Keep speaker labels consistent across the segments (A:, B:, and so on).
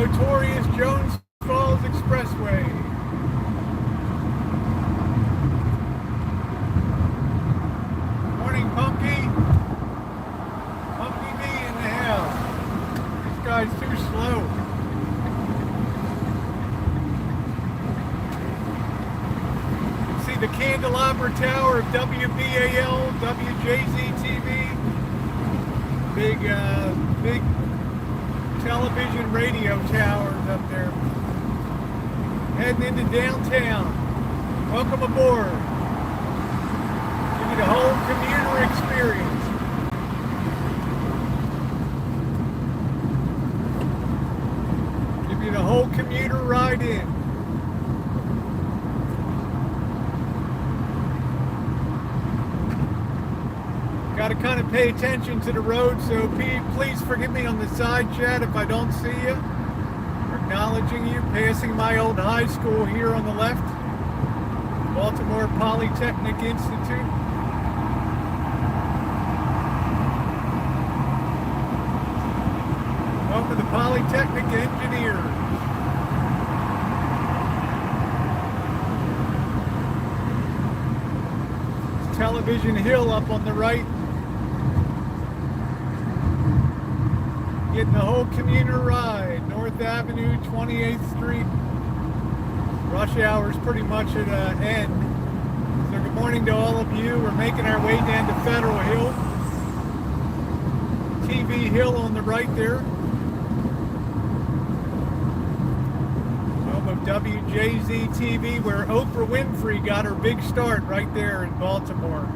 A: notorious Jones Falls Expressway. Morning, Punky. Punky me in the house. This guy's too slow. See the candelabra tower of WBAL, WJZ-TV. Big television radio towers up there. Heading into downtown. Welcome aboard. Give you the whole commuter experience. Give you the whole commuter ride in. Got to kind of pay attention to the road, so please forgive me on the side chat if I don't see you. Acknowledging you, passing my old high school here on the left, Baltimore Polytechnic Institute. Welcome to the Polytechnic Engineers. It's Television Hill up on the right. Getting the whole commuter ride. North Avenue, 28th Street. Rush hour is pretty much at an end. So good morning to all of you. We're making our way down to Federal Hill. TV Hill on the right there. Home of WJZ-TV, where Oprah Winfrey got her big start right there in Baltimore.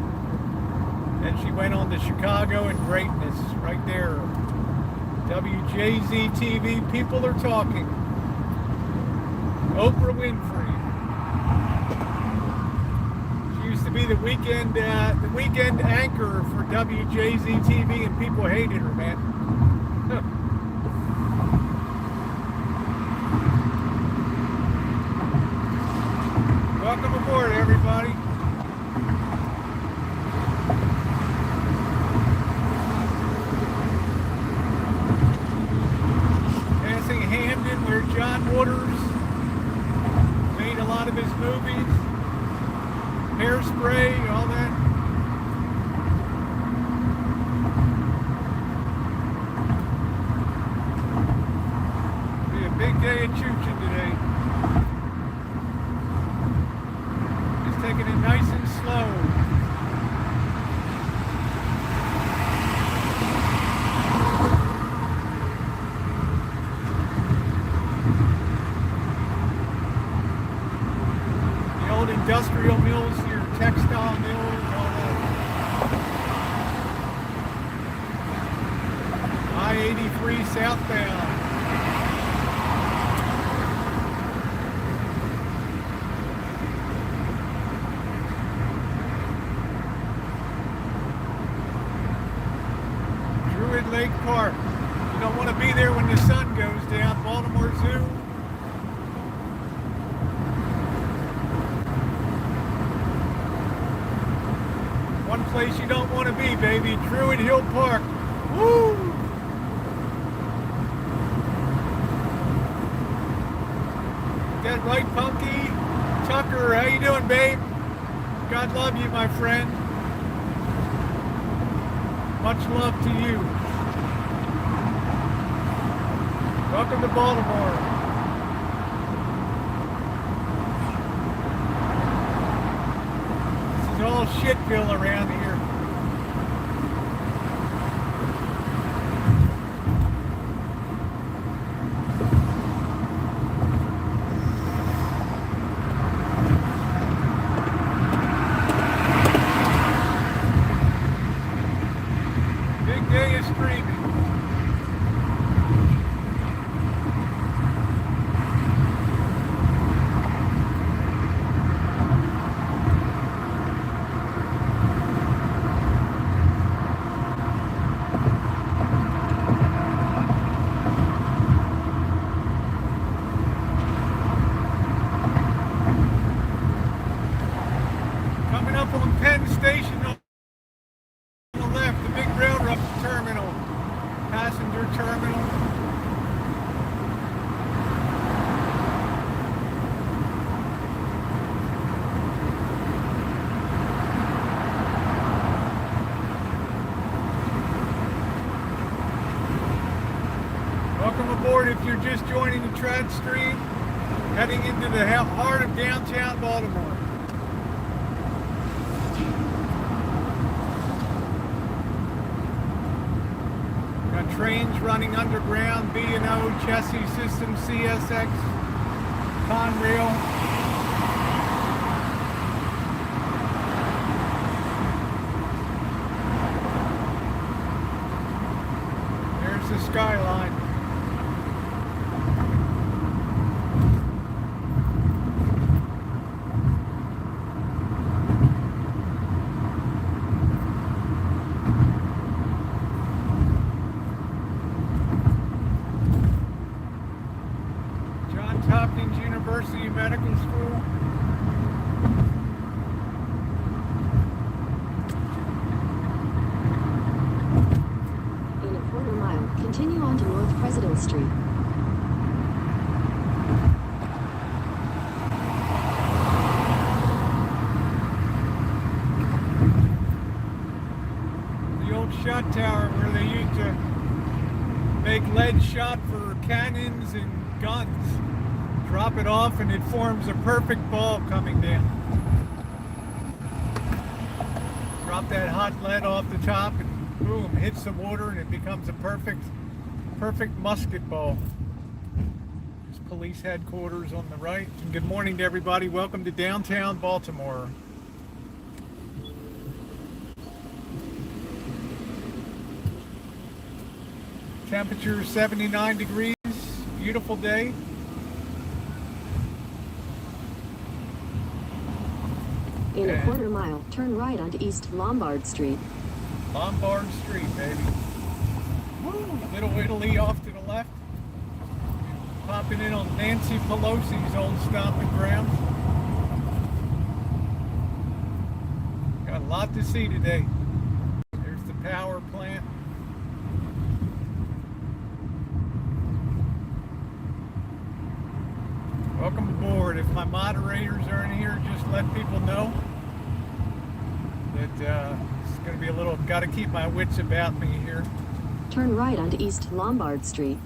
A: And she went on to Chicago and greatness right there. WJZ-TV, people are talking. Oprah Winfrey. She used to be the weekend anchor for WJZ-TV, and people hated her, man. Welcome aboard, everybody. Hamden, where John Waters made a lot of his movies, Hairspray, all that. It'll be a big day at Choochin today. Just taking it nice and slow. Industrial mills, your textile mills, all that. I-83 southbound. Druid Lake Park. You don't want to be there when the sun goes down. Baltimore Zoo. One place you don't want to be, baby. Druid Hill Park. Woo! That right, Punky? Tucker, how you doing, babe? God love you, my friend. Much love to you. Welcome to Baltimore. All shitville around here. Big day of streaming. Welcome aboard if you're just joining the trad stream, heading into the heart of downtown Baltimore. Got trains running underground, B&O, Chessie System, CSX, Conrail. The skyline. Johns Hopkins University Medical School.
B: Continue on to North President Street.
A: The old shot tower where they used to make lead shot for cannons and guns. Drop it off and it forms a perfect ball coming down. Drop that hot lead off the top and boom, hits the water and it becomes a perfect musket ball. There's police headquarters on the right. And good morning to everybody. Welcome to downtown Baltimore. Temperature 79 degrees. Beautiful day.
B: In a quarter mile, turn right onto East Lombard Street.
A: Lombard Street, baby. Woo, Little Italy off to the left. Popping in on Nancy Pelosi's old stomping ground. Got a lot to see today. There's the power plant. Welcome aboard. If my moderators are in here, just let people know that it's going to be a little, got to keep my wits about me here.
B: Turn right onto East Lombard Street.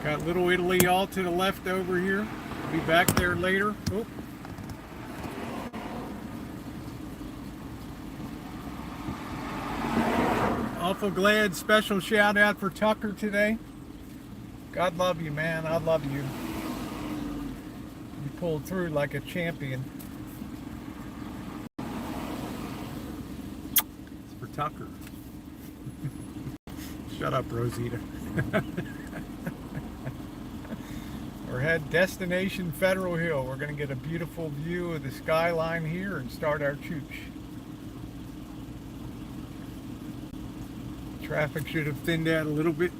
A: Got Little Italy all to the left over here. Be back there later. Oh. Awful glad, special shout out for Tucker today. God love you, man. I love you. You pulled through like a champion. It's for Tucker. Shut up, Rosita. We're at destination Federal Hill. We're going to get a beautiful view of the skyline here and start our chooch. Traffic should have thinned out a little bit.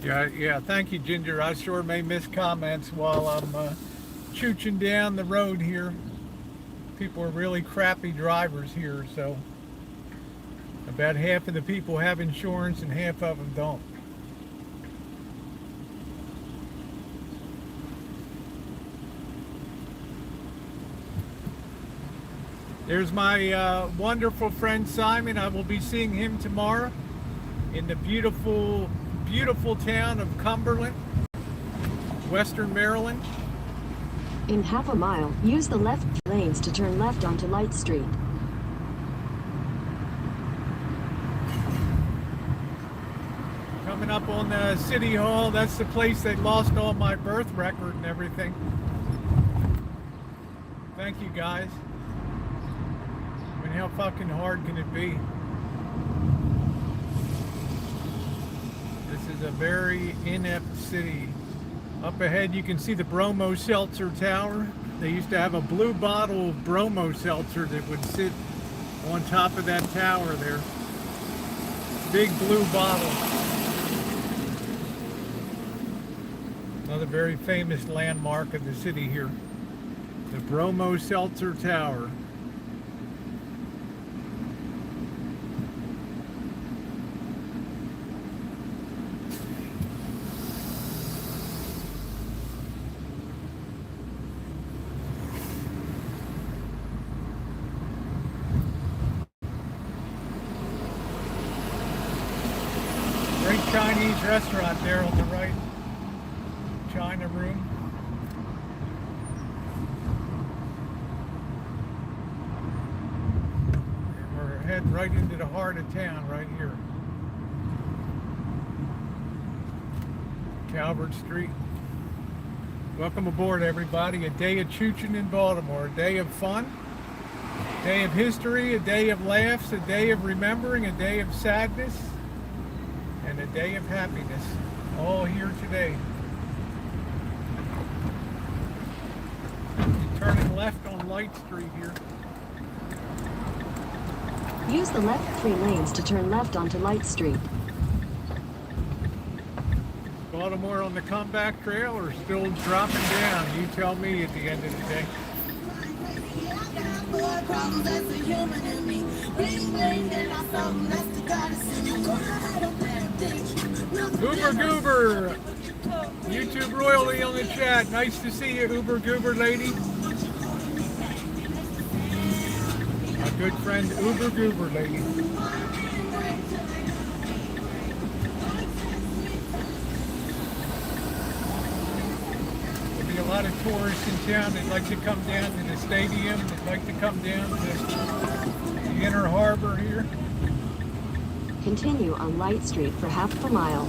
A: Yeah, thank you, Ginger. I sure may miss comments while I'm chooching down the road here. People are really crappy drivers here, so about half of the people have insurance and half of them don't. There's my wonderful friend Simon. I will be seeing him tomorrow in the beautiful town of Cumberland, Western Maryland.
B: In half a mile, use the left lanes to turn left onto Light Street.
A: Coming up on the City Hall, that's the place they lost all my birth record and everything. Thank you, guys. I mean, how fucking hard can it be? This is a very inept city. Up ahead you can see the Bromo Seltzer Tower. They used to have a blue bottle of Bromo Seltzer that would sit on top of that tower there. Big blue bottle. Another very famous landmark of the city here. The Bromo Seltzer Tower. Great Chinese restaurant there on the right. China Room. And we're heading right into the heart of town right here. Calvert Street. Welcome aboard, everybody. A day of Choochin in Baltimore. A day of fun. A day of history. A day of laughs. A day of remembering. A day of sadness. And a day of happiness. All here today. Turning left on Light Street here.
B: Use the left 3 lanes to turn left onto Light Street.
A: Baltimore on the comeback trail or still dropping down? You tell me at the end of the day. Uber Goober! YouTube royalty on the chat. Nice to see you, Uber Goober lady. Our good friend Uber Goober lady. A lot of tourists in town that like to come down to the stadium, that like to come down to the inner harbor here.
B: Continue on Light Street for half a mile.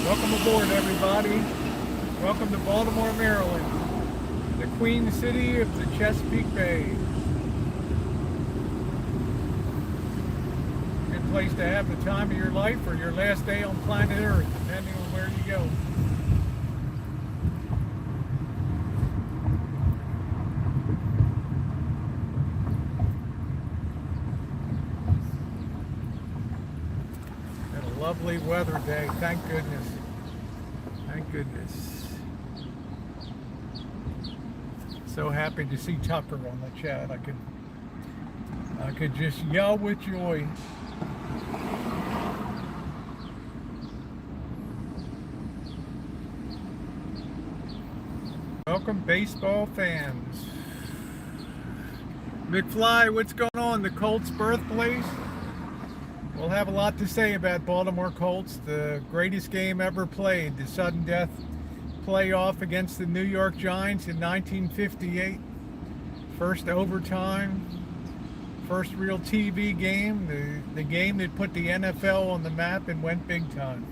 A: Welcome aboard, everybody. Welcome to Baltimore, Maryland, the Queen City of the Chesapeake Bay. Good place to have the time of your life or your last day on planet Earth, depending on where you go. And a lovely weather day, thank goodness. Thank goodness. So happy to see Tucker on the chat. I could just yell with joy. Welcome, baseball fans. McFly, what's going on? The Colts birthplace? We'll have a lot to say about Baltimore Colts. The greatest game ever played. The sudden death playoff against the New York Giants in 1958. First overtime. First real TV game. The game that put the NFL on the map and went big time.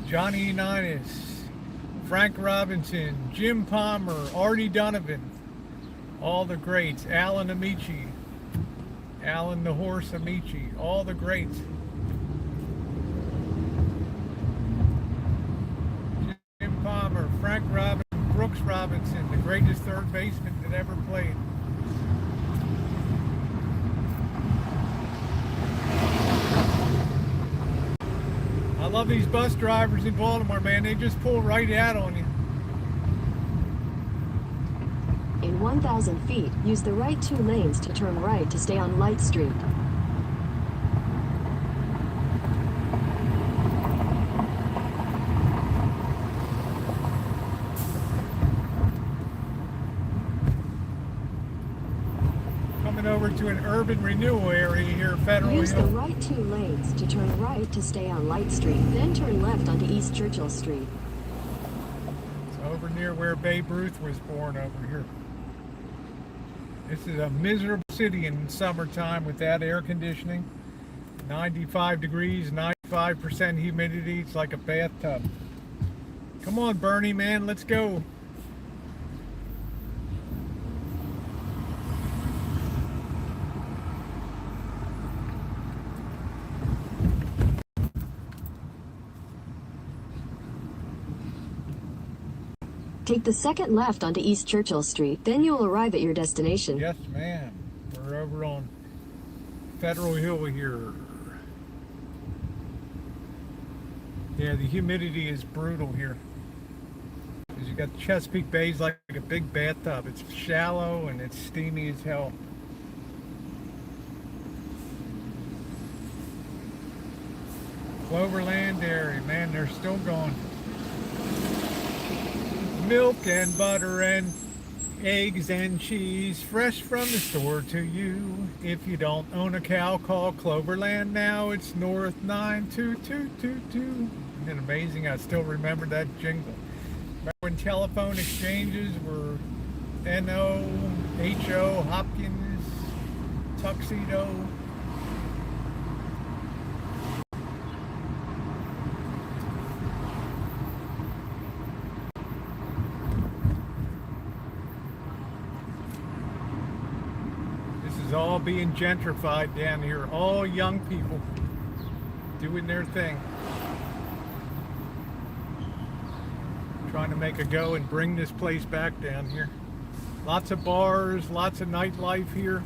A: Johnny Unitas. Frank Robinson, Jim Palmer, Artie Donovan, all the greats, Alan Amici, Alan the Horse Amici, all the greats. Jim Palmer, Frank Robinson, Brooks Robinson, the greatest third baseman that ever played. I love these bus drivers in Baltimore, man. They just pull right out on you.
B: In 1,000 feet, use the right 2 lanes to turn right to stay on Light Street.
A: Coming over to an urban renewal area here, Federal
B: Use
A: Hill.
B: the right 2 lanes to turn right to stay on Light Street, then turn left onto East Churchill Street.
A: It's over near where Babe Ruth was born over here. This is a miserable city in summertime without air conditioning. 95 degrees, 95% humidity. It's like a bathtub. Come on, Bernie, man, let's go.
B: Take the second left onto East Churchill Street, then you'll arrive at your destination.
A: Yes, ma'am. We're over on Federal Hill here. Yeah, the humidity is brutal here. Because you got the Chesapeake Bay's like a big bathtub. It's shallow and it's steamy as hell. Cloverland area, man, they're still going. Milk and butter and Eggs and cheese, fresh from the store to you. If you don't own a cow, call Cloverland now. It's North 92222. Isn't it amazing? I still remember that jingle. Remember when telephone exchanges were N-O, H-O, Hopkins, Tuxedo. All being gentrified down here. All young people doing their thing, trying to make a go and bring this place back down here. Lots of bars, lots of nightlife here.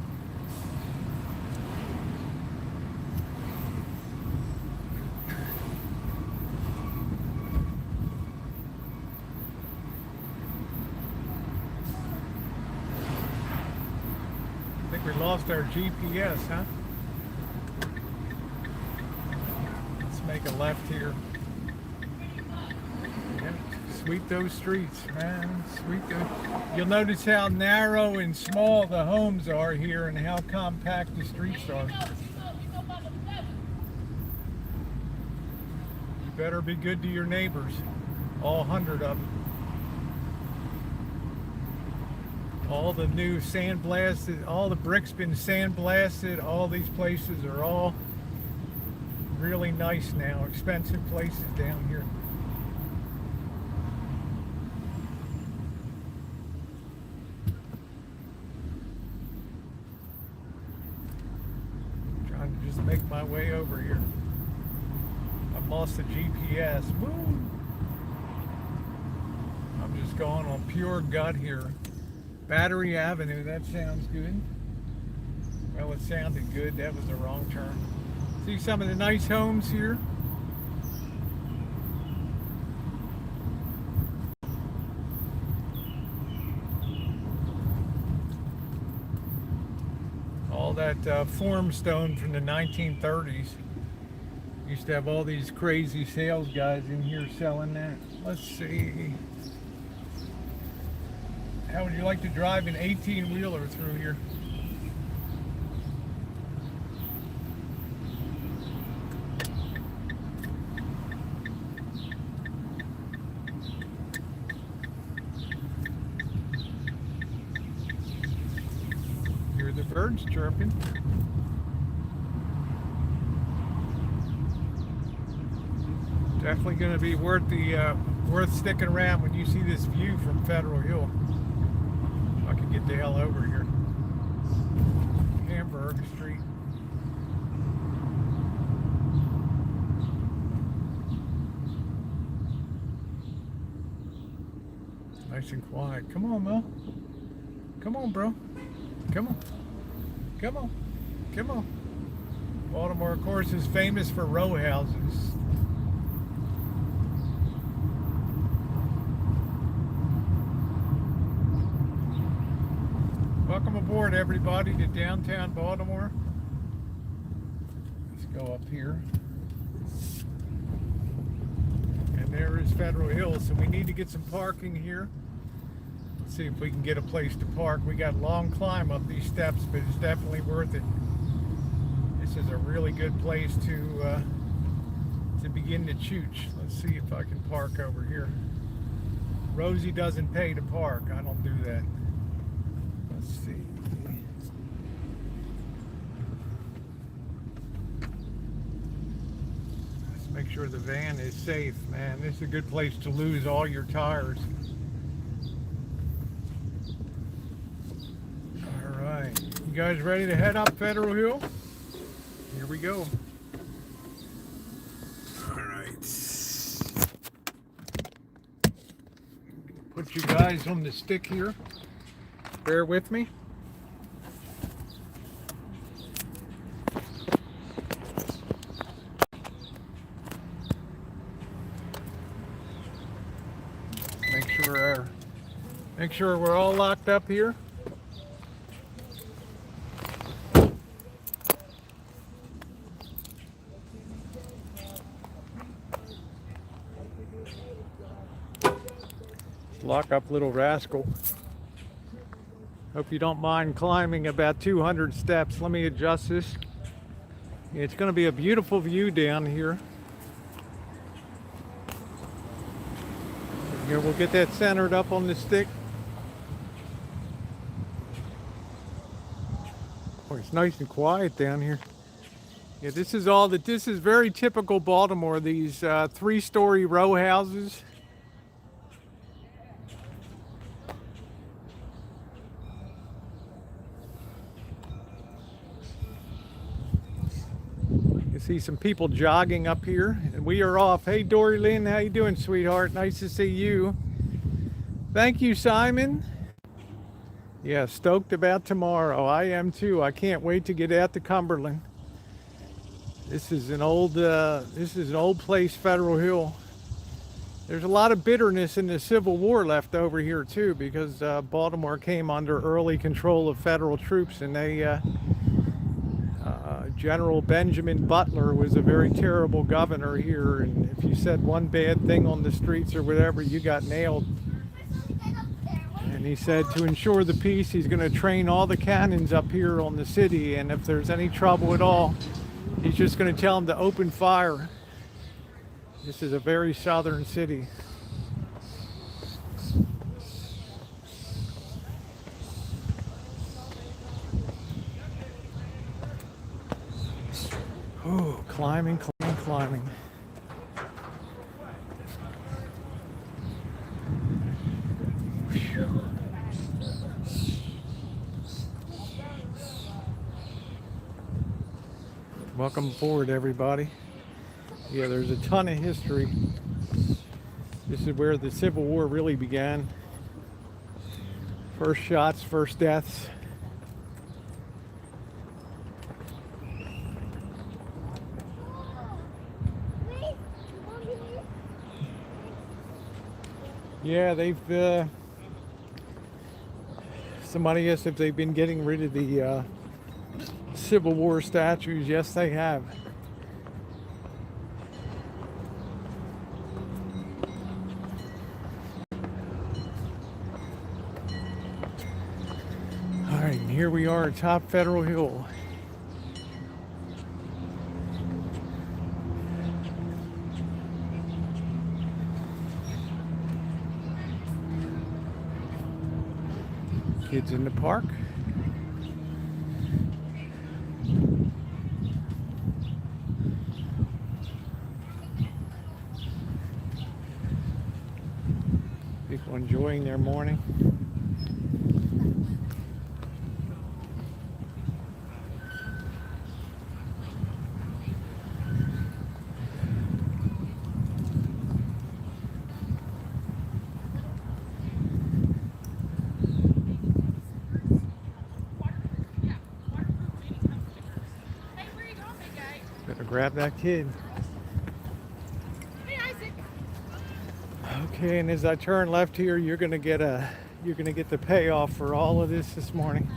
A: We lost our GPS, huh? Let's make a left here. Yeah, sweep those streets, man. Sweep those. You'll notice how narrow and small the homes are here and how compact the streets are. You better be good to your neighbors, all 100 of them. All the new sandblasted, all the bricks been sandblasted. All these places are all really nice now. Expensive places down here. Trying to just make my way over here. I've lost the GPS. Woo! I'm just going on pure gut here. Battery Avenue, that sounds good. Well, it sounded good. That was the wrong turn. See some of the nice homes here. All that form stone from the 1930s. Used to have all these crazy sales guys in here selling that. Let's see. How would you like to drive an 18-wheeler through here? Hear the birds chirping. Definitely going to be worth sticking around when you see this view from Federal Hill. I can get the hell over here. Hamburg Street. Nice and quiet. Come on, Mo. Come on, bro. Come on. Come on. Come on. Baltimore, of course, is famous for row houses. Welcome aboard, everybody, to downtown Baltimore. Let's go up here. And there is Federal Hill, so we need to get some parking here. Let's see if we can get a place to park. We got a long climb up these steps, but it's definitely worth it. This is a really good place to begin to chooch. Let's see if I can park over here. Rosie doesn't pay to park. I don't do that. Let's see. Let's make sure the van is safe, man. This is a good place to lose all your tires. All right. You guys ready to head up Federal Hill? Here we go. All right. Put you guys on the stick here. Bear with me. Make sure we're all locked up here. Lock up, little rascal. Hope you don't mind climbing about 200 steps. Let me adjust this. It's going to be a beautiful view down here. Here, we'll get that centered up on the stick. Oh, it's nice and quiet down here. Yeah, this is very typical Baltimore, these 3-story row houses. You see some people jogging up here, and we are off. Hey, Dory Lynn, how you doing, sweetheart? Nice to see you. Thank you, Simon. Yeah, stoked about tomorrow. I am too. I can't wait to get out to Cumberland. This is an old place, Federal Hill. There's a lot of bitterness in the Civil War left over here too, because Baltimore came under early control of federal troops, and General Benjamin Butler was a very terrible governor here, and if you said one bad thing on the streets or whatever, you got nailed. And he said to ensure the peace, he's going to train all the cannons up here on the city, and if there's any trouble at all, he's just going to tell them to open fire. This is a very southern city. Oh, climbing, climbing, climbing. Welcome aboard, everybody. Yeah, there's a ton of history. This is where the Civil War really began. First shots, first deaths. Yeah, somebody asked if they've been getting rid of the Civil War statues. Yes, they have. All right, and here we are atop Federal Hill. Kids in the park. People enjoying their morning. Grab that kid.
C: Hey, Isaac.
A: Okay, and as I turn left here, you're gonna get the payoff for all of this morning.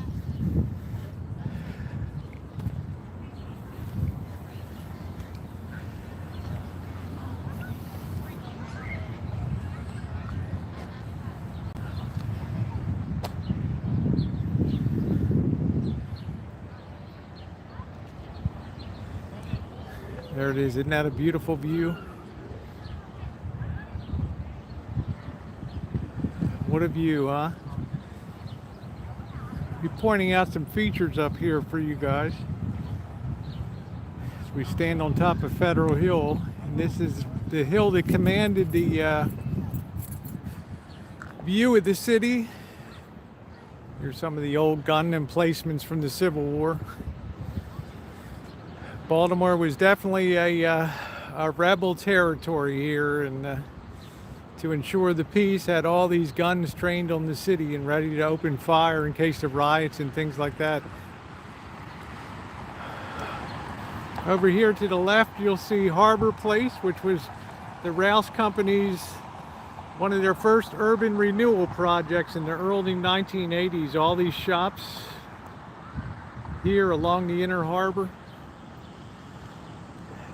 A: There it is. Isn't that a beautiful view? What a view, huh? Be pointing out some features up here for you guys. As we stand on top of Federal Hill, and this is the hill that commanded the view of the city. Here's some of the old gun emplacements from the Civil War. Baltimore was definitely a rebel territory here, and to ensure the peace, had all these guns trained on the city and ready to open fire in case of riots and things like that. Over here to the left, you'll see Harbor Place, which was the Rouse Company's one of their first urban renewal projects in the early 1980s. All these shops here along the inner harbor.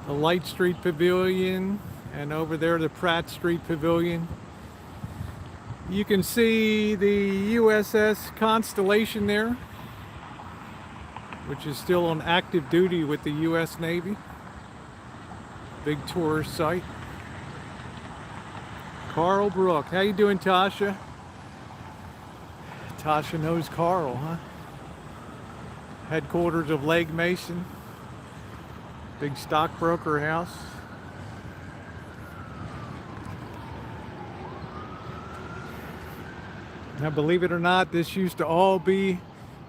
A: The Light Street Pavilion, and over there the Pratt Street Pavilion. You can see the USS Constellation there, which is still on active duty with the US Navy. Big tourist site. Carl Brook. How you doing, Tasha? Tasha knows Carl, huh? Headquarters of Legg Mason. Big stockbroker house. Now, believe it or not, this used to all be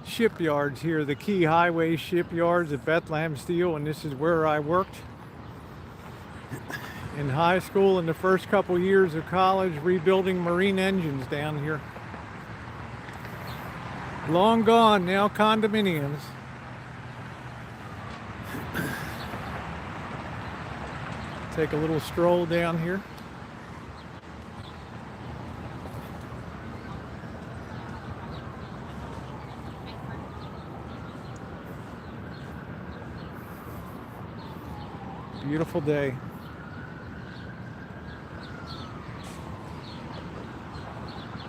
A: shipyards here, the key highway shipyards at Bethlehem Steel, and this is where I worked in high school and the first couple years of college, rebuilding marine engines down here. Long gone, now condominiums. Take a little stroll down here. Beautiful day.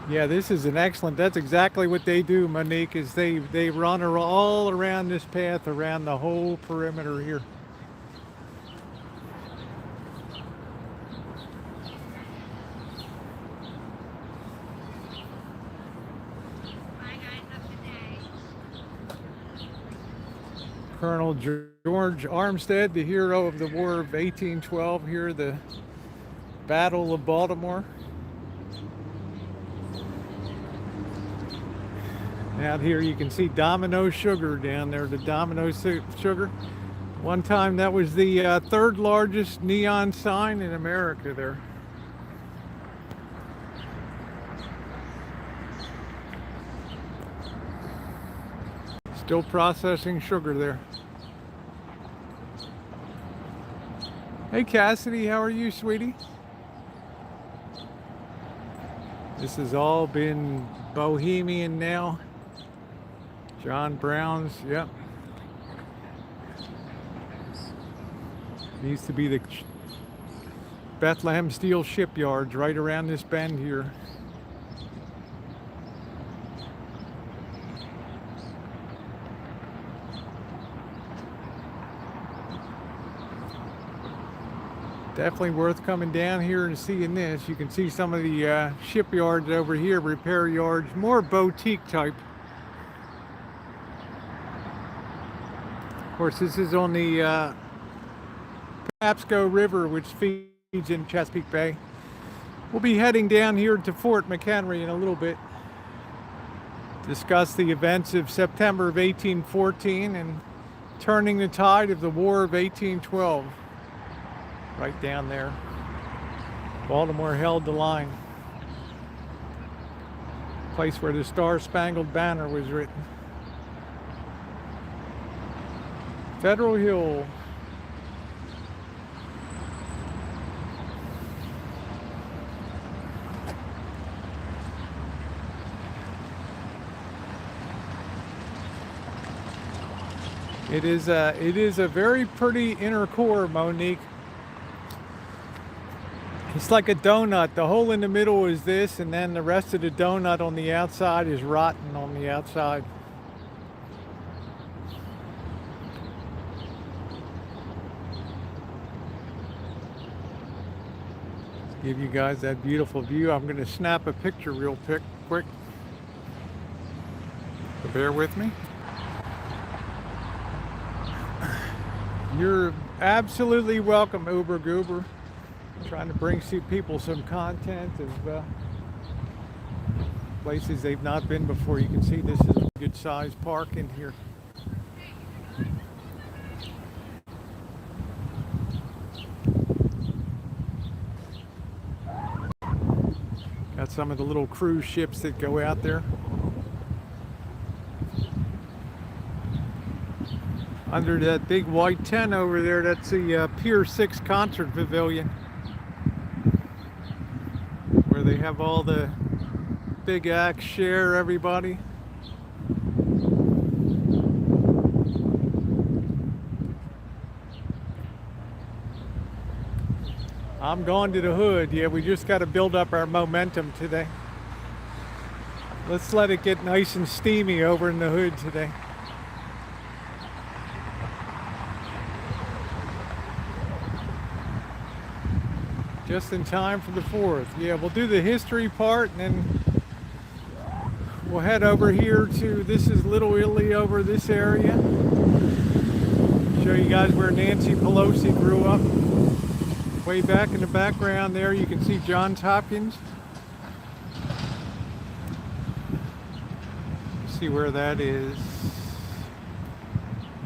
A: Yeah, this is an excellent, that's exactly what they do, Monique, is they run all around this path, around the whole perimeter here. Colonel George Armstead, the hero of the War of 1812, here, the Battle of Baltimore. Out here you can see Domino Sugar down there, the Domino Sugar. One time that was the third largest neon sign in America there. Still processing sugar there. Hey Cassidy, how are you, sweetie? This has all been bohemian now. John Brown's, yep. Used to be the Bethlehem Steel shipyards right around this bend here. Definitely worth coming down here and seeing this. You can see some of the shipyards over here, repair yards, more boutique type. Of course, this is on the Pasco River, which feeds in Chesapeake Bay. We'll be heading down here to Fort McHenry in a little bit. Discuss the events of September of 1814 and turning the tide of the War of 1812. Right down there. Baltimore held the line. Place where the Star-Spangled Banner was written. Federal Hill. It is a very pretty inner core, Monique. It's like a donut. The hole in the middle is this, and then the rest of the donut on the outside is rotten on the outside. Give you guys that beautiful view. I'm going to snap a picture real quick. So bear with me. You're absolutely welcome, Uber Goober. Trying to bring people some content of places they've not been before. You can see this is a good sized park in here. Got some of the little cruise ships that go out there. Under that big white tent over there, that's the Pier 6 Concert Pavilion, where they have all the big acts share everybody. I'm going to the hood. Yeah, we just got to build up our momentum today. Let's let it get nice and steamy over in the hood today. Just in time for the 4th. Yeah, we'll do the history part and then we'll head over here to, this is Little Italy over this area. Show you guys where Nancy Pelosi grew up. Way back in the background there you can see Johns Hopkins. See where that is.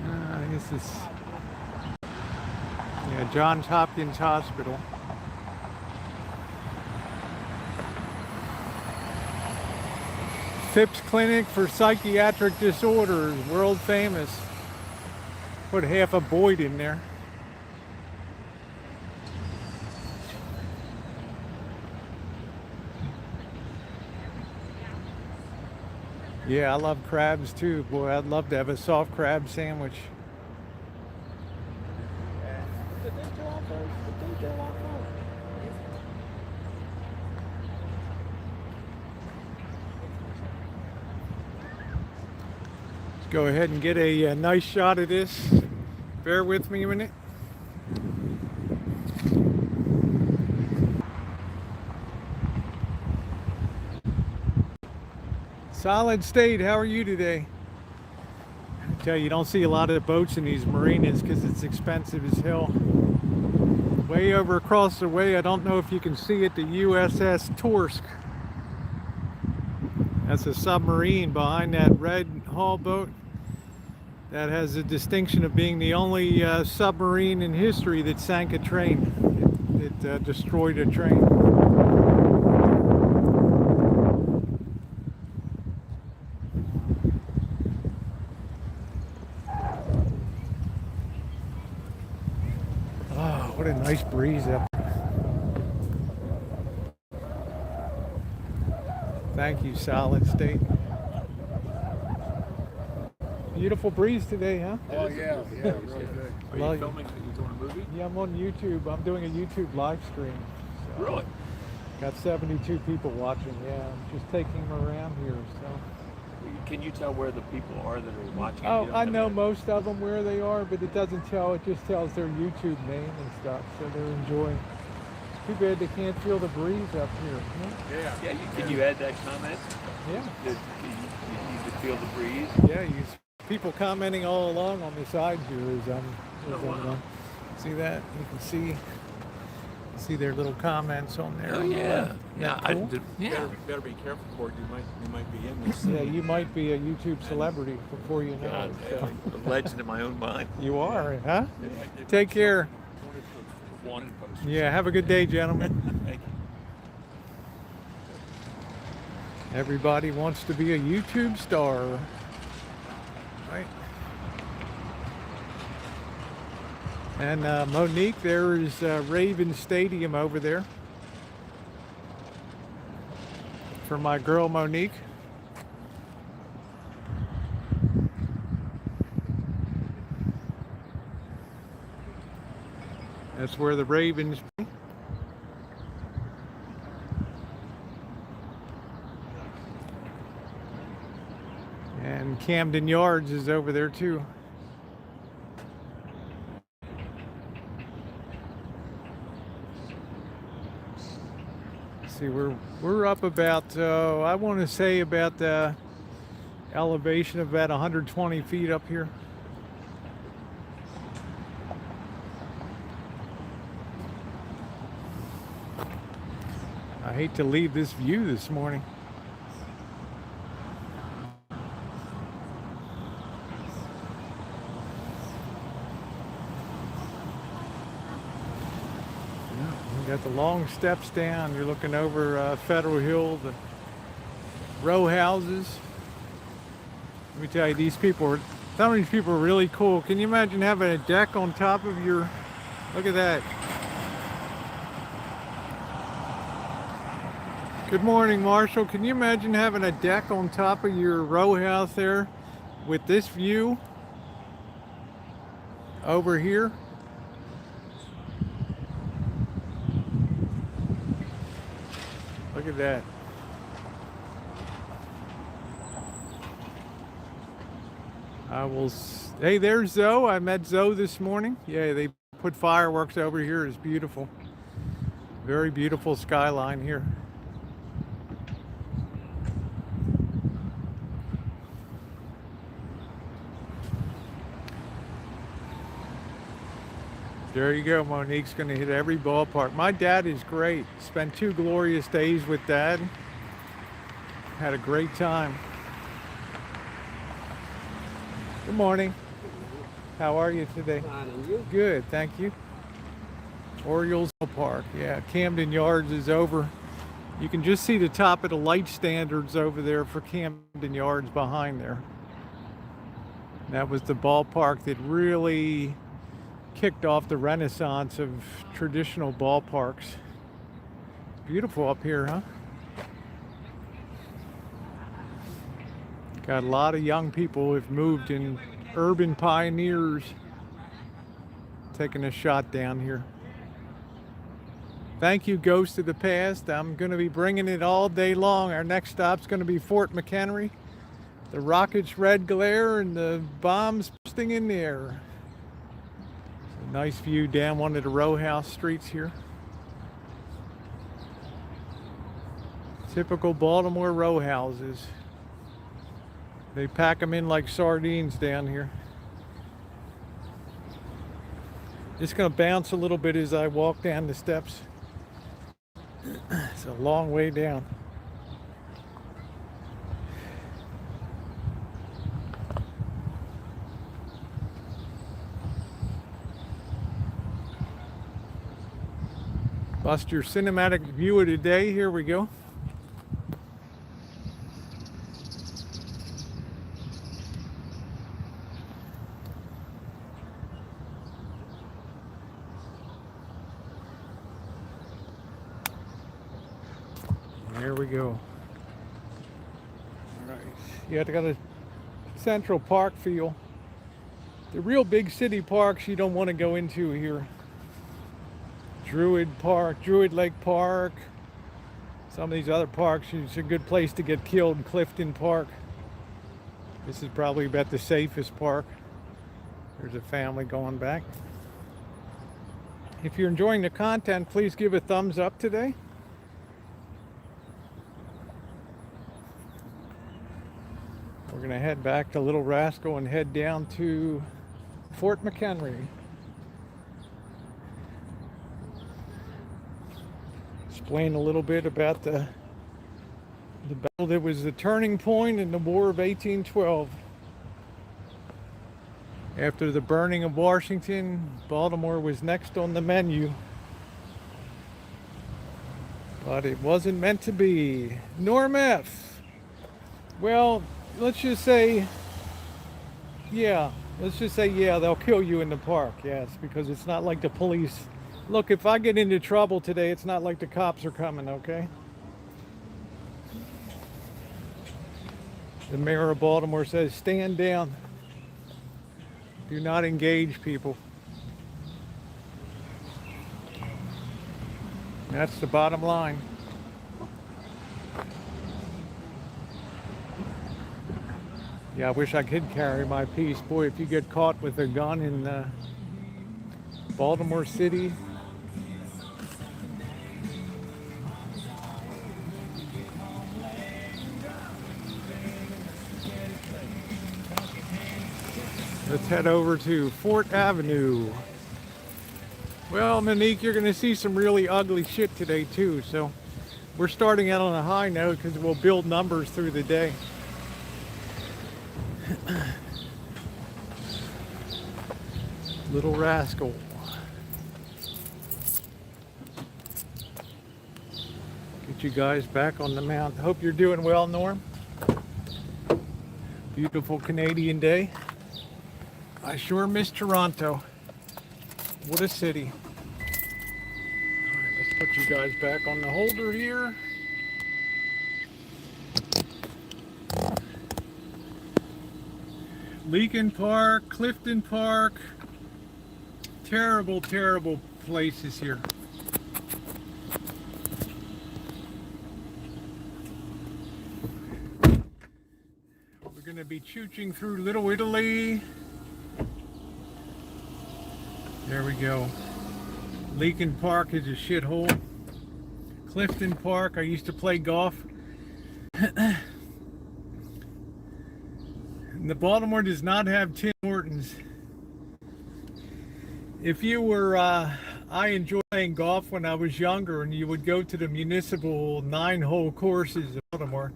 A: I guess it's, yeah, Johns Hopkins Hospital. Phipps Clinic for Psychiatric Disorders, world famous. Put half a Boyd in there. Yeah, I love crabs too. Boy, I'd love to have a soft crab sandwich. Let's go ahead and get a nice shot of this. Bear with me a minute. Solid State, how are you today? I tell you, don't see a lot of the boats in these marinas because it's expensive as hell. Way over across the way, I don't know if you can see it, the USS Torsk. That's a submarine behind that red hull boat. That has the distinction of being the only submarine in history that sank a train. It destroyed a train. Oh, what a nice breeze up there. Thank you, Solid State. Beautiful breeze today, huh?
C: Oh yeah, really good.
D: Are you filming? Are you doing a movie?
A: Yeah, I'm on YouTube. I'm doing a YouTube live stream. So
D: Really?
A: got 72 people watching. Yeah, I'm just taking them around here. So.
D: Can you tell where the people are that are watching?
A: Oh, I know most of them where they are, but it doesn't tell. It just tells their YouTube name and stuff. So they're enjoying. Too bad they can't feel the breeze up here.
D: Yeah. Can you add that comment?
A: Yeah.
D: You can feel the breeze.
A: Yeah, people commenting all along on the side here as I'm see that? You can see their little comments on there.
D: Oh yeah. Yeah.
A: Cool?
D: Better be careful, Cord. You might be in this.
A: Yeah, you might be a YouTube celebrity before you know it. So.
D: A legend in my own mind.
A: You are, huh? Take care. Yeah, have a good day, gentlemen.
D: Thank you.
A: Everybody wants to be a YouTube star, right? And Monique, there is Raven Stadium over there for my girl Monique. That's where the Ravens play. And Camden Yards is over there too. See, we're up about I want to say about the elevation of about 120 feet up here. I hate to leave this view this morning. You got the long steps down. You're looking over Federal Hill, the row houses. Let me tell you, some of these people are really cool. Can you imagine having a deck on top of your, look at that. Good morning, Marshall. Can you imagine having a deck on top of your row house there with this view over here? Look at that. Hey, there's Zoe. I met Zoe this morning. Yeah, they put fireworks over here. It's beautiful. Very beautiful skyline here. There you go. Monique's going to hit every ballpark. My dad is great. Spent 2 glorious days with Dad. Had a great time. Good morning. How are you today?
C: Fine, and you?
A: Good, thank you. Orioles Park. Yeah, Camden Yards is over. You can just see the top of the light standards over there for Camden Yards behind there. That was the ballpark that really kicked off the renaissance of traditional ballparks. Beautiful up here, huh? Got a lot of young people who've moved in, urban pioneers, taking a shot down here. Thank you, Ghost of the Past. I'm going to be bringing it all day long. Our next stop's going to be Fort McHenry. The rockets' red glare and the bombs bursting in the air. It's a nice view down one of the row house streets here. Typical Baltimore row houses. They pack them in like sardines down here. Just gonna bounce a little bit as I walk down the steps. It's a long way down. Bust your cinematic view of the day. Here we go. There we go. All right. You have to got a Central Park feel. The real big city parks you don't want to go into here. Druid Park, Druid Lake Park. Some of these other parks, it's a good place to get killed. Clifton Park. This is probably about the safest park. There's a family going back. If you're enjoying the content, please give a thumbs up today. We're going to head back to Little Rascal and head down to Fort McHenry. Explain a little bit about the battle that was the turning point in the War of 1812. After the burning of Washington, Baltimore was next on the menu. But it wasn't meant to be. Norm F. Well, let's just say, yeah, they'll kill you in the park, yes, because it's not like the police. Look, if I get into trouble today, it's not like the cops are coming, okay? The mayor of Baltimore says, stand down. Do not engage people. That's the bottom line. Yeah, I wish I could carry my piece. Boy, if you get caught with a gun in Baltimore City, let's head over to Fort Avenue. Well, Monique, you're going to see some really ugly shit today too, so we're starting out on a high note because we'll build numbers through the day. Little Rascal. Get you guys back on the mount. Hope you're doing well, Norm. Beautiful Canadian day. I sure miss Toronto. What a city. All right, let's put you guys back on the holder here. Lincoln Park, Clifton Park. Terrible, terrible places here. We're going to to be chooching through Little Italy. There we go. Leakin Park is a shithole. Clifton Park, I used to play golf. And the Baltimore does not have Tim Hortons. If you were, I enjoyed playing golf when I was younger, and you would go to the municipal 9-hole courses in Baltimore.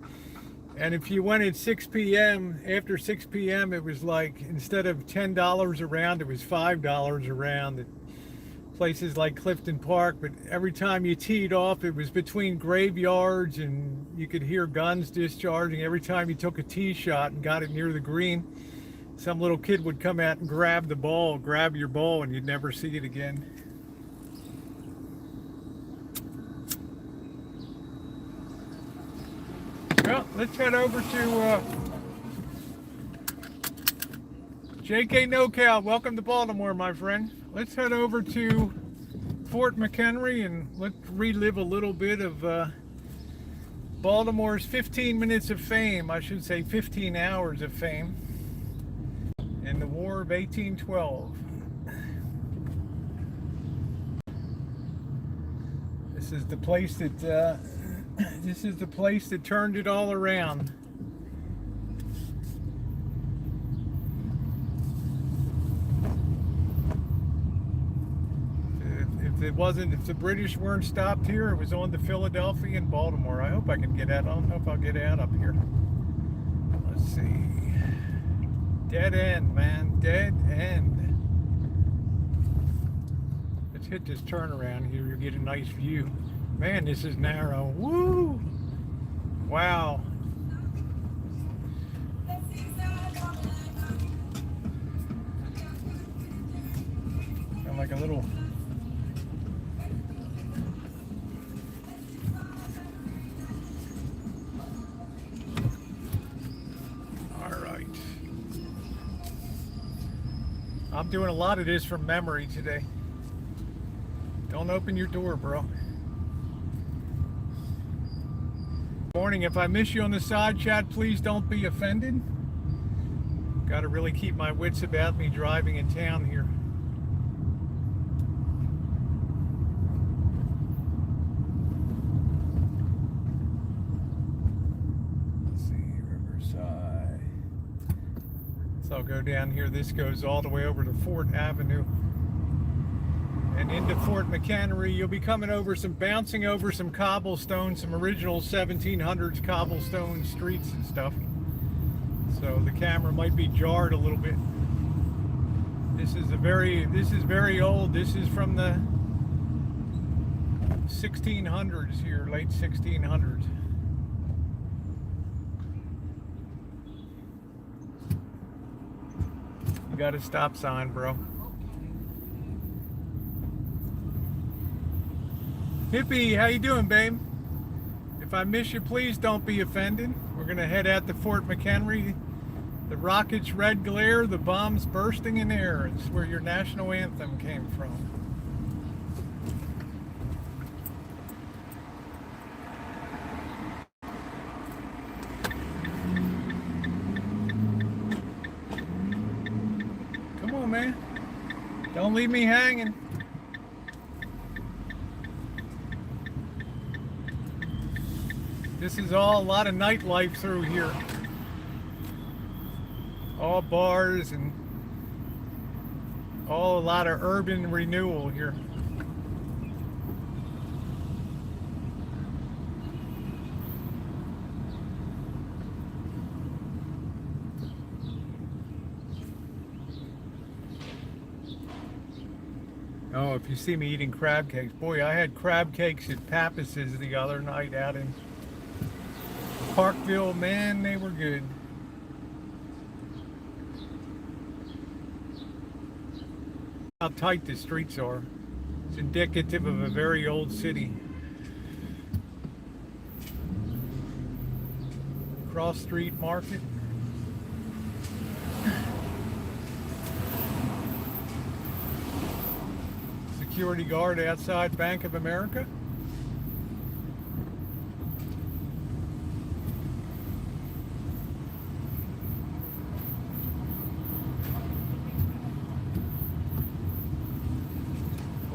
A: And if you went at 6 p.m., after 6 p.m., it was like, instead of $10 a round, it was $5 a round at places like Clifton Park. But every time you teed off, it was between graveyards, and you could hear guns discharging. Every time you took a tee shot and got it near the green, some little kid would come out and grab your ball, and you'd never see it again. Well, let's head over to JK NoCal. Welcome to Baltimore, my friend. Let's head over to Fort McHenry and let's relive a little bit of Baltimore's 15 minutes of fame. I should say 15 hours of fame in the War of 1812. This is the place that turned it all around. If the British weren't stopped here, it was on to Philadelphia and Baltimore. I hope I can get out. I don't know if I'll get out up here. Let's see. Dead end, man. Dead end. Let's hit this turnaround here. You'll get a nice view. Man, this is narrow. Woo! Wow. Kind of like a little... I'm doing a lot of this from memory today. Don't open your door, bro. Morning. If I miss you on the side chat, please don't be offended. Got to really keep my wits about me driving in town here. So I'll go down here. This goes all the way over to Fort Avenue and into Fort McHenry. You'll be coming over bouncing over some cobblestone, some original 1700s cobblestone streets and stuff. So the camera might be jarred a little bit. This is very old. This is from the 1600s here, late 1600s. Got a stop sign, bro. Hippie, how you doing, babe? If I miss you, please don't be offended. We're gonna head out to Fort McHenry. The rockets' red glare, the bombs bursting in air. It's where your national anthem came from. Man, don't leave me hanging. This is all a lot of nightlife through here. All bars and all a lot of urban renewal here. Oh, if you see me eating crab cakes. Boy, I had crab cakes at Pappas's the other night out in Parkville. Man, they were good. How tight the streets are. It's indicative of a very old city. Cross Street Market. Security guard outside Bank of America.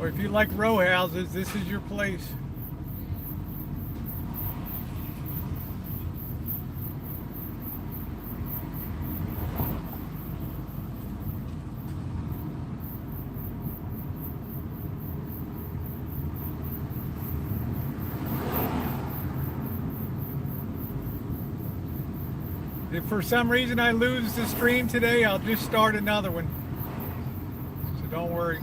A: Or if you like row houses, this is your place. If for some reason I lose the stream today, I'll just start another one. So don't worry.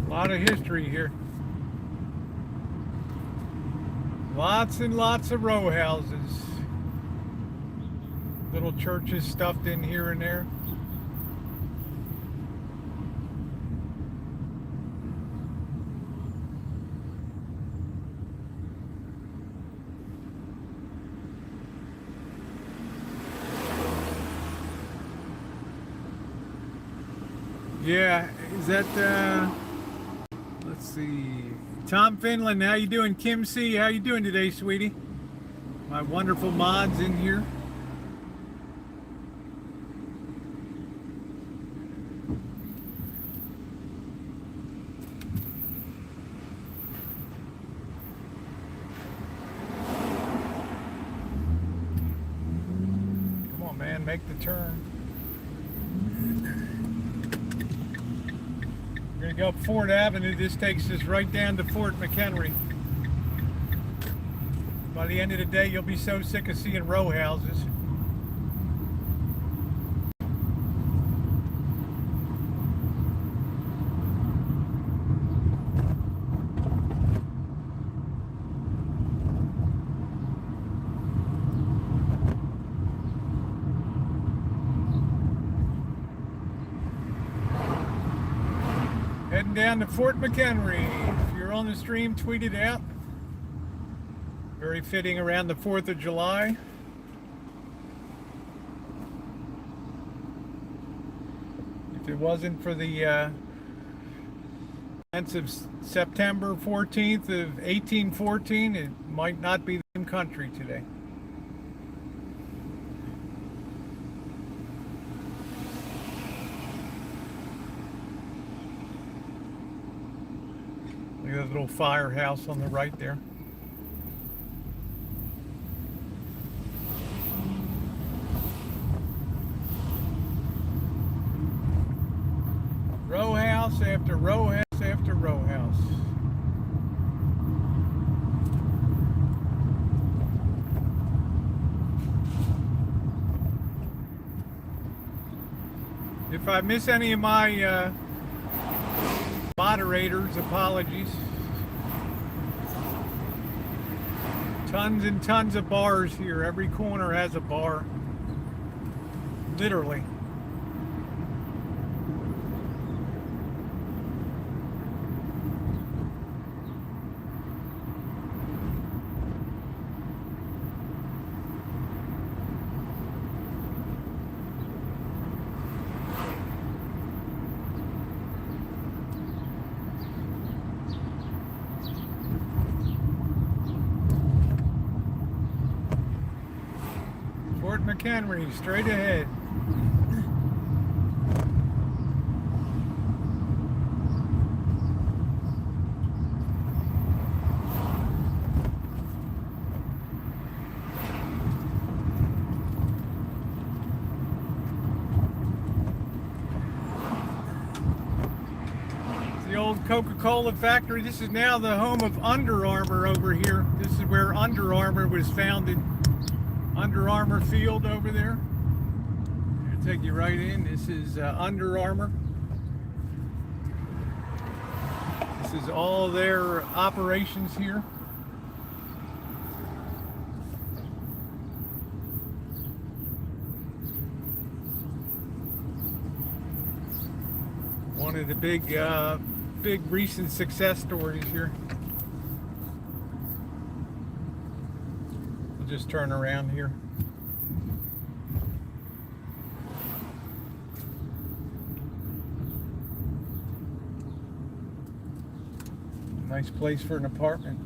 A: A lot of history here. Lots and lots of row houses. Little churches stuffed in here and there. Yeah, is that, let's see, Tom Finland, how you doing? Kim C, how you doing today, sweetie? My wonderful mods in here. Come on, man, make the turn. We're going to go up Fort Avenue. This takes us right down to Fort McHenry. By the end of the day, you'll be so sick of seeing row houses. Heading down to Fort McHenry. If you're on the stream, tweet it out. Very fitting around the 4th of July. If it wasn't for the events of September 14th of 1814, it might not be the same country today. Look at that little firehouse on the right there. Row house after row house after row house. If I miss any of my moderators, apologies. Tons and tons of bars here. Every corner has a bar. Literally. Fort McHenry, straight ahead. It's the old Coca-Cola factory. This is now the home of Under Armour over here. This is where Under Armour was founded. Under Armour field over there. I'll take you right in. This is Under Armour. This is all their operations here. One of the big recent success stories here. Just turn around here. Nice place for an apartment.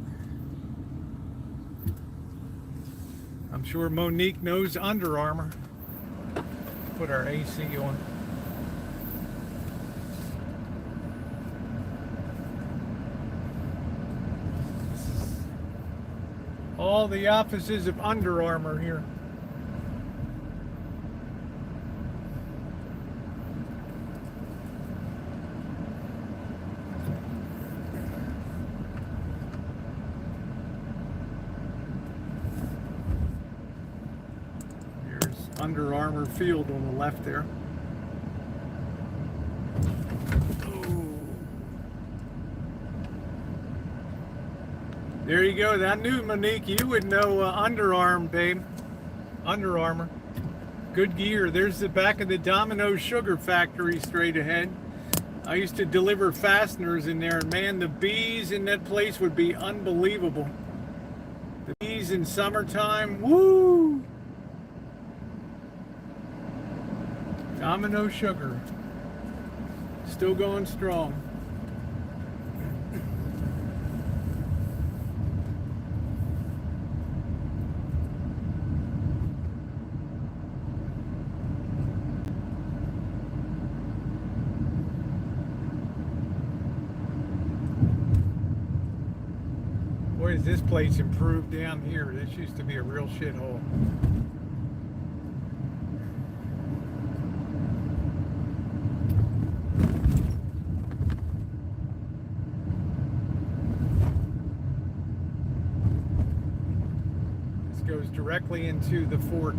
A: I'm sure Monique knows Under Armour. Put our AC on. All the offices of Under Armour here. Here's Under Armour Field on the left there. There you go. I knew, Monique, you would know Under Armour, babe. Under Armour. Good gear. There's the back of the Domino's Sugar Factory straight ahead. I used to deliver fasteners in there, and man, the bees in that place would be unbelievable. The bees in summertime, woo! Domino Sugar. Still going strong. Boy, has this place improved down here. This used to be a real shithole. This goes directly into the fort.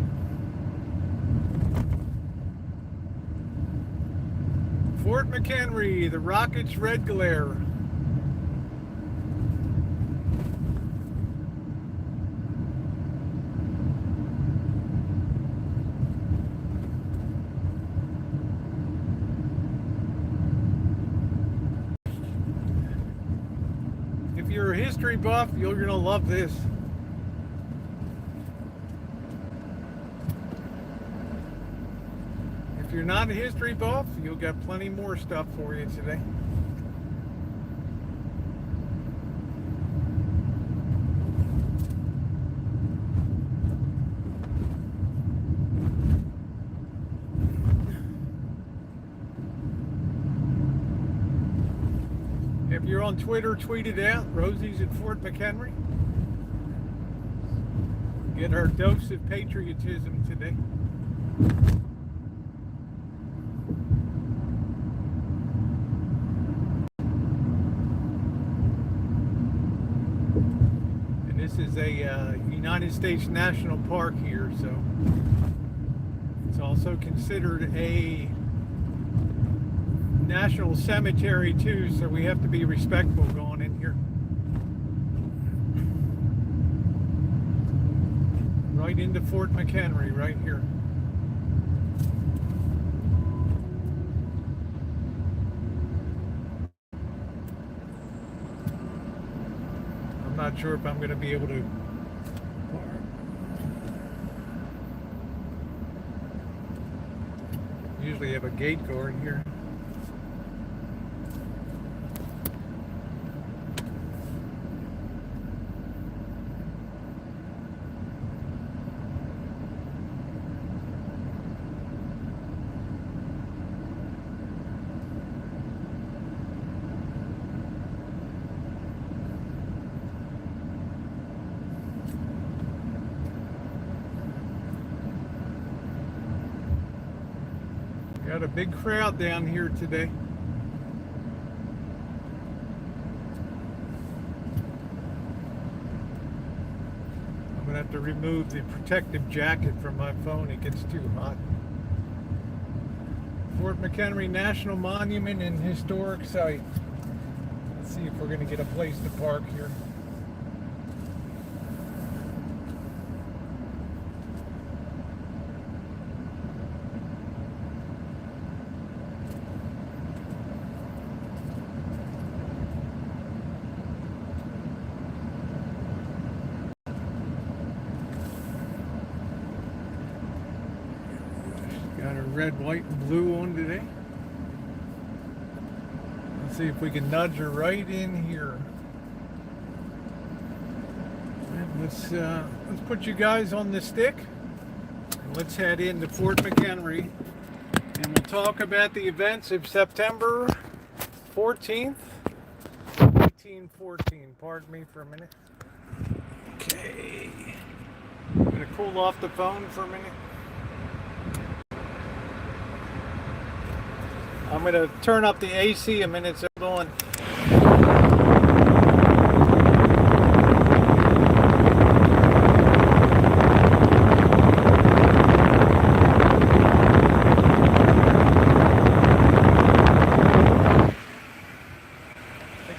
A: Fort McHenry, the rocket's red glare. If you're a history buff, you're gonna love this. If you're not a history buff, you'll get plenty more stuff for you today. If you're on Twitter, tweet it out. Rosie's at Fort McHenry. Get our dose of patriotism today. And this is a United States National Park here, so it's also considered a national cemetery too, so we have to be respectful going in here. Right into Fort McHenry, right here. I'm not sure if I'm going to be able to. Usually have a gate guard here. Got a big crowd down here today. I'm gonna have to remove the protective jacket from my phone. It gets too hot. Fort McHenry National Monument and Historic Site. Let's see if we're gonna get a place to park here. Got our red, white, and blue on today. Let's see if we can nudge her right in here. Let's put you guys on the stick. Let's head into Fort McHenry, and we'll talk about the events of September 14th, 1814. Pardon me for a minute. Okay. I'm going to cool off the phone for a minute. I'm going to turn up the AC a minute so hold on.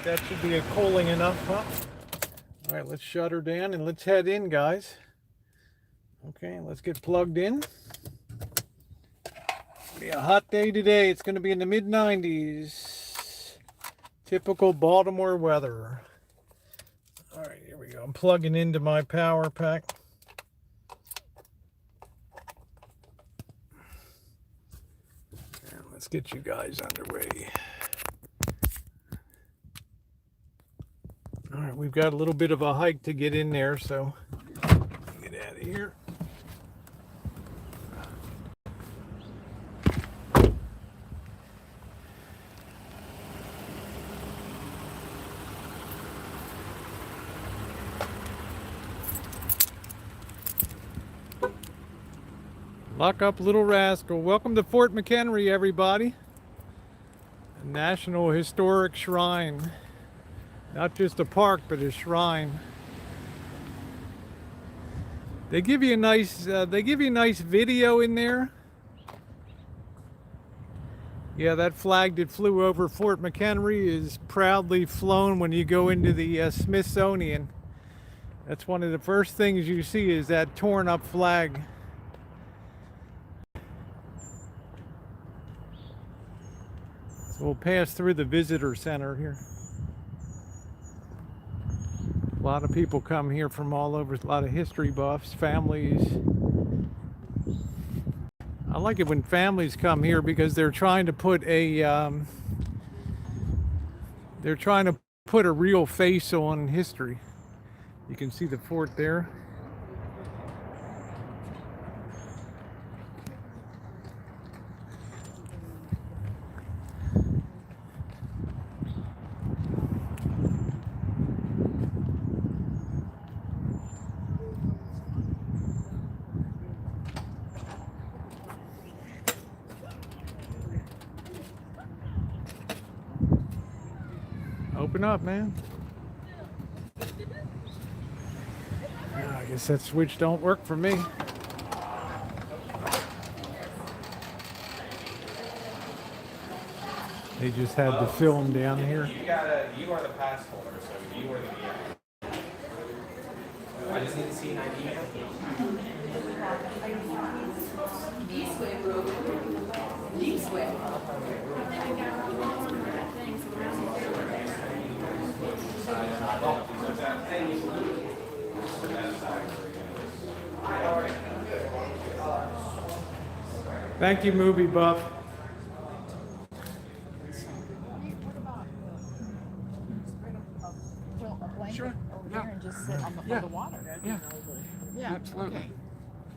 A: That should be cooling enough, huh? All right, let's shut her down and let's head in, guys. Okay, let's get plugged in. It'll be a hot day today. It's going to be in the mid-90s. Typical Baltimore weather. All right, here we go. I'm plugging into my power pack. And let's get you guys underway. All right, we've got a little bit of a hike to get in there, so get out of here. Lock up, little rascal. Welcome to Fort McHenry, everybody. A National Historic Shrine. Not just a park, but a shrine. They give you a nice video in there. Yeah, that flag that flew over Fort McHenry is proudly flown when you go into the Smithsonian. That's one of the first things you see is that torn up flag. So we'll pass through the visitor center here. A lot of people come here from all over, a lot of history buffs, families. I like it when families come here because they're trying to put a real face on history. You can see the fort there. Open up, man. I guess that switch don't work for me. They just had the film down here.
C: You are the pass holder, so you are the VIP. I just need to see an ID. This way.
A: Thank you, movie buff.
E: Sure. Yeah. And just sit on the water.
F: Yeah.
E: Yeah.
F: Absolutely.
E: Okay.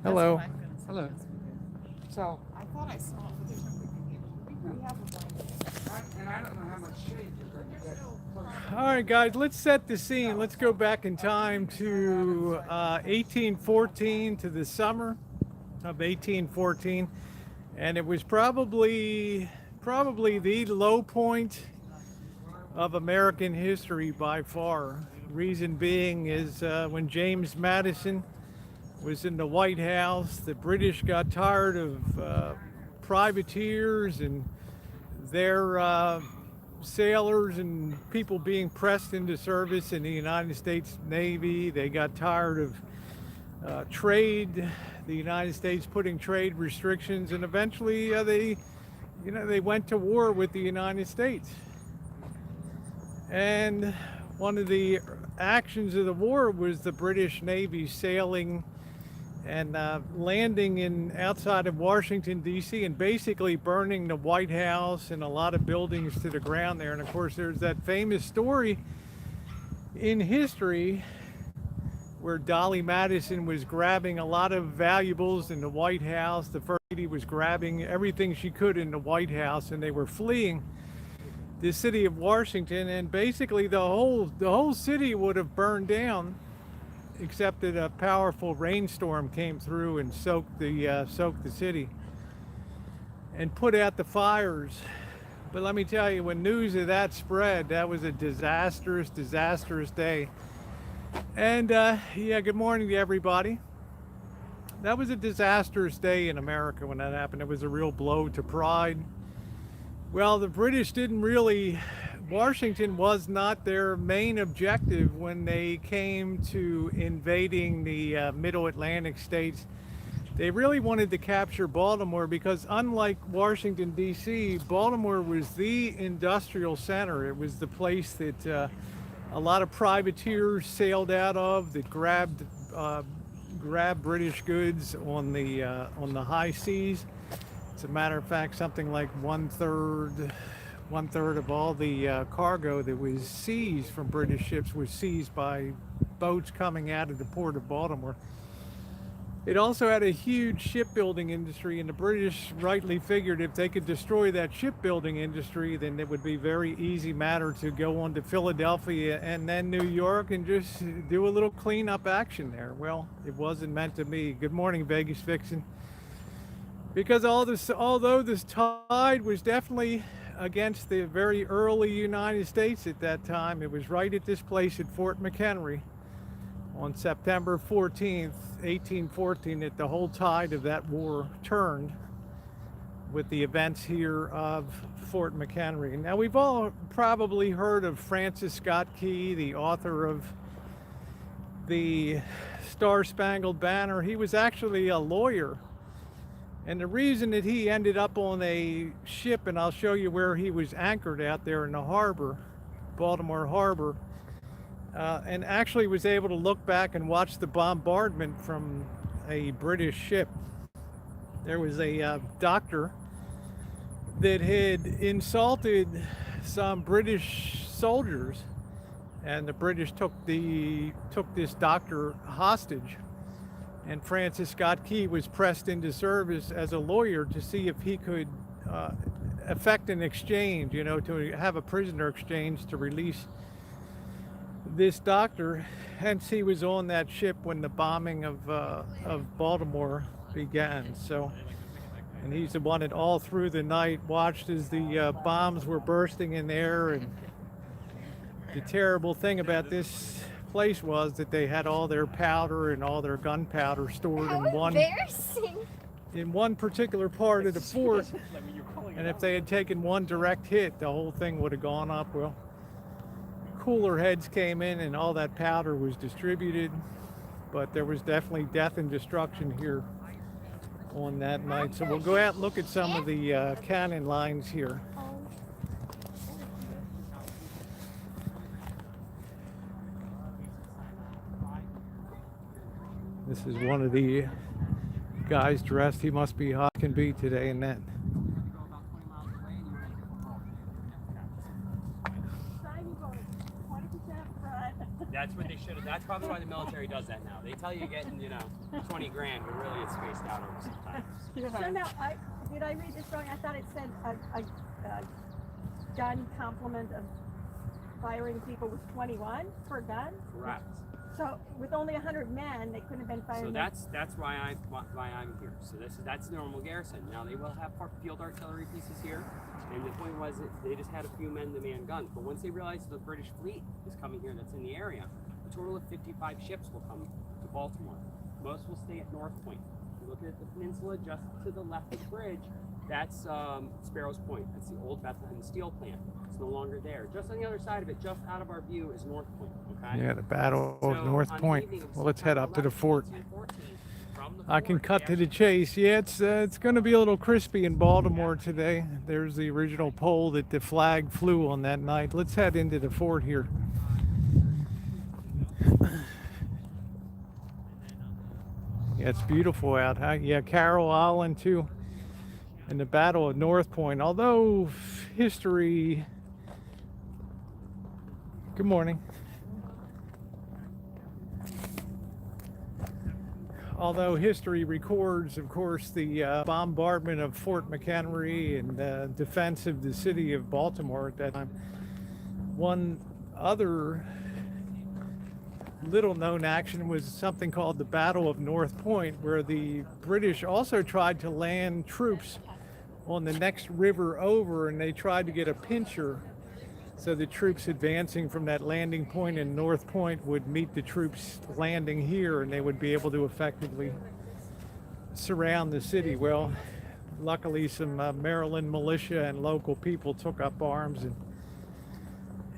A: Hello.
F: Hello. So,
E: I thought I saw it, but there's no we have a blanket.
F: and I don't know how much shade you're going to get.
A: All right, guys, let's set the scene. Let's go back in time to 1814, to the summer of 1814. And it was probably the low point of American history by far. Reason being is when James Madison was in the White House, the British got tired of privateers and their sailors and people being pressed into service in the United States Navy. They got tired of trade, the United States putting trade restrictions, and eventually they went to war with the United States. And one of the actions of the war was the British Navy sailing and landing outside of Washington, D.C., and basically burning the White House and a lot of buildings to the ground there. And of course, there's that famous story in history where Dolly Madison was grabbing a lot of valuables in the White House. The First Lady was grabbing everything she could in the White House, and they were fleeing the city of Washington, and basically the whole city would have burned down, except that a powerful rainstorm came through and soaked the city and put out the fires. But let me tell you, when news of that spread, that was a disastrous day. And yeah, good morning to everybody. That was a disastrous day in America when that happened. It was a real blow to pride. Well, the British didn't really, Washington was not their main objective when they came to invading the middle Atlantic states. They really wanted to capture Baltimore because, unlike Washington, D.C., Baltimore was the industrial center. It was the place that a lot of privateers sailed out of, that grabbed British goods on the high seas. As a matter of fact, something like one third of all the cargo that was seized from British ships was seized by boats coming out of the port of Baltimore. It also had a huge shipbuilding industry, and the British rightly figured if they could destroy that shipbuilding industry, then it would be a very easy matter to go on to Philadelphia and then New York and just do a little cleanup action there. Well, it wasn't meant to be. Good morning, Vegas Vixen. Because although this tide was definitely against the very early United States at that time, it was right at this place at Fort McHenry on September 14th, 1814, that the whole tide of that war turned with the events here of Fort McHenry. Now, we've all probably heard of Francis Scott Key, the author of the Star-Spangled Banner. He was actually a lawyer. And the reason that he ended up on a ship, and I'll show you where he was anchored out there in the harbor, Baltimore Harbor, and actually was able to look back and watch the bombardment from a British ship. There was a doctor that had insulted some British soldiers, and the British took this doctor hostage. And Francis Scott Key was pressed into service as a lawyer to see if he could effect an exchange, to have a prisoner exchange to release this doctor. Hence, he was on that ship when the bombing of Baltimore began. So, and he's the one that all through the night watched as the bombs were bursting in there. And the terrible thing about this place was that they had all their powder and all their gunpowder stored in one particular part of the fort, and if they had taken one direct hit, the whole thing would have gone up. Well, cooler heads came in and all that powder was distributed, but there was definitely death and destruction here on that night. So we'll go out and look at some of the cannon lines here. This is one of the guys dressed. He must be hot can be today in that.
G: That's what they should have. That's probably why the military does that now. They tell you you're getting, 20 grand, but really it's spaced out over some time.
E: So now, did I read this wrong? I thought it said a gun complement of firing people was 21 per gun?
G: Correct.
E: So with only 100 men, they couldn't have been firing.
G: So that's why I'm here. So that's the normal garrison. Now they will have field artillery pieces here, and the point was that they just had a few men to man guns. But once they realized the British fleet is coming here, that's in the area, a total of 55 ships will come to Baltimore. Most will stay at North Point. If you look at the peninsula just to the left of the bridge, that's Sparrows Point. That's the old Bethlehem steel plant. It's no longer there. Just on the other side of it, just out of our view, is North Point. Okay?
A: Yeah, the Battle of North Point. Well, let's head up to the fort. I can cut to the chase. Yeah, it's going to be a little crispy in Baltimore today. There's the original pole that the flag flew on that night. Let's head into the fort here. Yeah, it's beautiful out. Yeah, Carroll Island too. And the Battle of North Point. Although history... Good morning. although history records, of course, the bombardment of Fort McHenry and the defense of the city of Baltimore at that time. One other little known action was something called the Battle of North Point, where the British also tried to land troops on the next river over, and they tried to get a pincher so the troops advancing from that landing point in North Point would meet the troops landing here, and they would be able to effectively surround the city. Well, luckily some Maryland militia and local people took up arms,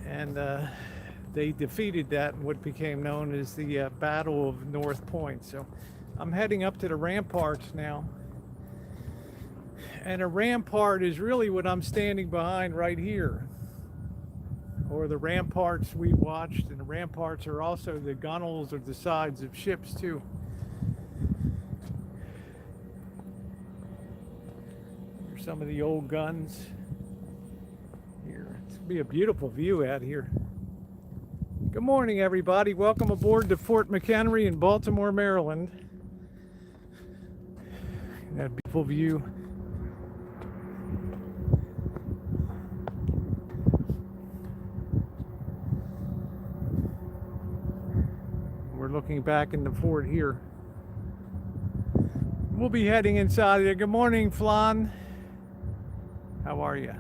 A: and they defeated that in what became known as the Battle of North Point. So I'm heading up to the ramparts now. And a rampart is really what I'm standing behind right here, or the ramparts we watched. And the ramparts are also the gunnels of the sides of ships too. Here's some of the old guns here. It's gonna be a beautiful view out here. Good morning, everybody. Welcome aboard to Fort McHenry in Baltimore, Maryland. That beautiful view. We're looking back in the fort here. We'll be heading inside there. Good morning, Flan. How are you?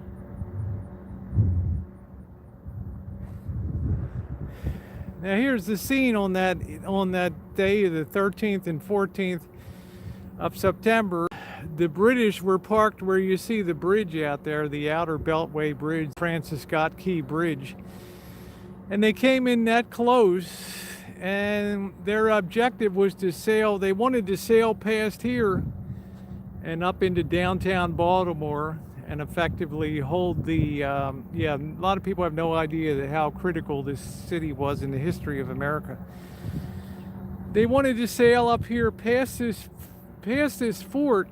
A: Now here's the scene on that day, the 13th and 14th of September. The British were parked where you see the bridge out there, the Outer Beltway Bridge, Francis Scott Key Bridge. And they came in that close, and their objective was to sail. They wanted to sail past here and up into downtown Baltimore and effectively hold the, a lot of people have no idea how critical this city was in the history of America. They wanted to sail up here past this fort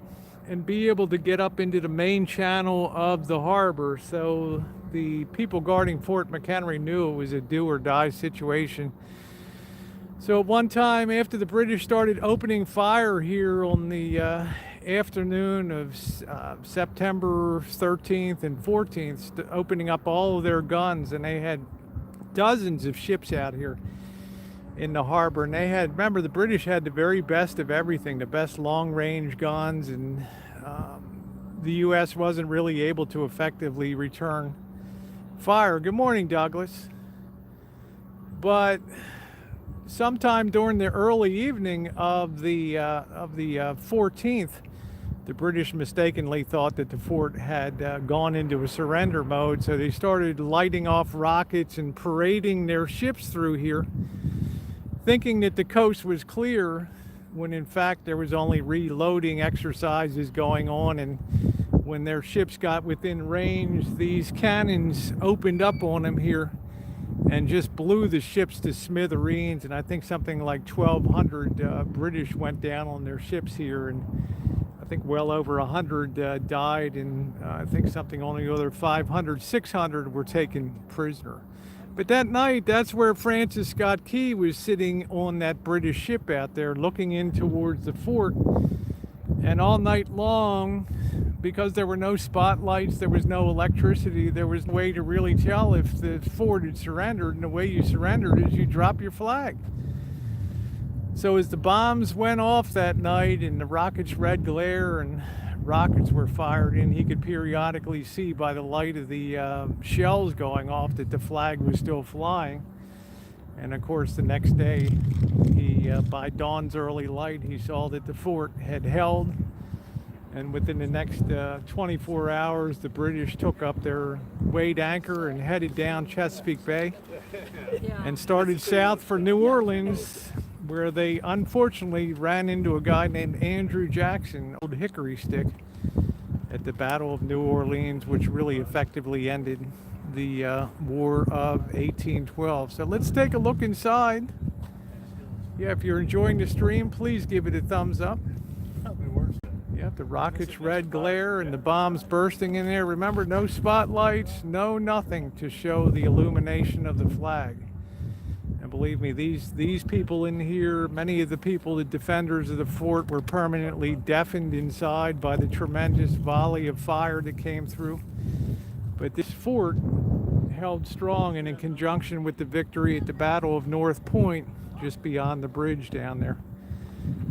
A: and be able to get up into the main channel of the harbor. So the people guarding Fort McHenry knew it was a do or die situation. So at one time, after the British started opening fire here on the afternoon of September 13th and 14th, opening up all of their guns, and they had dozens of ships out here in the harbor, and they had, remember, the British had the very best of everything, the best long-range guns, and the U.S. wasn't really able to effectively return fire. Good morning, Douglas. But sometime during the early evening of the 14th, the British mistakenly thought that the fort had gone into a surrender mode, so they started lighting off rockets and parading their ships through here, thinking that the coast was clear, when in fact there was only reloading exercises going on. And when their ships got within range, these cannons opened up on them here and just blew the ships to smithereens. And I think something like 1,200 British went down on their ships here, and I think well over 100 died, and I think something only other 500, 600 were taken prisoner. But that night, that's where Francis Scott Key was sitting on that British ship out there, looking in towards the fort. And all night long, because there were no spotlights, there was no electricity, there was no way to really tell if the fort had surrendered. And the way you surrendered is you drop your flag. So as the bombs went off that night and the rockets' red glare and rockets were fired in, he could periodically see by the light of the shells going off that the flag was still flying. And of course, the next day, by dawn's early light, he saw that the fort had held. And within the next 24 hours, the British took up their weighed anchor and headed down Chesapeake Bay and started south for New Orleans, where they unfortunately ran into a guy named Andrew Jackson, old hickory stick, at the Battle of New Orleans, which really effectively ended the War of 1812. So let's take a look inside. Yeah, if you're enjoying the stream, please give it a thumbs up. Yeah, the rockets' red glare and the bombs bursting in there. Remember, no spotlights, no nothing to show the illumination of the flag. And And believe me, these people in here, many of the people, the defenders of the fort, were permanently deafened inside by the tremendous volley of fire that came through. But this fort held strong, and in conjunction with the victory at the Battle of North Point, just beyond the bridge down there,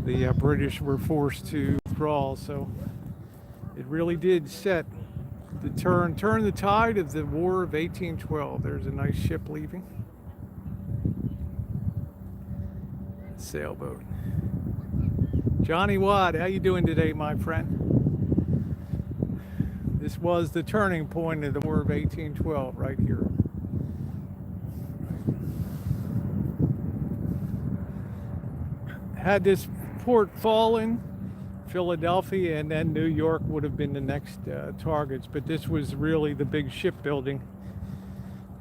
A: the British were forced to withdraw. So it really did set the turn the tide of the War of 1812. There's a nice ship leaving. Sailboat. Johnny Watt, how you doing today, my friend? This was the turning point of the War of 1812 right here. Had this port fallen, Philadelphia and then New York would have been the next targets, but this was really the big shipbuilding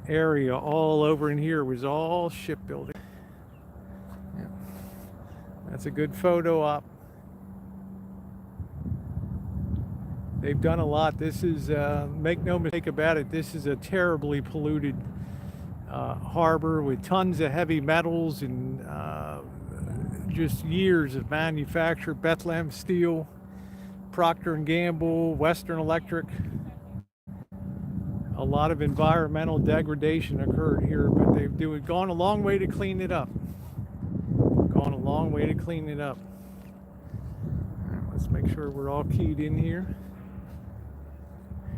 A: area. All over in here was all shipbuilding. Yeah. That's a good photo op. They've done a lot. This is, make no mistake about it, this is a terribly polluted harbor with tons of heavy metals and just years of manufacture. Bethlehem Steel, Procter & Gamble, Western Electric. A lot of environmental degradation occurred here, but they've gone a long way to clean it up. Gone a long way to clean it up. All right, let's make sure we're all keyed in here.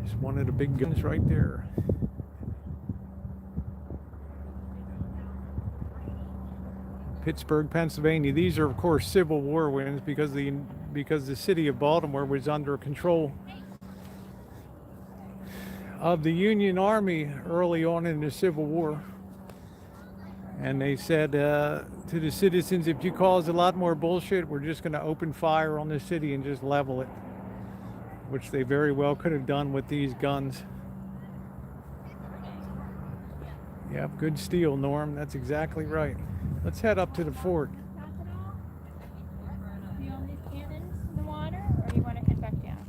A: There's one of the big guns right there. Pittsburgh, Pennsylvania. These are, of course, Civil War wins because the city of Baltimore was under control of the Union Army early on in the Civil War. And they said to the citizens, if you cause a lot more bullshit, we're just going to open fire on the city and just level it, which they very well could have done with these guns. Yep, good steel, Norm. That's exactly right. Let's head up to the fort.
E: Do you want these cannons in the water, or do you want to head back down?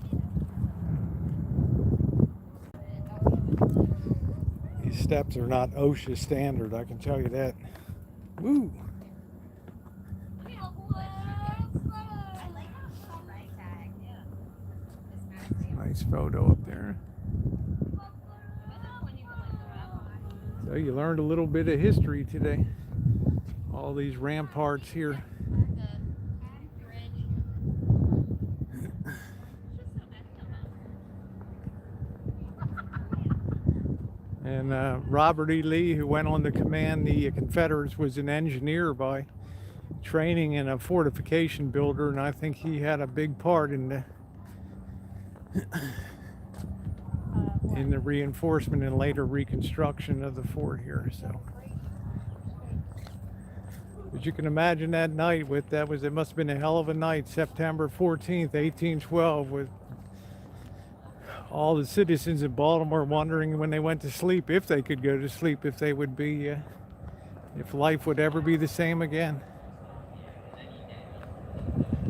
A: These steps are not OSHA standard, I can tell you that. Woo! Nice photo up there. So you learned a little bit of history today. All these ramparts here. And Robert E. Lee, who went on to command the Confederates, was an engineer by training and a fortification builder, and I think he had a big part in the reinforcement and later reconstruction of the fort here. So, but you can imagine that night with it must have been a hell of a night, September 14th, 1812, with all the citizens of Baltimore wondering when they went to sleep, if they could go to sleep, if they would be, if life would ever be the same again.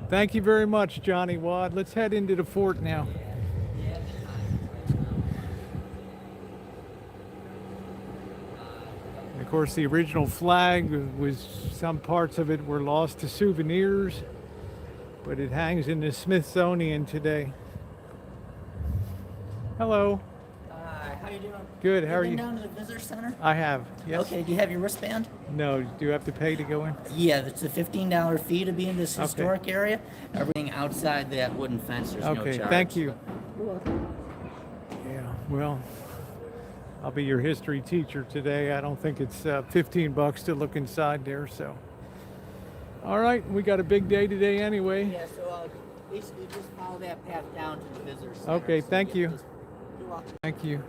A: Thank you very much, Johnny Watt. Let's head into the fort now. And of course, the original flag was, some parts of it were lost to souvenirs, but it hangs in the Smithsonian today. Hello.
H: How you doing?
A: Good. How are you?
H: Been down to the visitor center?
A: I have. Yes.
H: Okay. Do you have your wristband?
A: No. Do you have to pay to go in?
H: Yeah, it's a $15 fee to be in this historic area. Everything outside that wooden fence, there's no
A: Okay.
H: charge.
A: Thank you. Yeah. Well, I'll be your history teacher today. I don't think it's $15 to look inside there. So. All right. We got a big day today anyway.
H: Yeah. So basically, just follow that path down to the visitor center.
A: Okay.
H: So
A: Thank you.
H: You're welcome.
A: Thank you.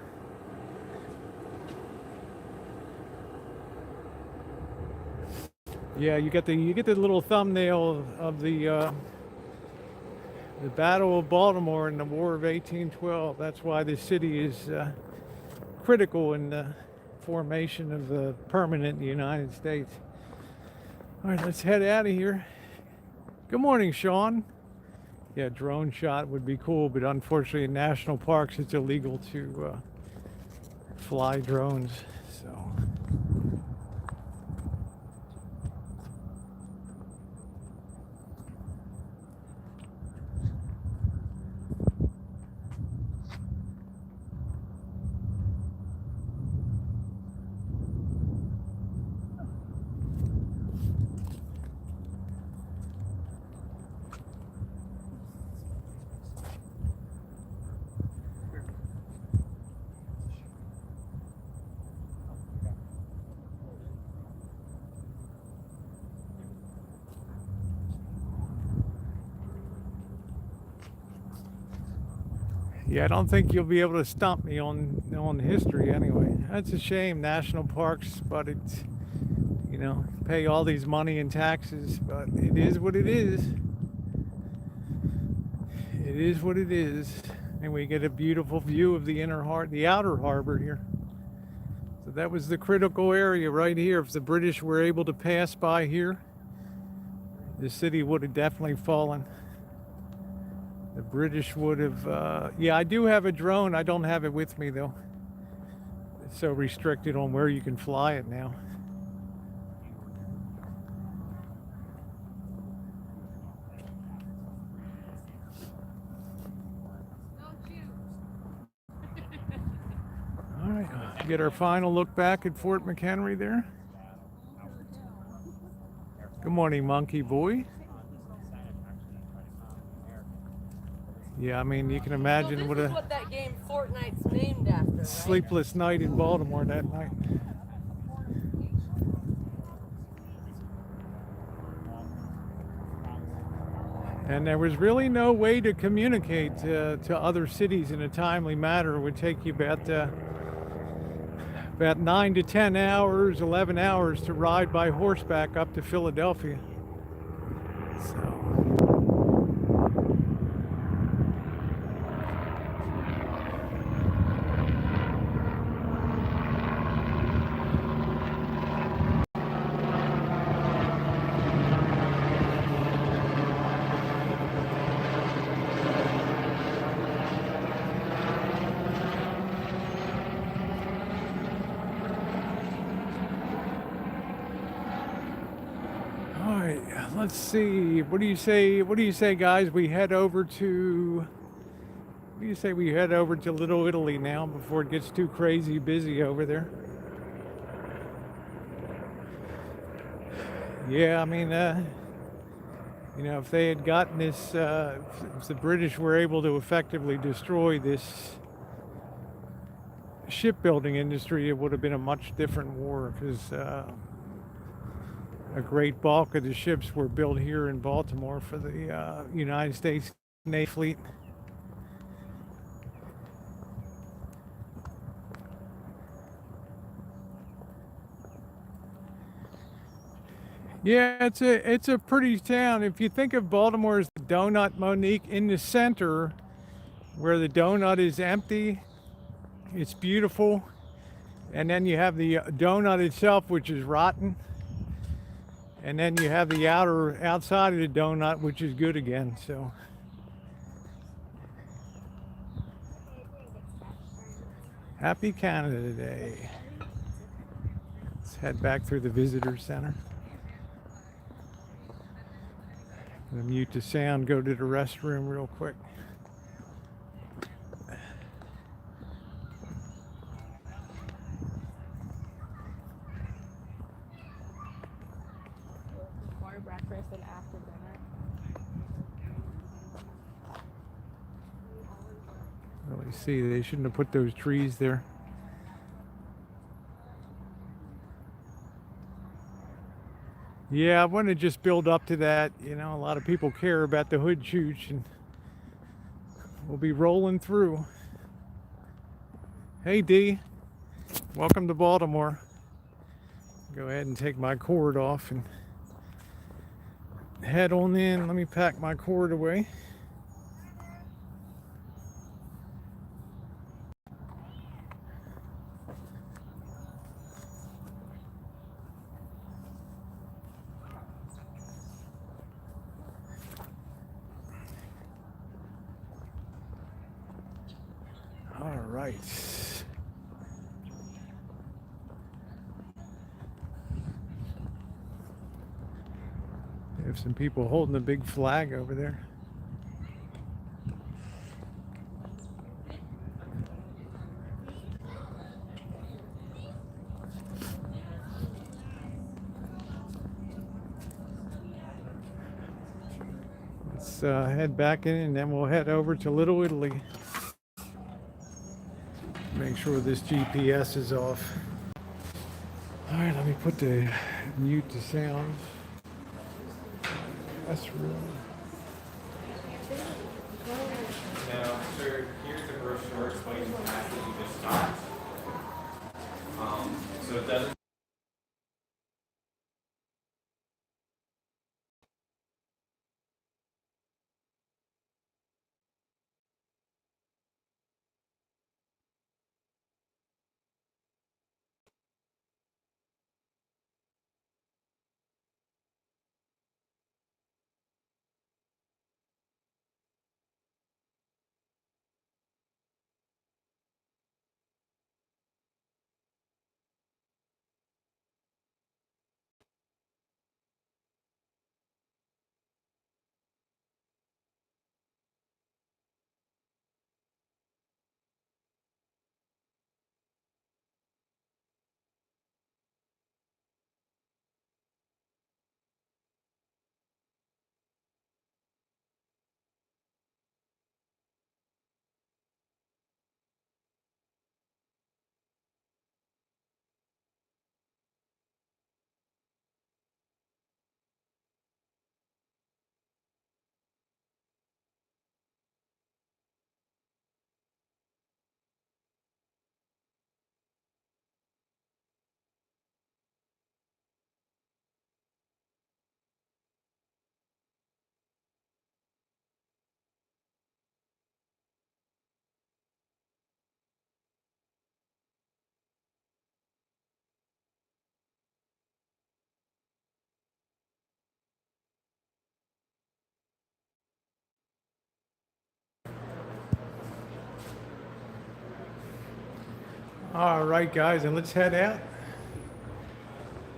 A: Yeah, you get the little thumbnail of the Battle of Baltimore in the War of 1812. That's why this city is critical in the formation of the permanent United States. All right, let's head out of here. Good morning, Sean. Yeah, drone shot would be cool, but unfortunately in national parks it's illegal to fly drones. So Yeah, I don't think you'll be able to stump me on history anyway. That's a shame, national parks, but it's, you know, pay all these money in taxes, but it is what it is. It is what it is. And we get a beautiful view of the outer harbor here. So that was the critical area right here. If the British were able to pass by here, the city would have definitely fallen. The British would have, yeah, I do have a drone. I don't have it with me though. It's so restricted on where you can fly it now. All right, get our final look back at Fort McHenry there. Good morning, monkey boy. Yeah, I mean, you can imagine
I: what that game Fortnite's named after, right?
A: Sleepless night in Baltimore that night. And there was really no way to communicate to other cities in a timely manner. It would take you about 9 to 10 hours, 11 hours to ride by horseback up to Philadelphia. So. Let's see. What do you say? What do you say, guys? We head over to. What do you say? We head over to Little Italy now before it gets too crazy busy over there. Yeah, I mean, you know, if they had gotten this, if the British were able to effectively destroy this shipbuilding industry, it would have been a much different war because. A great bulk of the ships were built here in Baltimore for the United States Navy fleet. Yeah, it's a pretty town. If you think of Baltimore as the donut, Monique, in the center, where the donut is empty, it's beautiful, and then you have the donut itself, which is rotten. And then you have the outside of the donut, which is good again, so. Happy Canada Day. Let's head back through the visitor center. I'm gonna mute the sound, go to the restroom real quick.
J: Breakfast and after dinner.
A: Really see, they shouldn't have put those trees there. Yeah, I want to just build up to that. You know, a lot of people care about the hood Choochin. We'll be rolling through. Hey D, welcome to Baltimore. Go ahead and take my cord off and head on in. Let me pack my cord away. All right. There's some people holding a big flag over there. Let's head back in and then we'll head over to Little Italy. Make sure this GPS is off. All right, let me put the mute to sound. That's real.
C: No, sir. here's the brochure explaining the pass that you just got. So it doesn't.
A: All right, guys, and let's head out.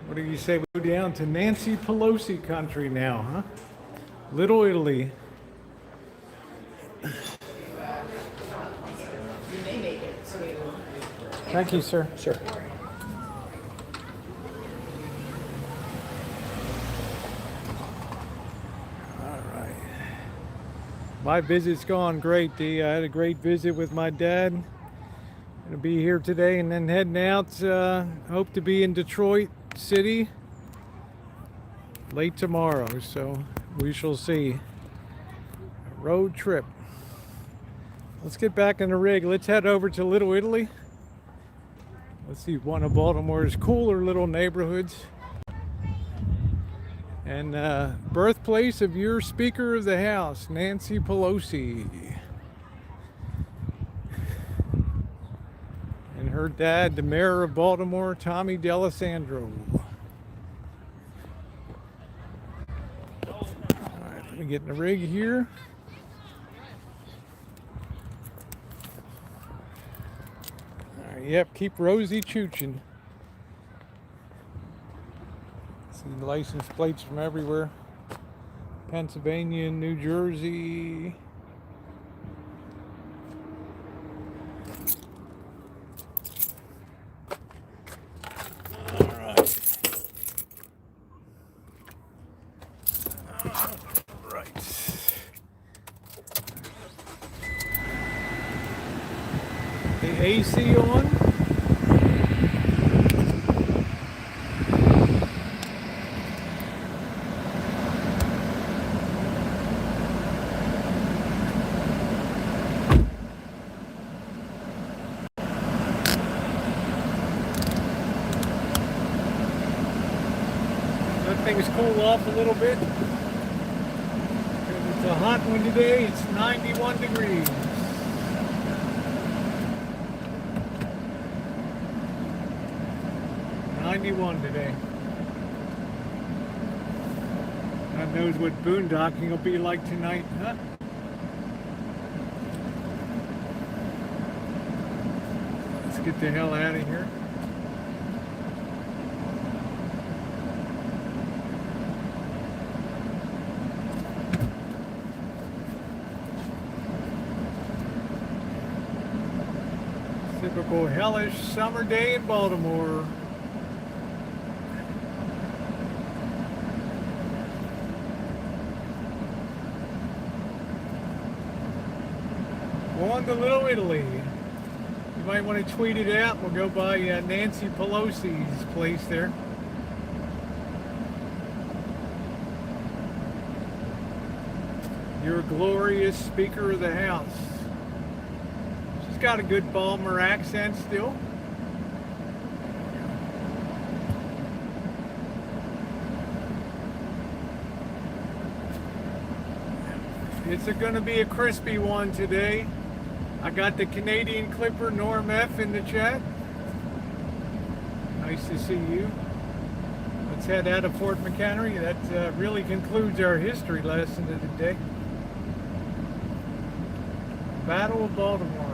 A: What do you say we go down to Nancy Pelosi country now, huh? Little Italy. Thank you, sir. Sure. All right. My visit's gone great, Dee. I had a great visit with my dad. Gonna be here today and then heading out. Hope to be in Detroit City late tomorrow, so we shall see. Road trip. Let's get back in the rig. Let's head over to Little Italy. Let's see one of Baltimore's cooler little neighborhoods and birthplace of your Speaker of the House, Nancy Pelosi. And her dad, the mayor of Baltimore, Tommy D'Alessandro. All right, let me get in the rig here. All right, yep, keep Rosie Choochin. See license plates from everywhere. Pennsylvania, New Jersey. AC on. Let things cool off a little bit. It's a hot one today. It's 91 degrees. 91 today. God knows what boondocking will be like tonight, huh? Let's get the hell out of here. Typical hellish summer day in Baltimore. On to Little Italy. You might want to tweet it out. We'll go by Nancy Pelosi's place there. Your glorious Speaker of the House. got a good Baltimore accent still. It's going to be a crispy one today. I got the Canadian Clipper Norm F in the chat. Nice to see you. Let's head out of Fort McHenry. That really concludes our history lesson of the day. Battle of Baltimore.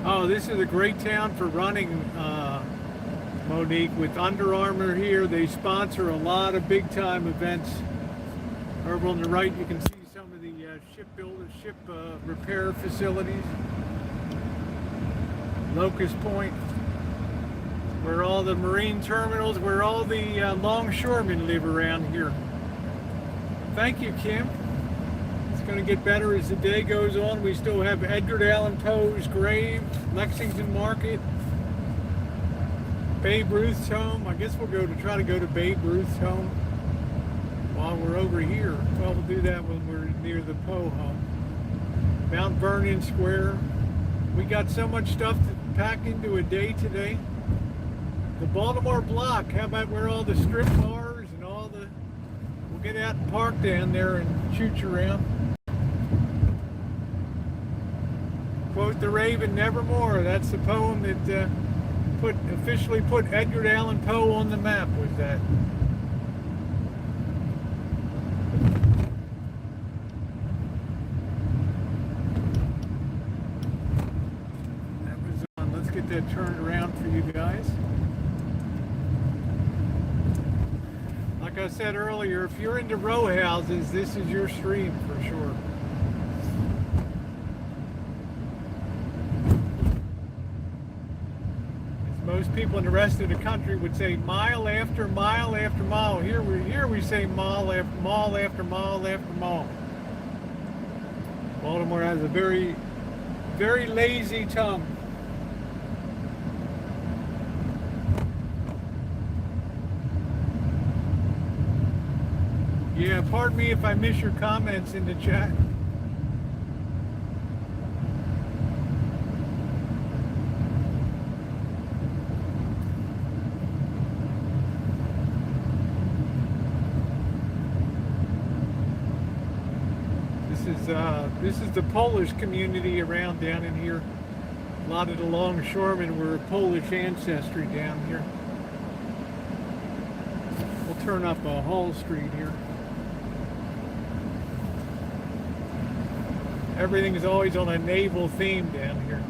A: Oh, this is a great town for running, Monique. With Under Armour here, they sponsor a lot of big-time events. Over on the right, you can see some of the ship repair facilities. Locust Point, where all the marine terminals, where all the longshoremen live around here. Thank you, Kim. Going to get better as the day goes on. We still have Edgar Allan Poe's grave, Lexington Market, Babe Ruth's home. I guess we'll try to go to Babe Ruth's home while we're over here. Well, we'll do that when we're near the Poe home. Mount Vernon Square. We got so much stuff to pack into a day today. The Baltimore block. How about where all the strip bars and all the... We'll get out and park down there and chooch around. Quote the Raven, nevermore. That's the poem that officially put Edgar Allan Poe on the map, was that. That was on. Let's get that turned around for you guys. Like I said earlier, if you're into row houses, this is your stream for sure. Most people in the rest of the country would say mile after mile after mile. Here we say mile after mile after mile after mile. Baltimore has a very, very lazy tongue. Yeah, pardon me if I miss your comments in the chat. This is the Polish community around down in here. A lot of the longshoremen were of Polish ancestry down here. We'll turn up Hall Street here. Everything is always on a naval theme down here.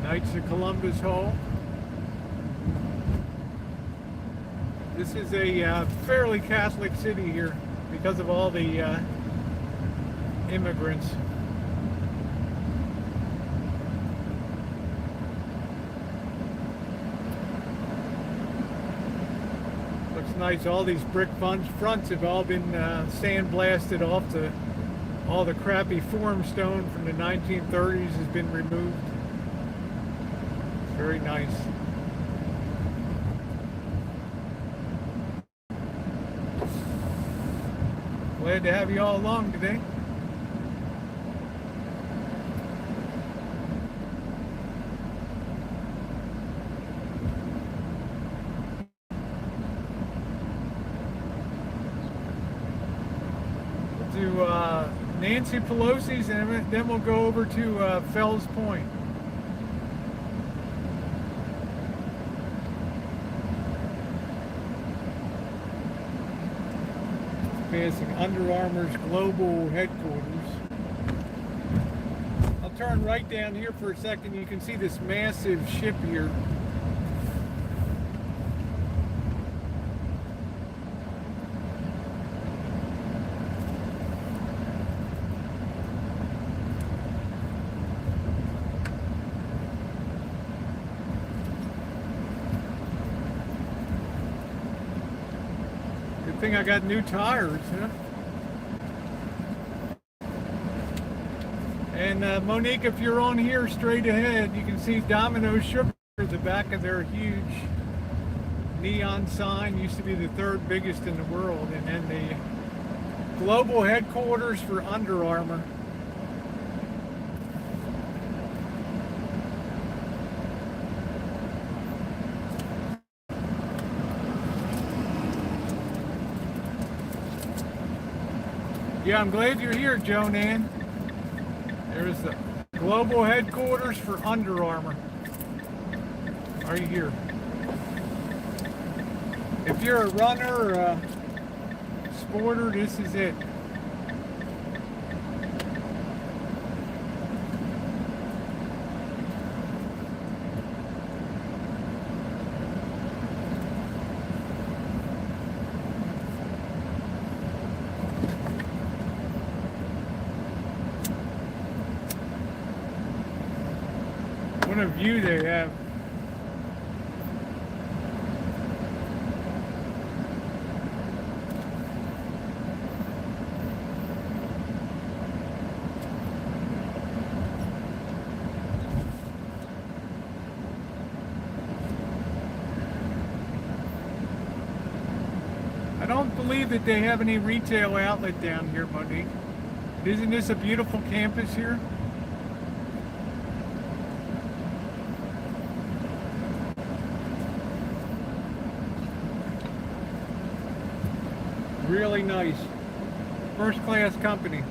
A: Knights of Columbus Hall. This is a fairly Catholic city here because of all the immigrants. Looks nice. All these brick fronts have all been sandblasted off. All the crappy form stone from the 1930s has been removed. Very nice. Glad to have you all along today. We'll do Nancy Pelosi's and then we'll go over to Fells Point. Passing Under Armour's global headquarters. I'll turn right down here for a second. You can see this massive ship here. thing I got new tires, huh? And Monique, if you're on here straight ahead, you can see Domino's Sugar at the back of their huge neon sign. Used to be the third biggest in the world. And then the global headquarters for Under Armour. Yeah, I'm glad you're here, Joan Ann. There's the global headquarters for Under Armour. Are you here? If you're a runner or a sporter, this is it. What a view they have. I don't believe that they have any retail outlet down here, Monique. Isn't this a beautiful campus here? Really nice. First class company.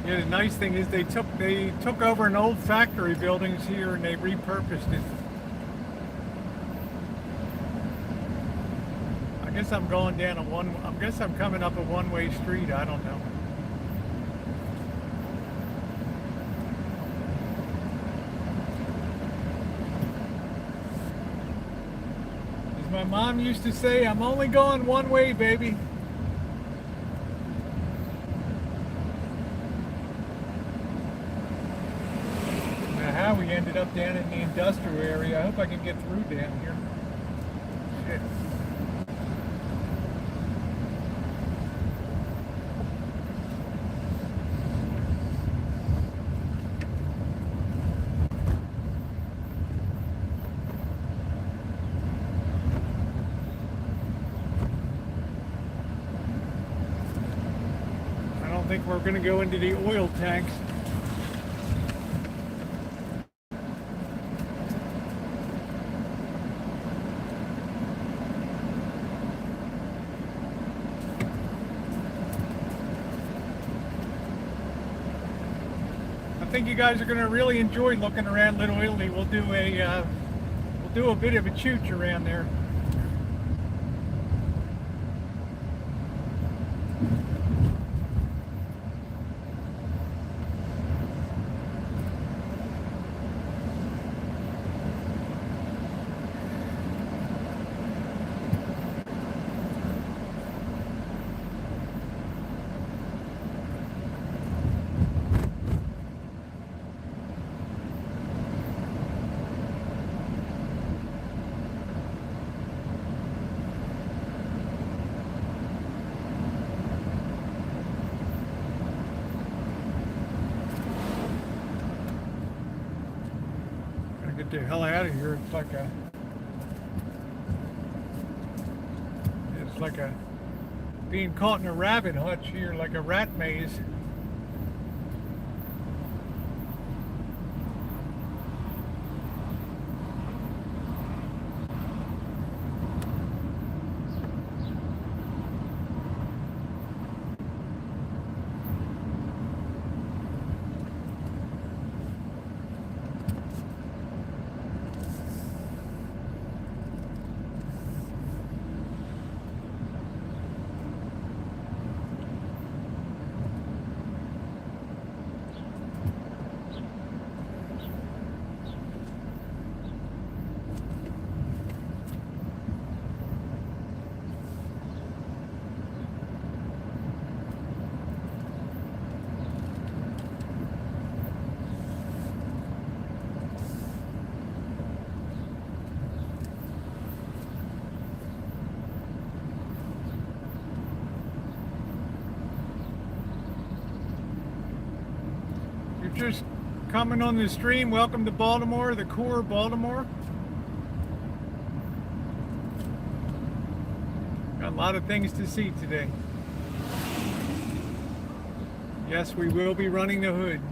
A: Yeah, the nice thing is they took over an old factory buildings here and they repurposed it. I guess I'm going down I guess I'm coming up a one-way street, I don't know. As my mom used to say, I'm only going one way, baby. How we ended up down in the industrial area. I hope I can get through down here. Shit. I don't think we're going to go into the oil tanks. I think you guys are going to really enjoy looking around Little Italy. We'll do a bit of a chooch around there. Get the hell out of here. It's like a being caught in a rabbit hutch here, like a rat maze. You're just coming on the stream. Welcome to Baltimore, the core of Baltimore. Got a lot of things to see today. Yes, we will be running the hood.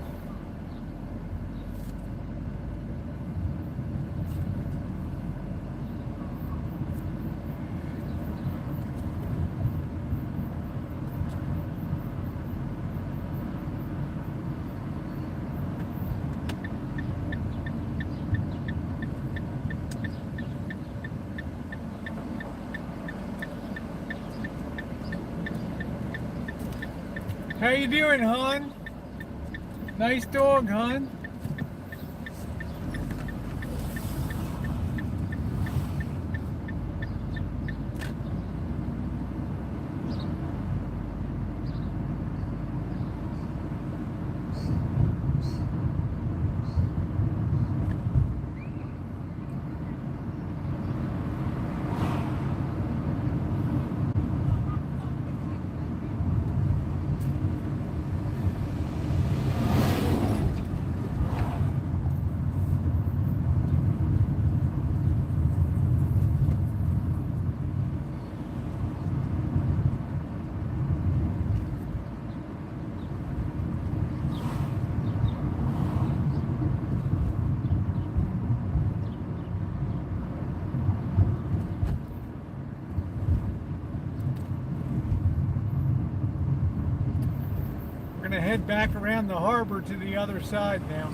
A: How you doing, hon? Nice dog, hon. We're gonna head back around the harbor to the other side now.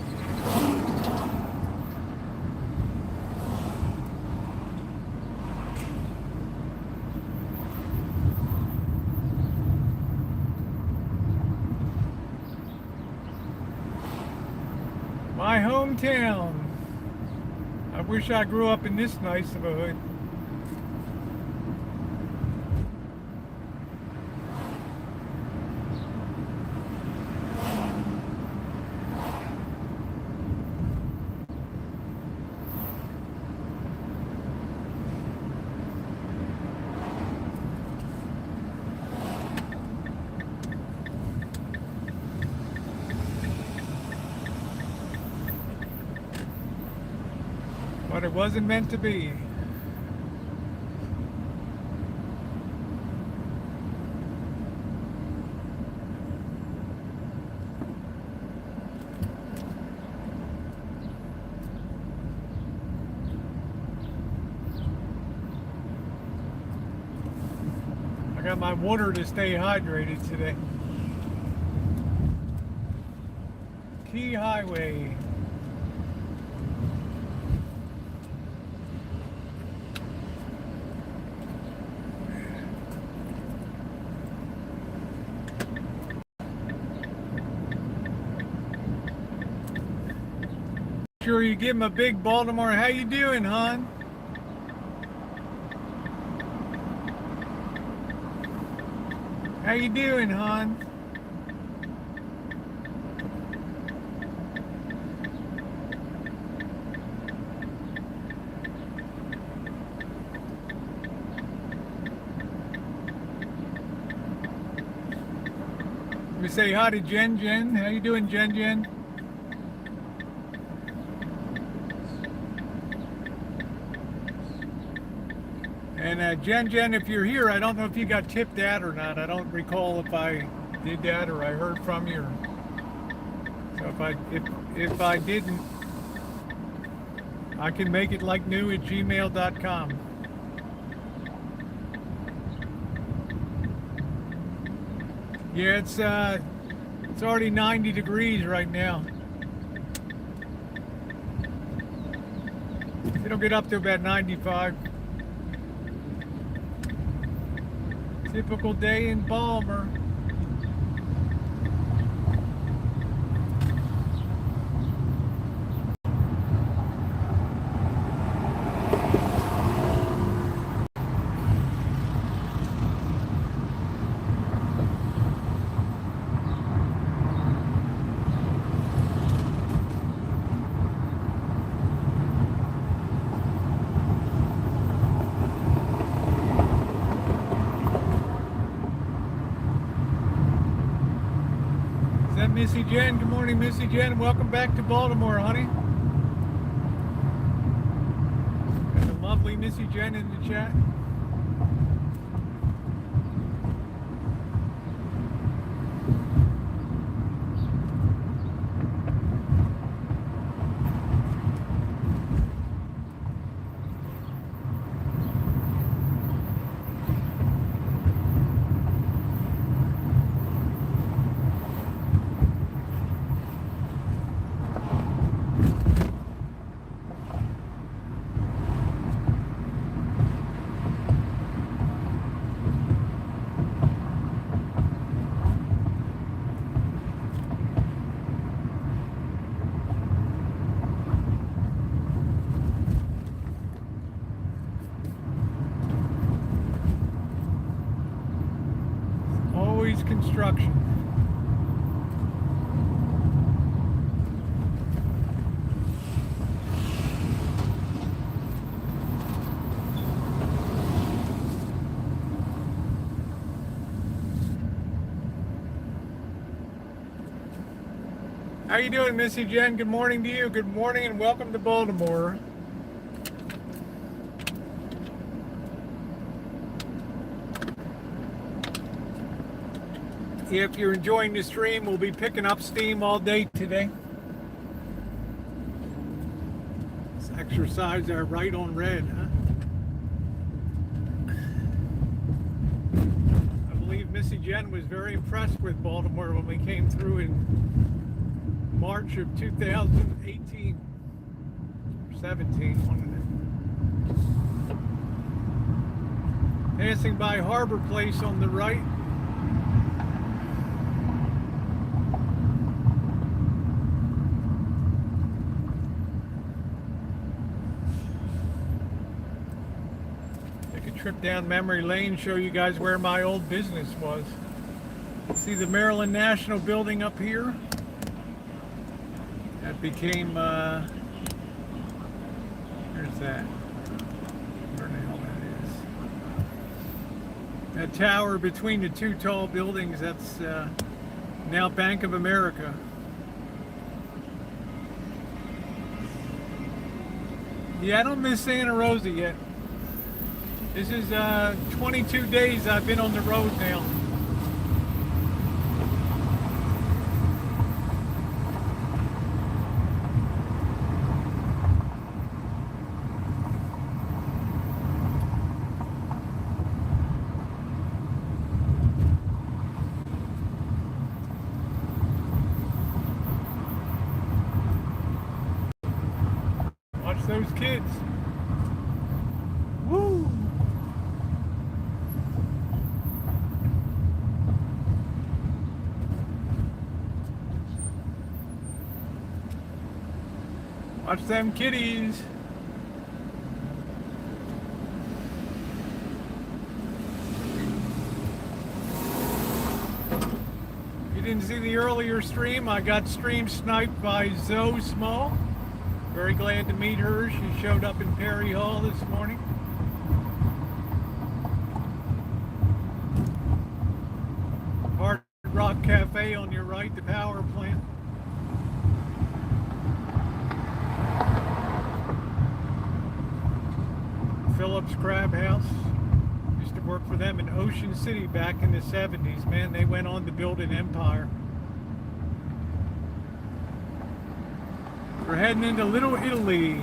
A: My hometown. I wish I grew up in this nice of a hood. But it wasn't meant to be. I got my water to stay hydrated today. Key Highway. Sure you give him a big Baltimore. How you doing, hon? How you doing, hon? Let me say hi to Jen Jen. How you doing, Jen Jen? And Jen Jen, if you're here, I don't know if you got tipped that or not. I don't recall if I did that or I heard from you. So if I didn't, I can make it like new at gmail.com. Yeah, it's already 90 degrees right now. It'll get up to about 95. Typical day in Baltimore. Is that Missy Jenn? Good morning, Missy Jenn. Welcome back to Baltimore, honey. Got the lovely Missy Jenn in the chat. Always construction. How you doing, Missy Jenn? Good morning to you. Good morning and welcome to Baltimore. If you're enjoying the stream, we'll be picking up steam all day today. Let's exercise our right on red, huh? I believe Missy Jenn was very impressed with Baltimore when we came through in March of 2018 or 17, one of them. Passing by Harbor Place on the right. Trip down memory lane, show you guys where my old business was. See the Maryland National building up here? That became, where's that? Where the hell that is? That tower between the two tall buildings, that's now Bank of America. Yeah, I don't miss Santa Rosa yet. This is 22 days I've been on the road now. Watch those kids. Woo! Watch them kitties. You didn't see the earlier stream. I got stream sniped by Zoe Small. Very glad to meet her. She showed up in Perry Hall this morning. Hard Rock Cafe on your right, the power plant. Phillips Crab House. Used to work for them in Ocean City back in the 70s. Man, they went on to build an empire. We're heading into Little Italy.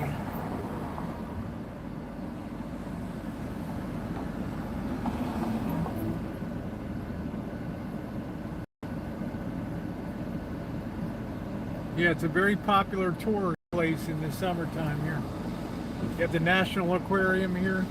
A: Yeah, it's a very popular tour place in the summertime here. You have the National Aquarium here.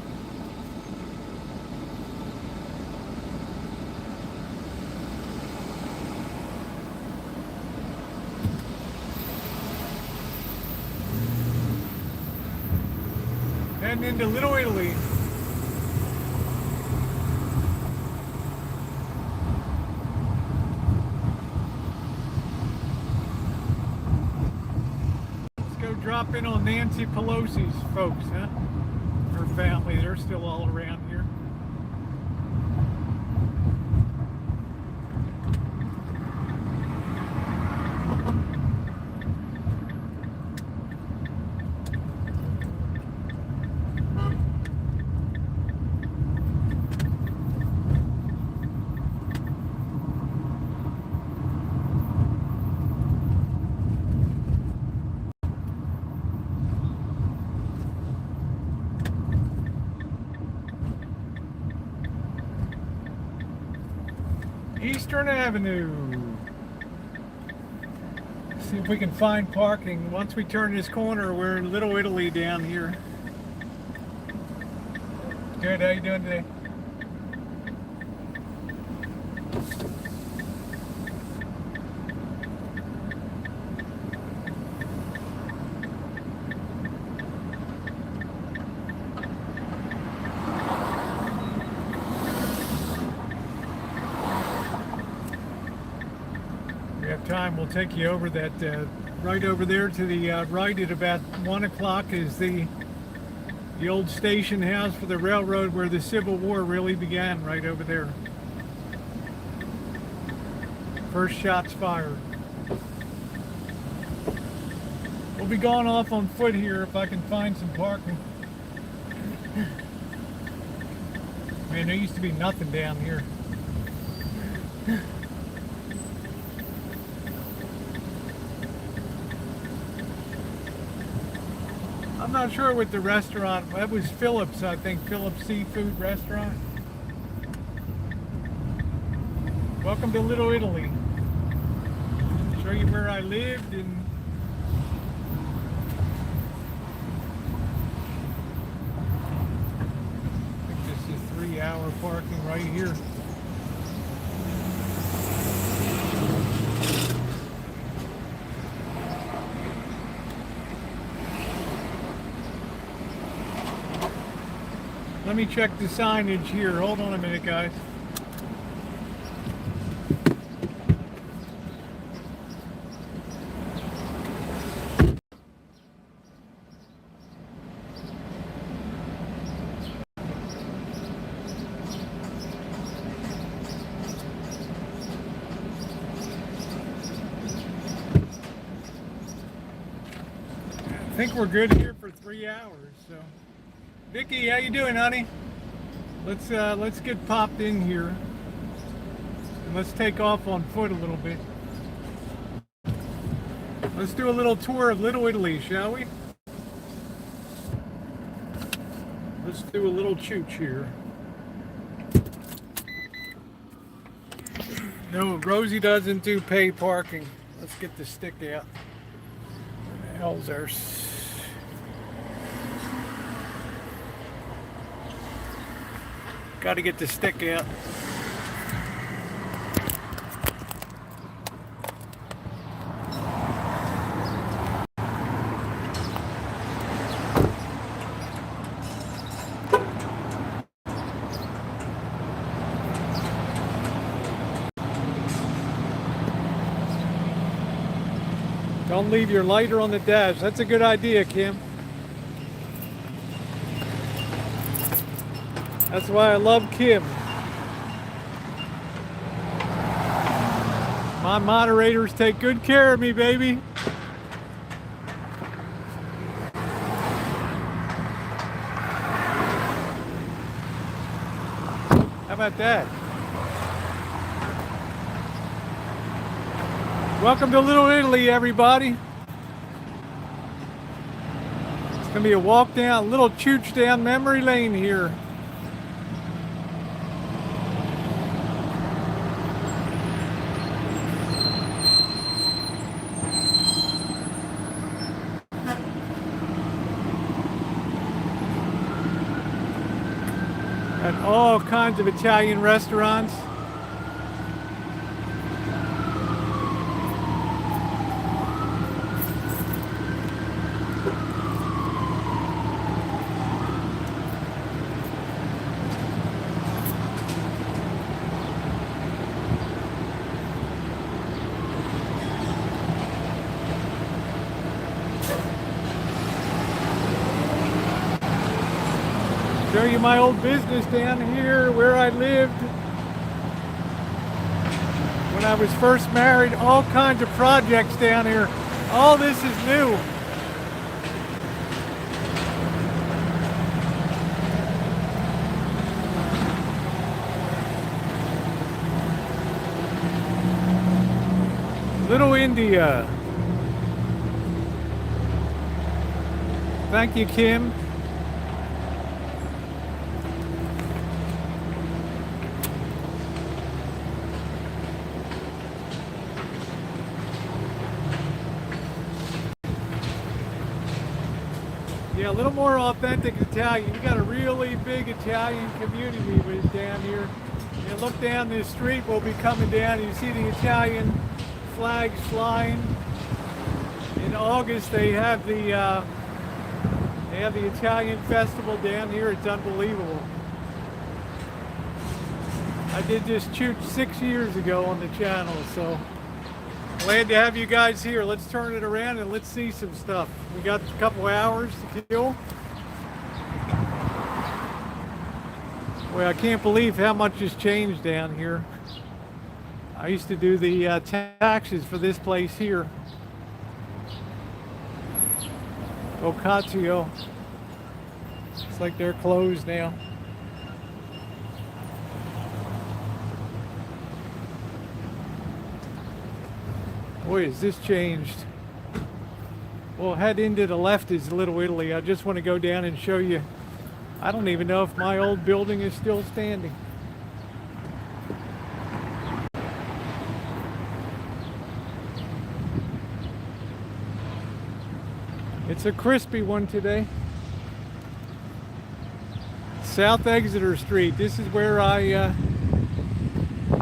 A: Heading into Little Italy. Drop in on Nancy Pelosi's folks, huh? Her family, they're still all around here. Western Avenue. See if we can find parking. Once we turn this corner, we're in Little Italy down here. Good, how you doing today? Time we'll take you over that right over there to the right at about 1 o'clock is the old station house for the railroad where the Civil War really began, right over there. First shots fired. We'll be going off on foot here if I can find some parking. Man, there used to be nothing down here. I'm not sure what the restaurant, that was Phillips, I think, Phillips Seafood Restaurant. Welcome to Little Italy. Show you where I lived and I think this is 3-hour parking right here. Let me check the signage here. Hold on a minute, guys. I think we're good here for 3 hours, so. Vicky, how you doing, honey? Let's get popped in here. And let's take off on foot a little bit. Let's do a little tour of Little Italy, shall we? Let's do a little chooch here. No, Rosie doesn't do pay parking. Let's get the stick out. Where the hell's our... Got to get the stick out. Don't leave your lighter on the dash. That's a good idea, Kim. That's why I love Kim. My moderators take good care of me, baby. How about that? Welcome to Little Italy, everybody. It's gonna be a walk down, a little chooch down memory lane here. At all kinds of Italian restaurants. Show you my old business down here where I lived when I was first married. All kinds of projects down here. All this is new. Little India. Thank you, Kim. Yeah, a little more authentic Italian. You got a really big Italian community with down here. You look down this street, we'll be coming down, you see the Italian flags flying. In August they have the Italian festival down here. It's unbelievable. I did this Chooch 6 years ago on the channel, so glad to have you guys here. Let's turn it around and let's see some stuff. We got a couple hours to kill. Boy, I can't believe how much has changed down here. I used to do the taxes for this place here. Boccaccio. It's like they're closed now. Boy, has this changed. We'll head into the left is Little Italy. I just want to go down and show you. I don't even know if my old building is still standing. It's a crispy one today. South Exeter Street. This is where I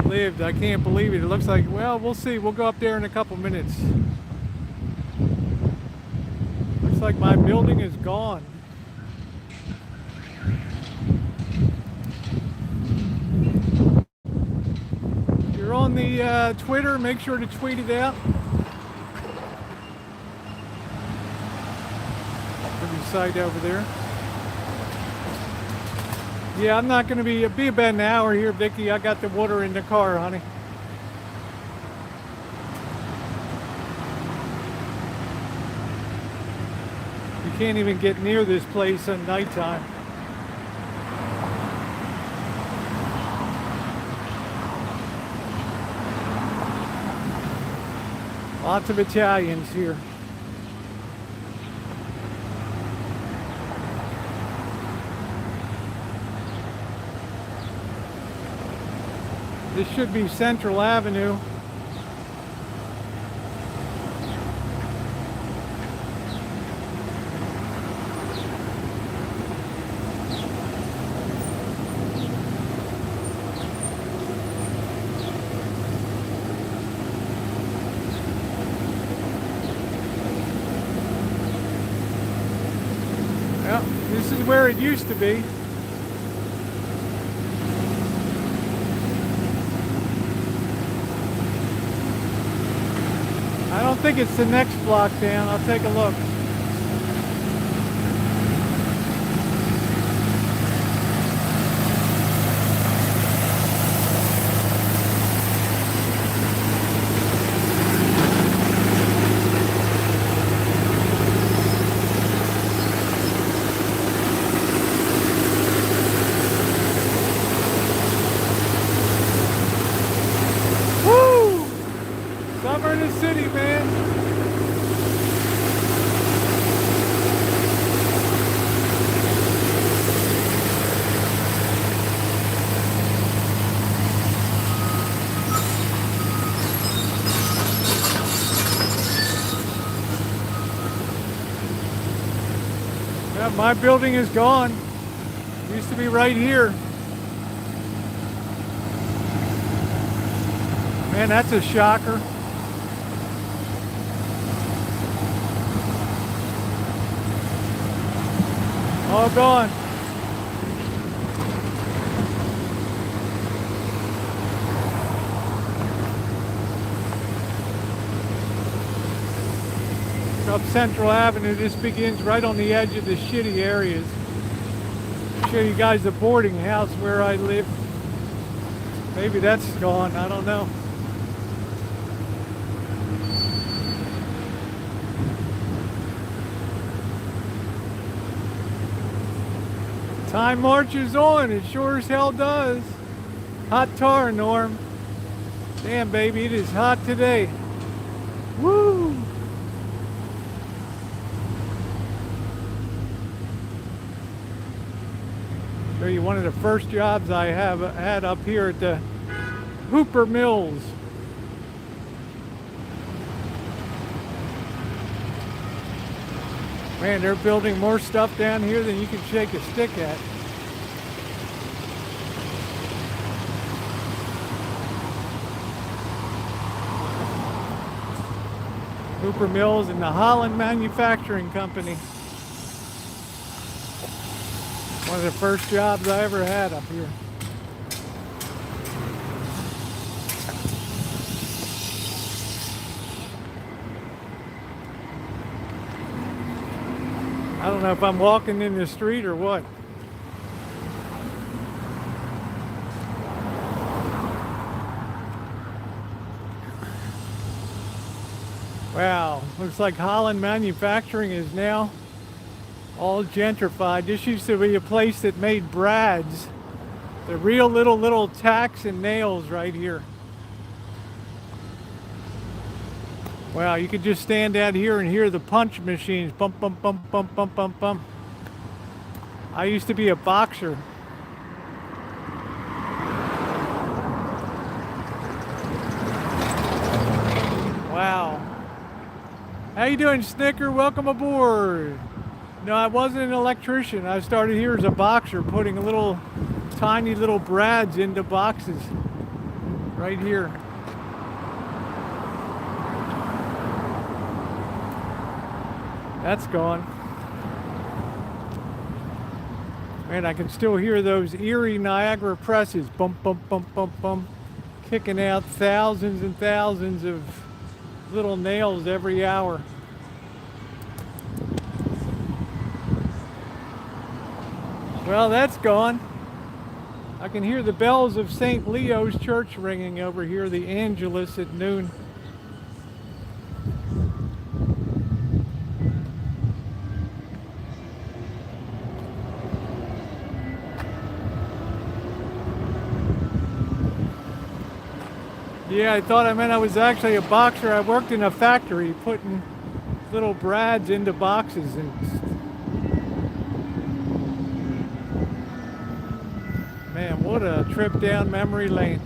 A: lived. I can't believe it. It looks like, well, we'll see. We'll go up there in a couple minutes. Looks like my building is gone. If you're on the Twitter, make sure to tweet it out. Pretty site over there. Yeah, I'm not going to be about an hour here, Vicky. I got the water in the car, honey. You can't even get near this place at nighttime. Lots of Italians here. This should be Central Avenue. Well, this is where it used to be. I don't think it's the next block down. I'll take a look. Woo! Summer in the city, man. Yeah, my building is gone. Used to be right here. Man, that's a shocker. All gone. Up Central Avenue, this begins right on the edge of the shitty areas. I'll show you guys the boarding house where I live. Maybe that's gone, I don't know. Time marches on, it sure as hell does. Hot tar, Norm. Damn, baby, it is hot today. Woo! Show you one of the first jobs I have had up here at the Hooper Mills. Man, they're building more stuff down here than you can shake a stick at. Hooper Mills and the Holland Manufacturing Company. One of the first jobs I ever had up here. I don't know if I'm walking in the street or what. Wow, looks like Holland Manufacturing is now all gentrified. This used to be a place that made brads. The real little tacks and nails right here. Wow, you could just stand out here and hear the punch machines. Bump, bump, bump, bump, bump, bump, bump. I used to be a boxer. Wow. How you doing, Snicker? Welcome aboard. No, I wasn't an electrician. I started here as a boxer, putting tiny little brads into boxes right here. That's gone. Man, I can still hear those eerie Niagara presses, bump, bump, bump, bump, bump, kicking out thousands and thousands of little nails every hour. Well, that's gone. I can hear the bells of St. Leo's Church ringing over here, the Angelus at noon. Yeah, I thought I meant I was actually a boxer. I worked in a factory putting little brads into boxes. And man, what a trip down memory lane.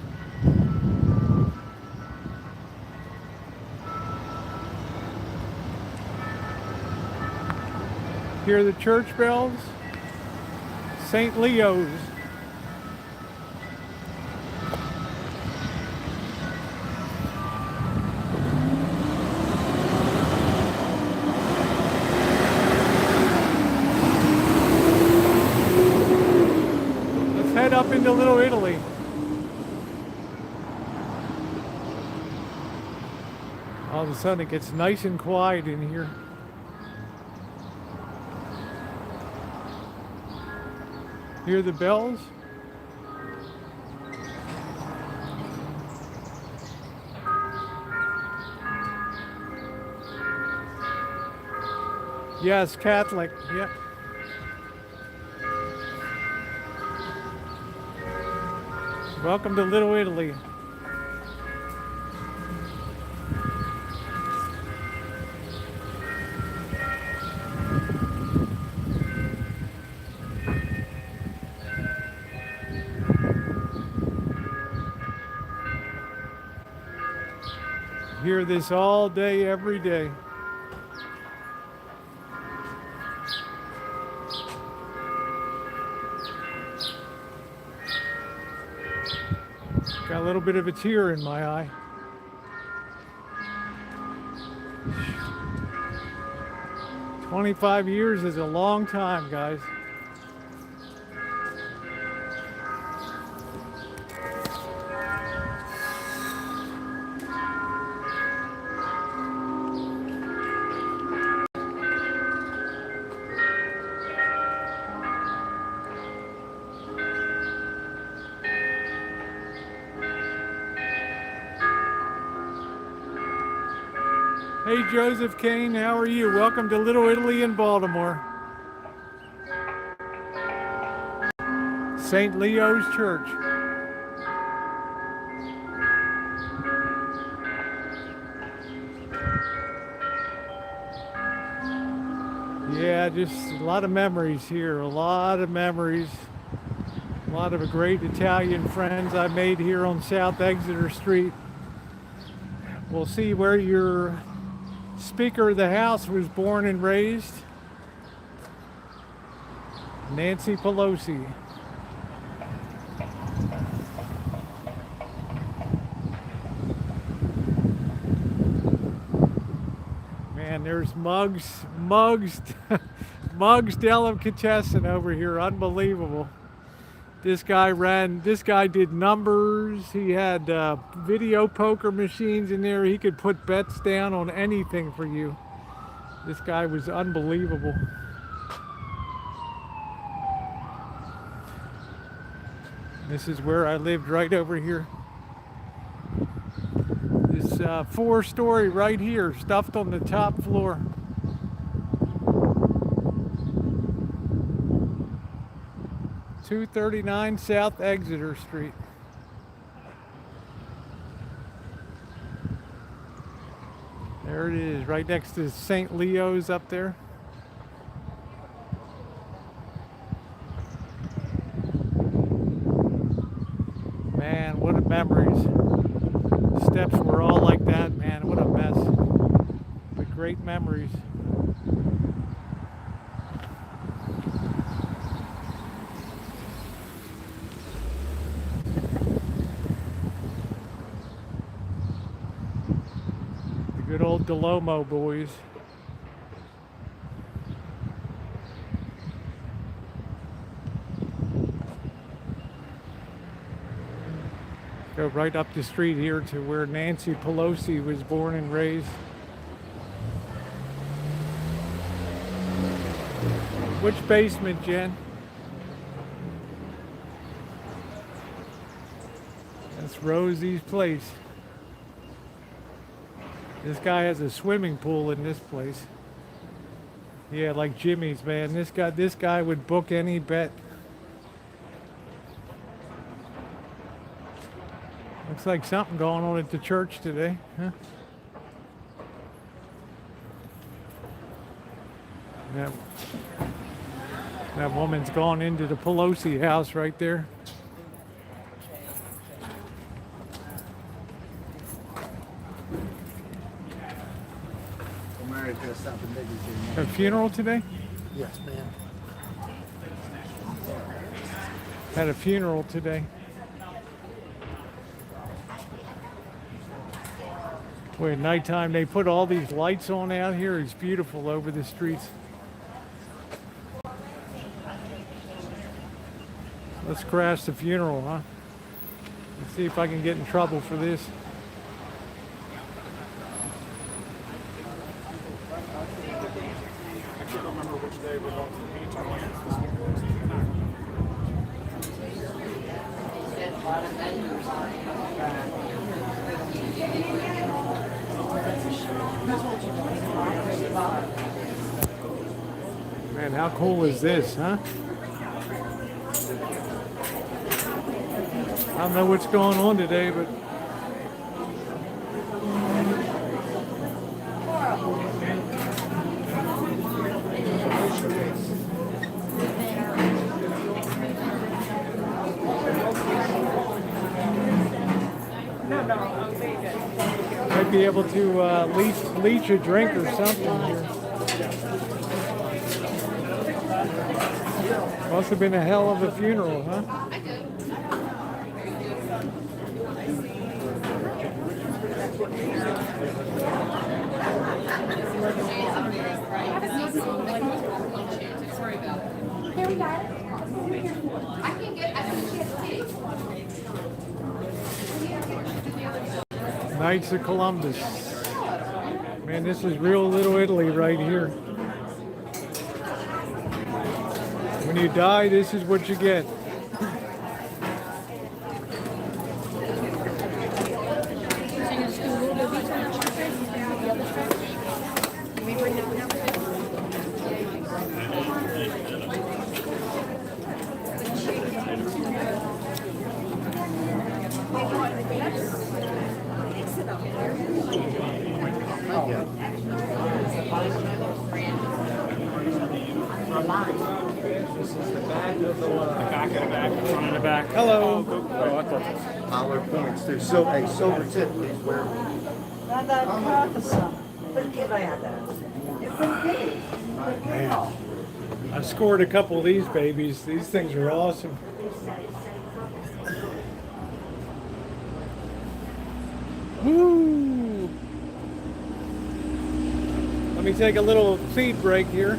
A: Hear the church bells? St. Leo's. Up into Little Italy. All of a sudden it gets nice and quiet in here. Hear the bells? Yes, Catholic. Yep. Welcome to Little Italy. Hear this all day, every day. Got a little bit of a tear in my eye. "25 years is a long time, guys." Hey, Joseph Kane, how are you? Welcome to Little Italy in Baltimore. St. Leo's Church. Yeah, just a lot of memories here, a lot of memories. A lot of great Italian friends I made here on South Exeter Street. We'll see where your Speaker of the House was born and raised. Nancy Pelosi. Man, there's Muggs Delicatessen over here. Unbelievable. This guy did numbers. He had video poker machines in there. He could put bets down on anything for you. This guy was unbelievable. This is where I lived, right over here. This 4-story right here, stuffed on the top floor. (239) South Exeter Street. There it is, right next to St. Leo's up there. Man, what a memories. Steps were all like that, man. What a mess. But great memories. The good old Delomo boys. Go right up the street here to where Nancy Pelosi was born and raised. Which basement, Jen? That's Rosie's place. This guy has a swimming pool in this place. Yeah, like Jimmy's, man. This guy would book any bet. Looks like something going on at the church today, huh? That woman's gone into the Pelosi house right there. A funeral today?
K: Yes, ma'am.
A: Had a funeral today. Boy, at nighttime they put all these lights on out here. It's beautiful over the streets. Let's crash the funeral, huh? Let's see if I can get in trouble for this.
D: I can't remember which day we're going to the beach.
A: Man, how cool is this, huh? I don't know what's going on today, but might be able to leach a drink or something here. Must have been a hell of a funeral, huh? Knights of Columbus. Man, this is real Little Italy right here. When you die, this is what you get. Hello.
K: Dollar points. There's a silver tip. Please wear.
A: Man, I scored a couple of these babies. These things are awesome. Woo! Let me take a little feed break here.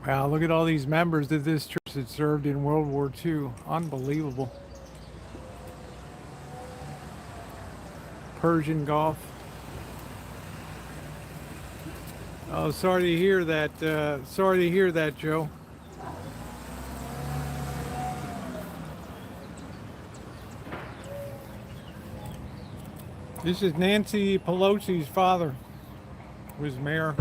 A: Wow, look at all these members of this church that served in World War II. Unbelievable. Persian Gulf. Oh, sorry to hear that. Sorry to hear that, Joe. This is Nancy Pelosi's father, was mayor.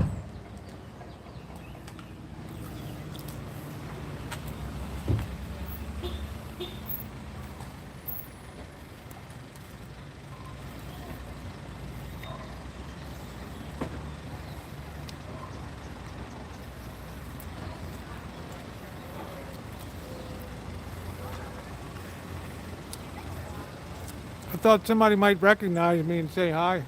A: I thought somebody might recognize me and say hi.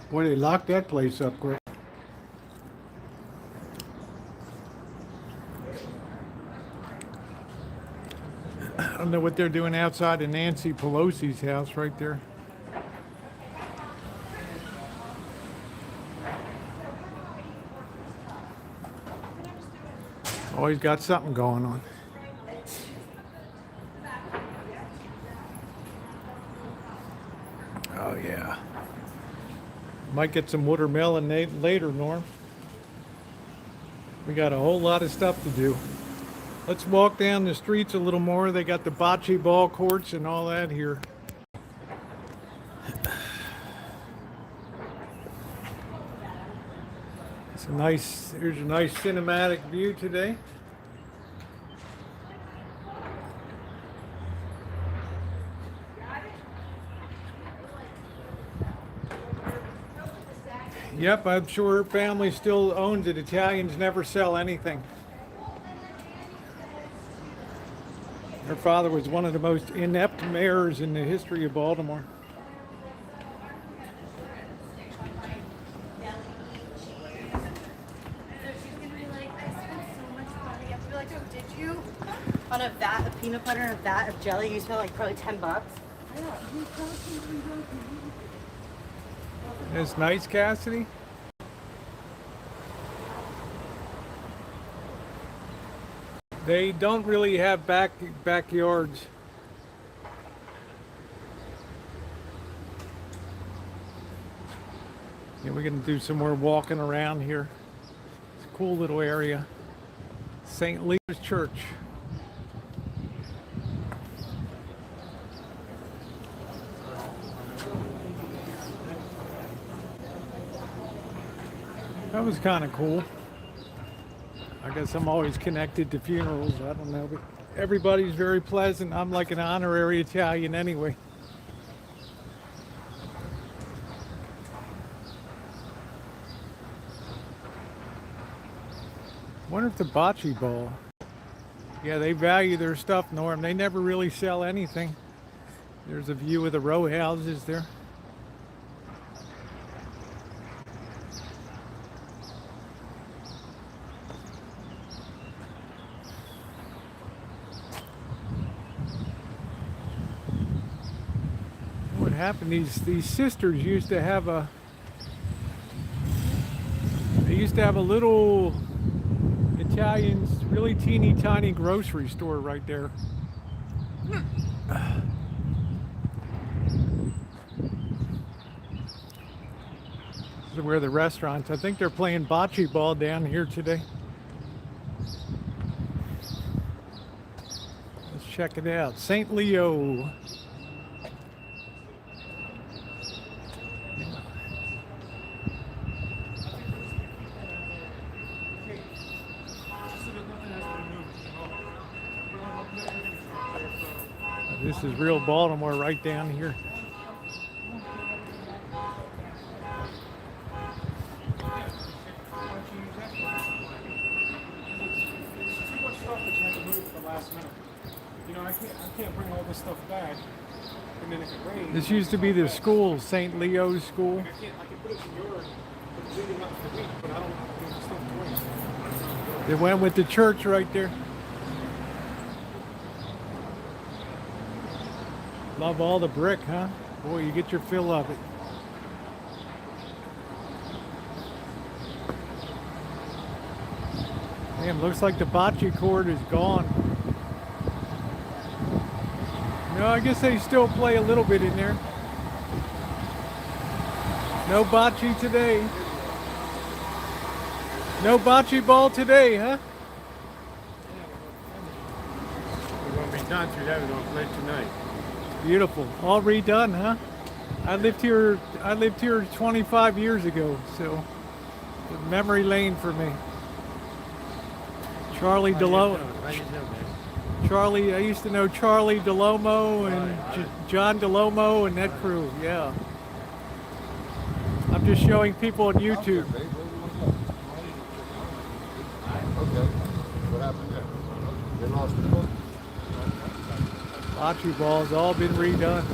A: Boy, they locked that place up quick. I don't know what they're doing outside of Nancy Pelosi's house right there. Always got something going on. Oh yeah. Might get some watermelon later, Norm. We got a whole lot of stuff to do. Let's walk down the streets a little more. They got the bocce ball courts and all that here. Here's a nice cinematic view today. Yep, I'm sure her family still owns it. Italians never sell anything. Her father was one of the most inept mayors in the history of Baltimore.
L: On a vat of peanut butter and a vat of jelly, you spent like probably $10.
A: It's nice, Cassidy. They don't really have backyards. Yeah, we're gonna do some more walking around here. It's a cool little area. St. Leo's Church. That was kind of cool. I guess I'm always connected to funerals. I don't know, but everybody's very pleasant. I'm like an honorary Italian anyway. Wonder if the bocce ball. Yeah, they value their stuff, Norm. They never really sell anything. There's a view of the row houses there. happened. These sisters used to have a little Italian, really teeny tiny grocery store right there. This is where the restaurants. I think they're playing bocce ball down here today. Let's check it out. St. Leo. This is real Baltimore right down here.
D: I can't bring all this stuff back, and then if it rains.
A: This used to be the school, St. Leo's School.
D: I can put it in your leading up to the week, but I don't get the stuff to waste.
A: It went with the church right there. Love all the brick, huh? Boy, you get your fill of it. Damn, looks like the bocce court is gone. No, I guess they still play a little bit in there. No bocce today. No bocce ball today, huh?
D: We're going to be done through that. We're going to play tonight.
A: Beautiful. All redone, huh? I lived here 25 years ago, so it's memory lane for me. Charlie DeLomo. Charlie, I used to know Charlie DeLomo and John DeLomo and that crew, yeah. I'm just showing people on YouTube.
K: Okay. What happened there? They lost the book?
A: Bocce ball's all been redone.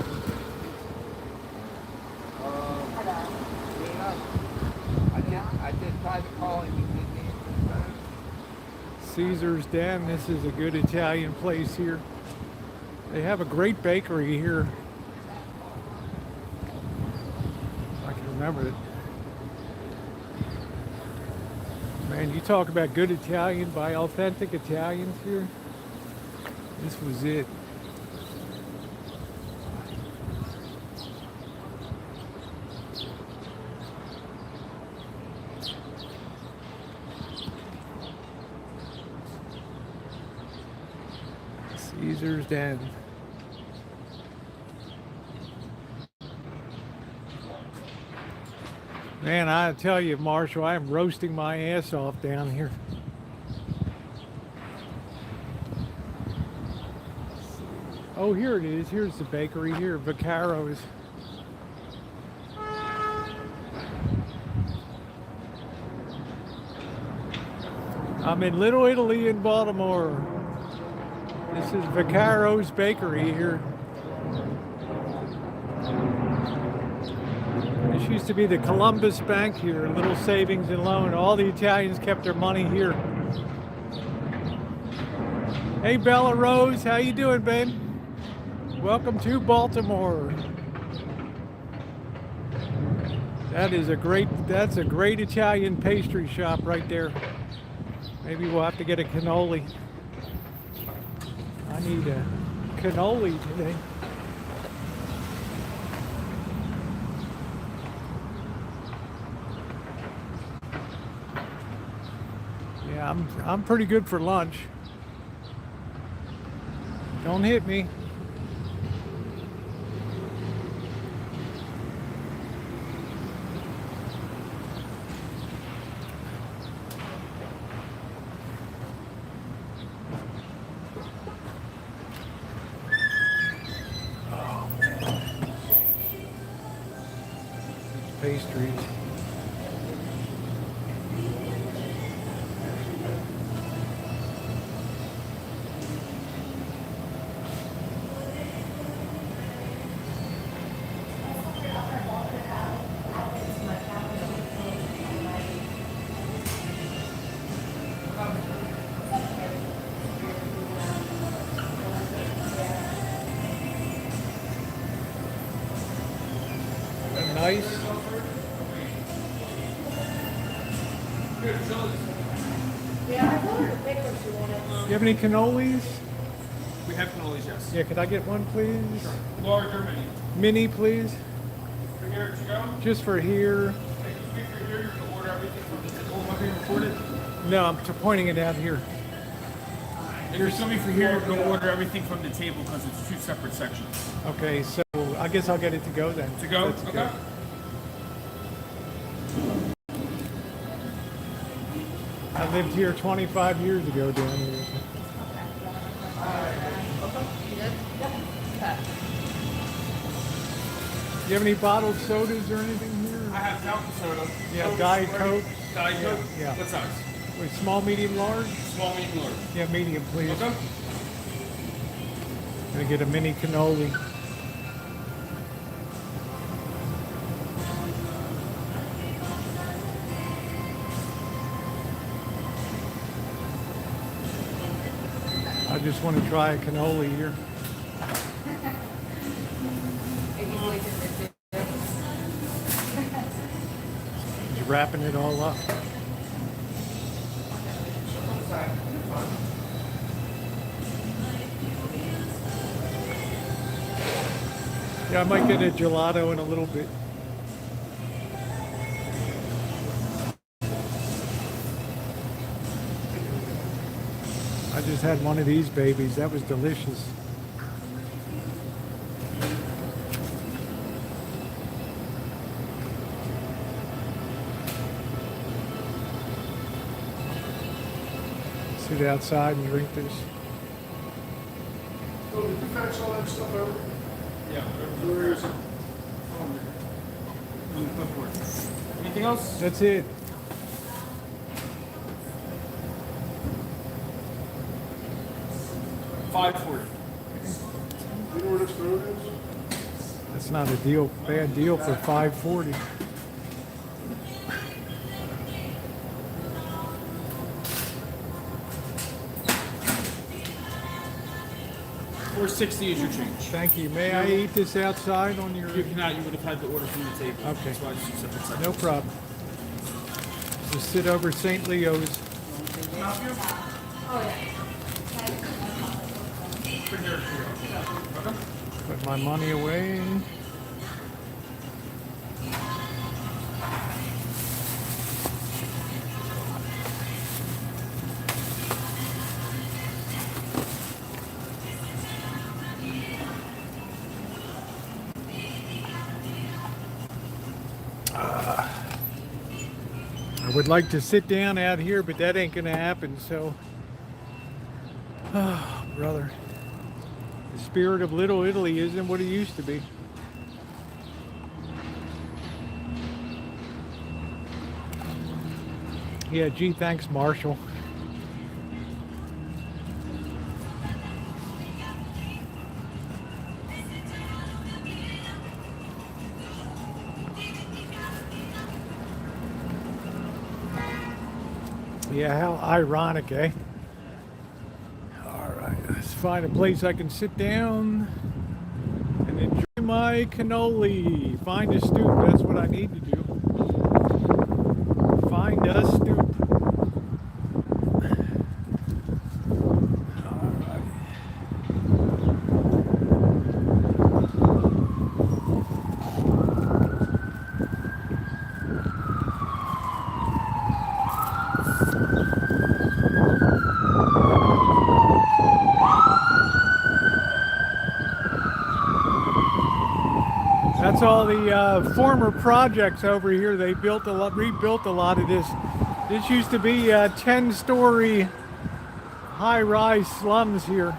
F: I did private calling.
A: Caesar's Den. This is a good Italian place here. They have a great bakery here. I can remember it. Man, you talk about good Italian by authentic Italians here. This was it. Caesar's Den. Man, I tell you, Marshall, I am roasting my ass off down here. Oh, here it is. Here's the bakery here, Vaccaro's. I'm in Little Italy in Baltimore. This is Vaccaro's Bakery here. This used to be the Columbus Bank here, Little Savings and Loan. All the Italians kept their money here. Hey Bella Rose, how you doing, babe? Welcome to Baltimore. That's a great Italian pastry shop right there. Maybe we'll have to get a cannoli. I need a cannoli today. Yeah, I'm pretty good for lunch. Don't hit me. Pastries. ice. You have any cannolis?
C: We have cannolis, yes.
A: Yeah, could I get one, please?
C: Large or mini?
A: Mini, please.
C: For here to go?
A: Just for here.
C: Hey, for here, you can order everything from the table. Am I being recorded?
A: No, I'm pointing it out here.
C: If you're coming for here, you're going to order everything from the table because it's two separate sections.
A: Okay, so I guess I'll get it to go then.
C: To go?
A: That's
C: Okay.
A: good. I lived here 25 years ago down here. Do you have any bottled sodas or anything here?
C: I have fountain soda.
A: Yeah,
C: Coke,
A: Diet
C: Sprite.
A: Coke.
C: Diet Coke?
A: Yeah.
C: What size?
A: Wait, small, medium, large?
C: Small, medium, large.
A: Yeah, medium, please.
C: Okay.
A: Gonna get a mini cannoli. I just want to try a cannoli here. Just wrapping it all up. Yeah, I might get a gelato in a little bit. I just had one of these babies. That was delicious. Sit outside and drink this.
D: Oh, did you fax all that stuff over?
C: Yeah.
D: Where is it?
C: On the clipboard. Anything else?
A: That's it.
C: $5.40.
D: You know where this road is?
A: That's not a deal, bad deal for $5.40.
C: $4.60 is your change.
A: Thank you. May I eat this outside on your...
C: You cannot. You would have had the order from the table.
A: Okay.
C: That's why it's two separate sections.
A: No problem. Just sit over St. Leo's. Put my money away. I would like to sit down out here, but that ain't gonna happen, so... Oh, brother. The spirit of Little Italy isn't what it used to be. Yeah, gee, thanks, Marshall. Yeah, how ironic, eh? All right, let's find a place I can sit down and enjoy my cannoli. Find a stoop, that's what I need to do. Find a stoop. All right. That's all the former projects over here. They built a lot, rebuilt a lot of this. This used to be 10-story high-rise slums here.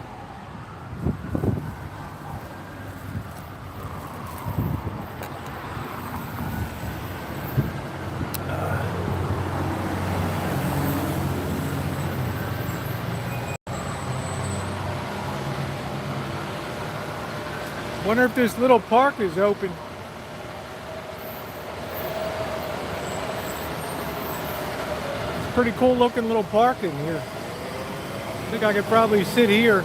A: Wonder if this little park is open. It's a pretty cool looking little park in here. I think I could probably sit here.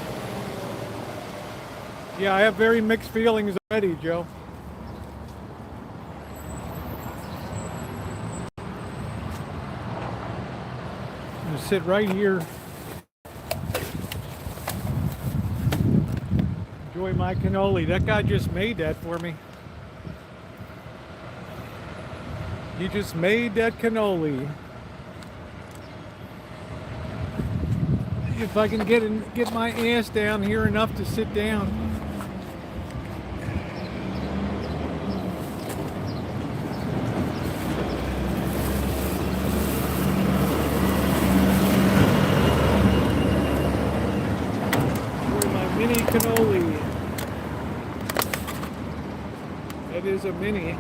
A: Yeah, I have very mixed feelings already, Joe. I'm gonna sit right here. Enjoy my cannoli. That guy just made that for me. He just made that cannoli. If I can get my ass down here enough to sit down. Mini cannoli. That is a mini.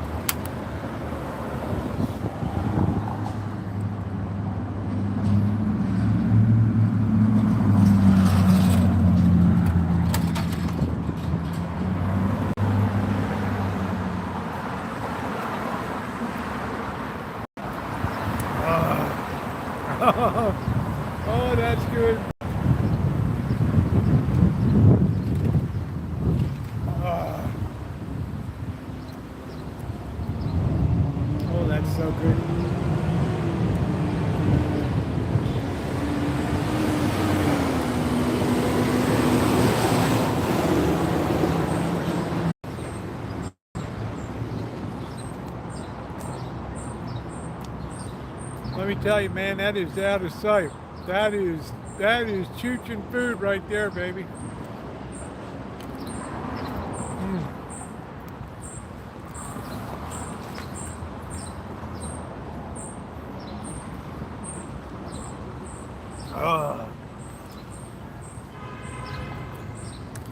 A: Oh, that's good. Oh, that's so good. Let me tell you, man, that is out of sight. That is Choochin food right there, baby.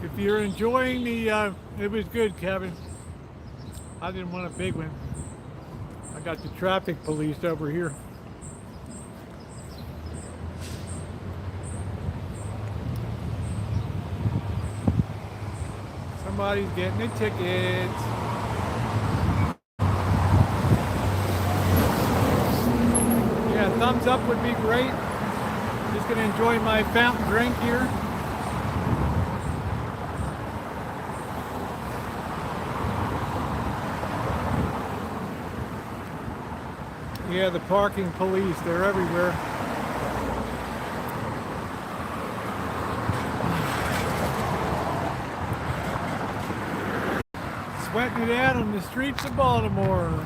A: If you're enjoying the, it was good, Kevin. I didn't want a big one. I got the traffic police over here. Somebody's getting a ticket. Yeah, thumbs up would be great. Just gonna enjoy my fountain drink here. Yeah, the parking police, they're everywhere. Sweating it out on the streets of Baltimore.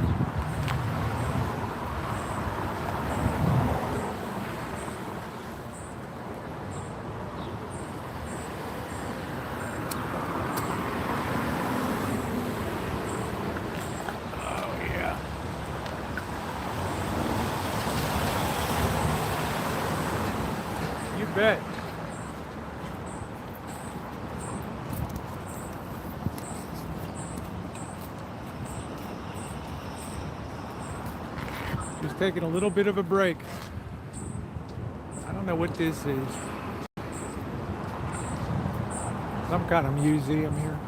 A: Bet. Just taking a little bit of a break. I don't know what this is. Some kind of museum here.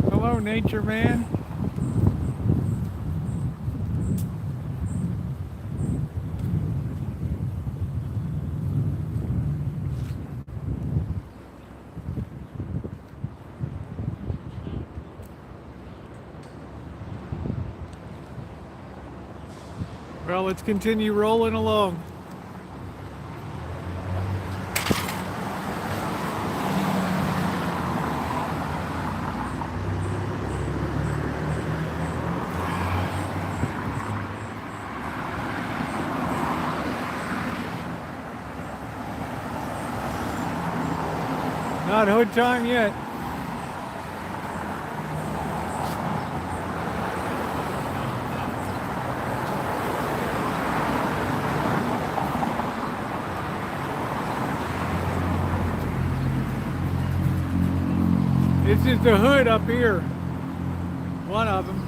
A: Hello, nature man. Well, let's continue rolling along. Not hood time yet. This is the hood up here. One of them.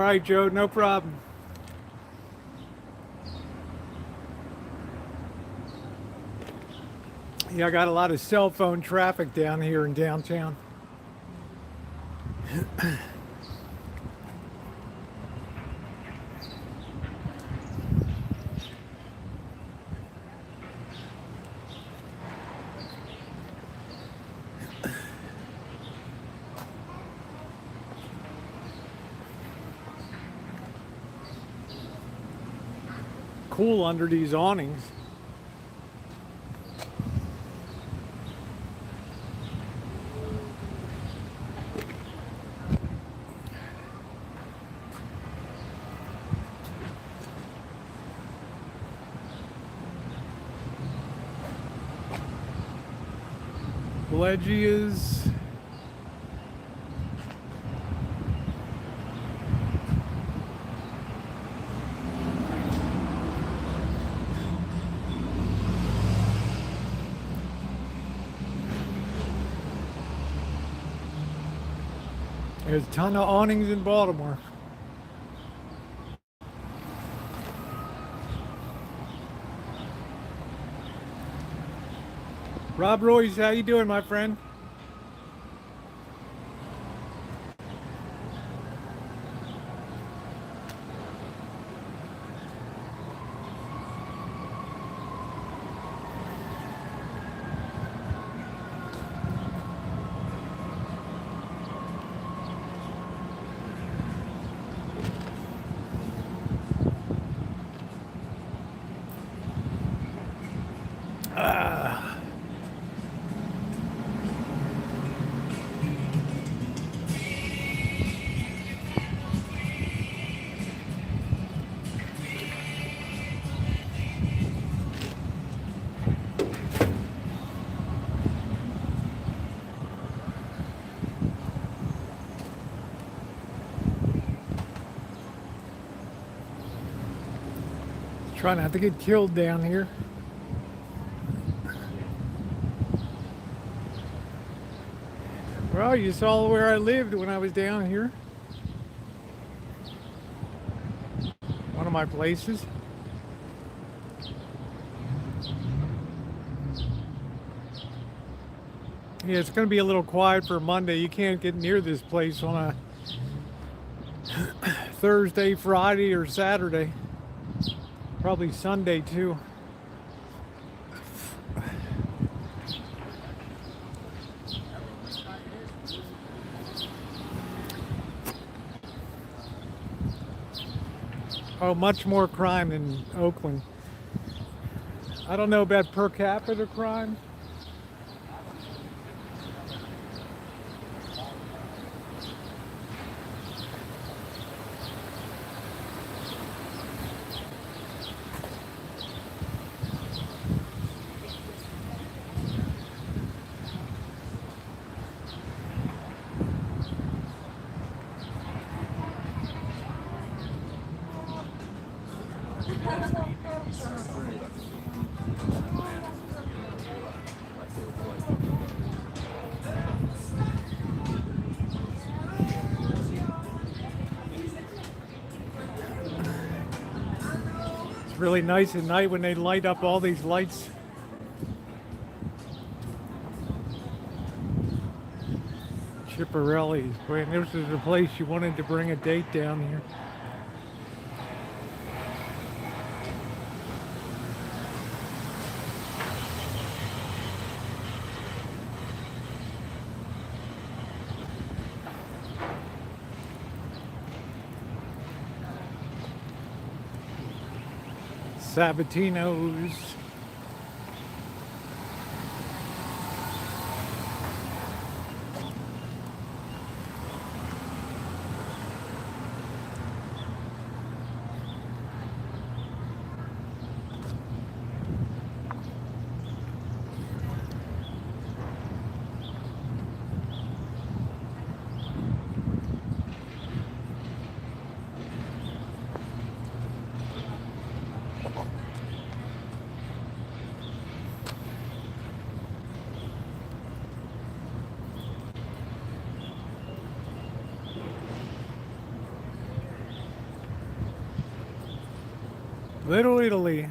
A: right, Joe, no problem. Yeah, I got a lot of cell phone traffic down here in downtown. Cool under these awnings. Pelagia's. There's a ton of awnings in Baltimore. Rob Royce, how you doing, my friend? Try not to get killed down here. Well, you saw where I lived when I was down here. One of my places. Yeah, it's going to be a little quiet for Monday. You can't get near this place on a Thursday, Friday, or Saturday. Probably Sunday too. Oh, much more crime in Oakland. I don't know about per capita crime. Really nice at night when they light up all these lights. Chipperelli. Wait, this is the place you wanted to bring a date down here. Sabatino's. Little Italy.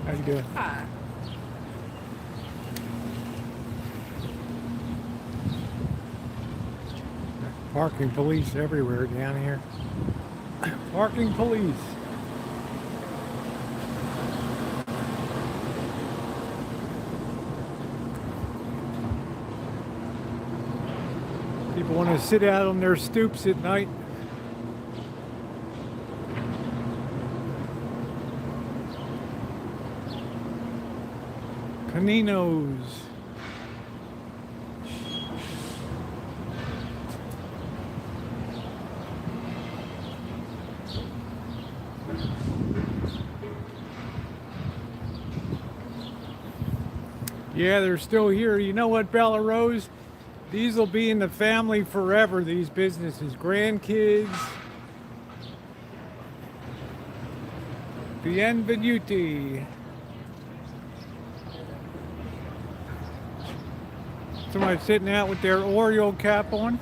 A: How you doing?
I: Hi.
A: Parking police everywhere down here. Parking police. People want to sit out on their stoops at night. Caninos. Yeah, they're still here. You know what, Bella Rose? These will be in the family forever, these businesses. Grandkids. Bienvenuti. Somebody sitting out with their Oreo cap on.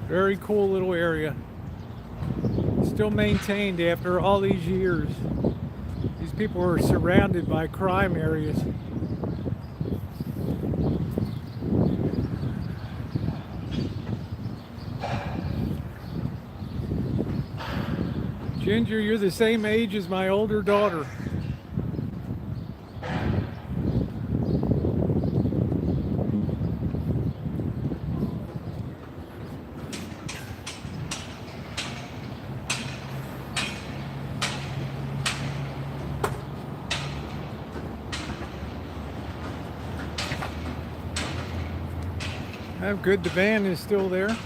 A: Very cool little area. Still maintained after all these years. These people are surrounded by crime areas. Ginger, you're the same age as my older daughter. How good, the van is still there.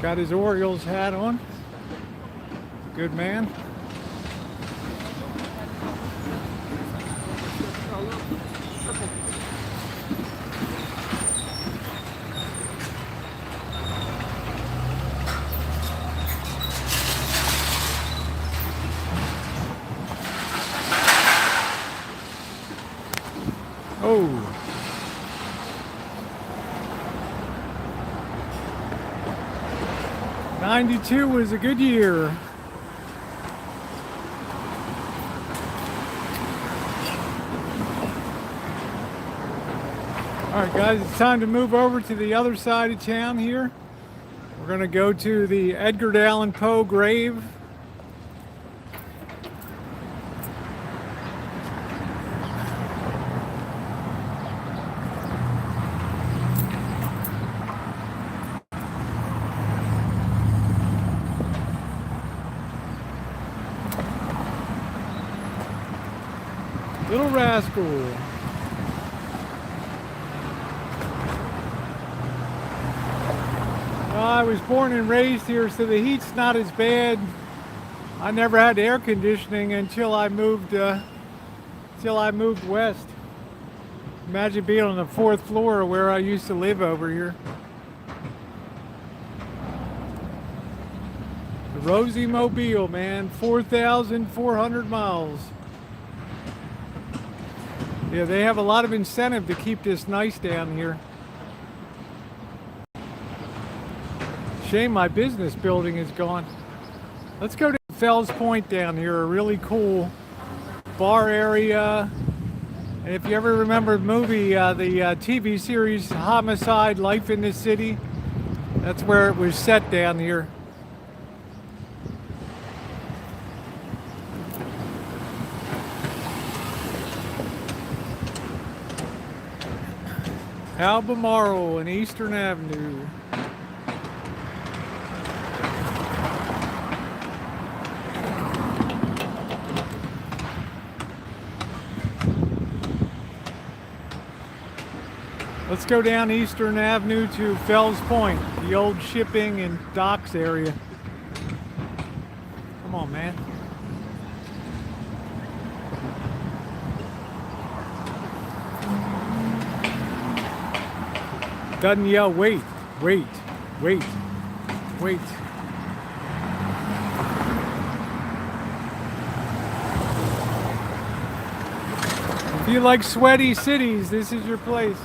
A: Got his Orioles hat on. Good man. Oh. '92 was a good year. All right, guys, it's time to move over to the other side of town here. We're going to go to the Edgar Allan Poe grave. Little rascal. I was born and raised here, so the heat's not as bad. I never had air conditioning until I moved west. Imagine being on the 4th floor of where I used to live over here. The Rosie Mobile, man, 4,400 miles. Yeah, they have a lot of incentive to keep this nice down here. Shame my business building is gone. Let's go to Fells Point down here, a really cool bar area. And if you ever remember the movie, the TV series Homicide: Life in the City, that's where it was set down here. Albemarle and Eastern Avenue. Let's go down Eastern Avenue to Fells Point, the old shipping and docks area. on, man. Doesn't yell, wait, wait, wait, wait. If you like sweaty cities, this is your place.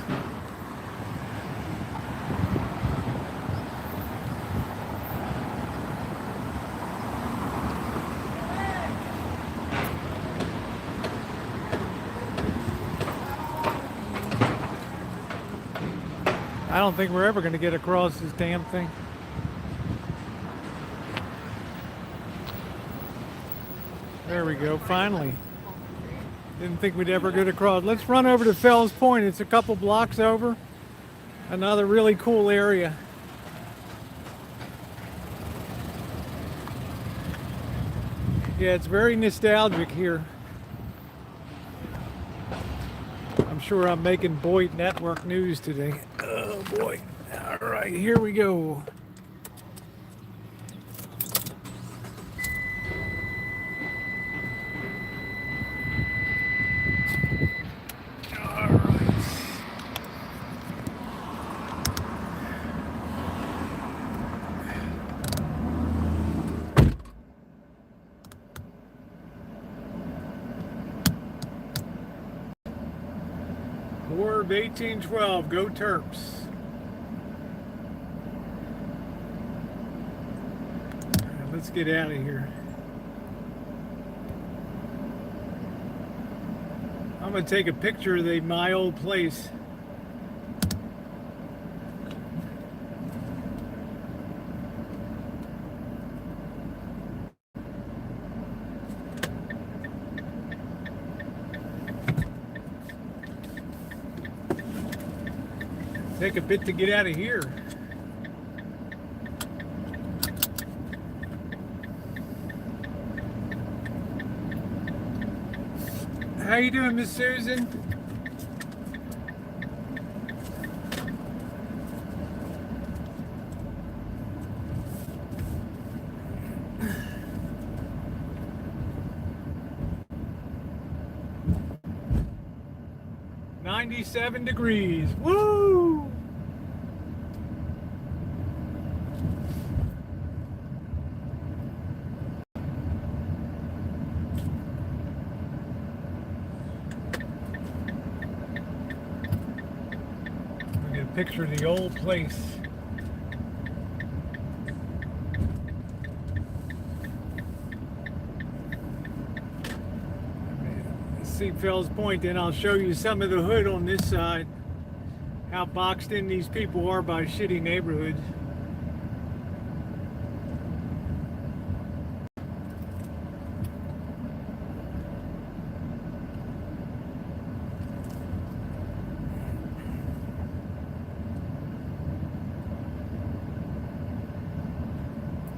A: I don't think we're ever going to get across this damn thing. There we go, finally. Didn't think we'd ever get across. Let's run over to Fells Point. It's a couple blocks over. Another really cool area. Yeah, it's very nostalgic here. I'm sure I'm making Boyd Network news today. Oh boy. All right, here we go. All right. War of 1812, go Terps. Let's get out of here. I'm going to take a picture of my old place. Take a bit to get out of here. How you doing, Miss Susan? "97 degrees. Woo! Picture of the old place. Let's see Fells Point, then I'll show you some of the hood on this side. How boxed in these people are by shitty neighborhoods.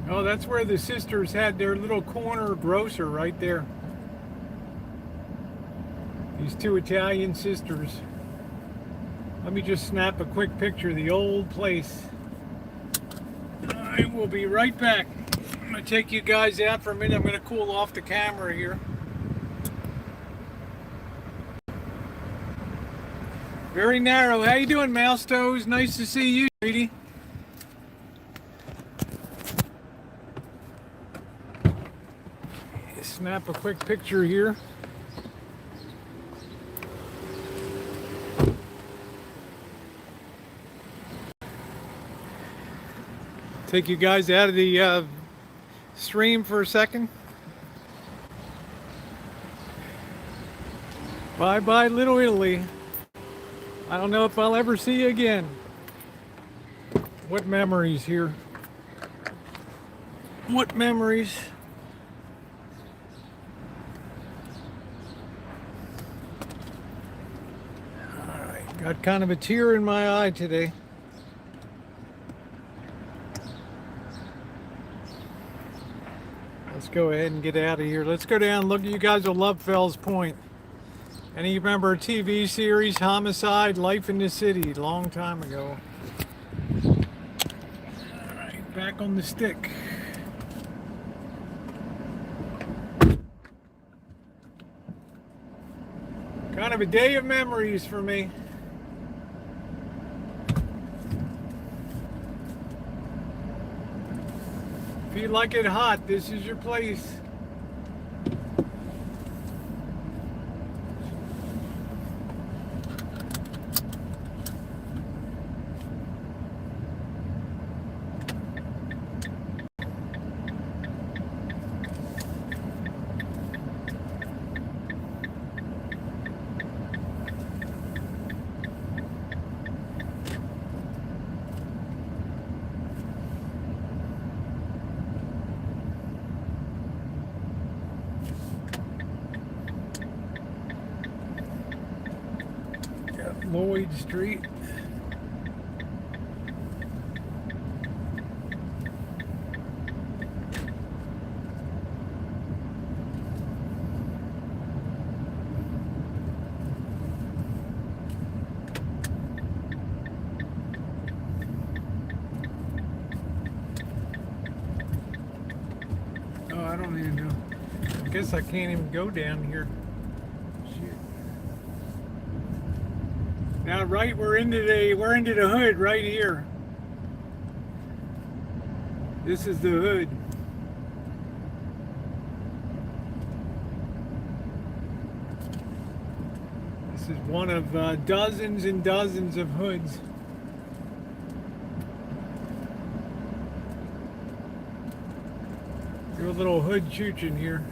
A: Oh, that's where the sisters had their little corner grocer right there. These two Italian sisters. Let me just snap a quick picture of the old place. I will be right back. I'm going to take you guys out for a minute. I'm going to cool off the camera here. Very narrow. How you doing, Mouse Toes? Nice to see you, sweetie. Snap a quick picture here. Take you guys out of the stream for a second. Bye bye, Little Italy. I don't know if I'll ever see you again. What memories here? What memories? Got kind of a tear in my eye today. Let's go ahead and get out of here. Let's go down. Look, you guys will love Fells Point. And you remember a TV series, Homicide, Life in the City, a long time ago. All right, back on the stick. Kind of a day of memories for me. If you like it hot, this is your place. Lloyd Street. Oh, I don't even know. I guess I can't even go down here. Now, right, we're into the hood right here. This is the hood. This is one of dozens and dozens of hoods. Do a little hood choochin here.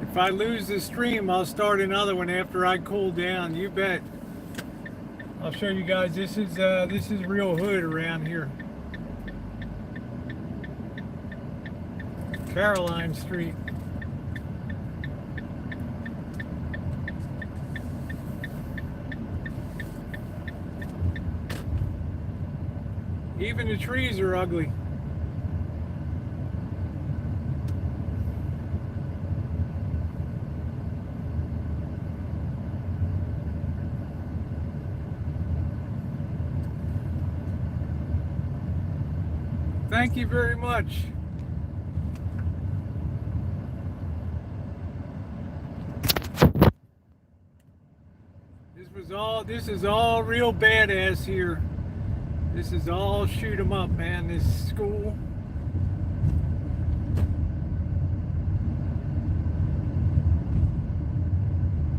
A: If I lose the stream, I'll start another one after I cool down. You bet. I'll show you guys. This is real hood around here. Caroline Street. Even the trees are ugly. Thank you very much. This is all real badass here. This is all shoot 'em up, man. This school.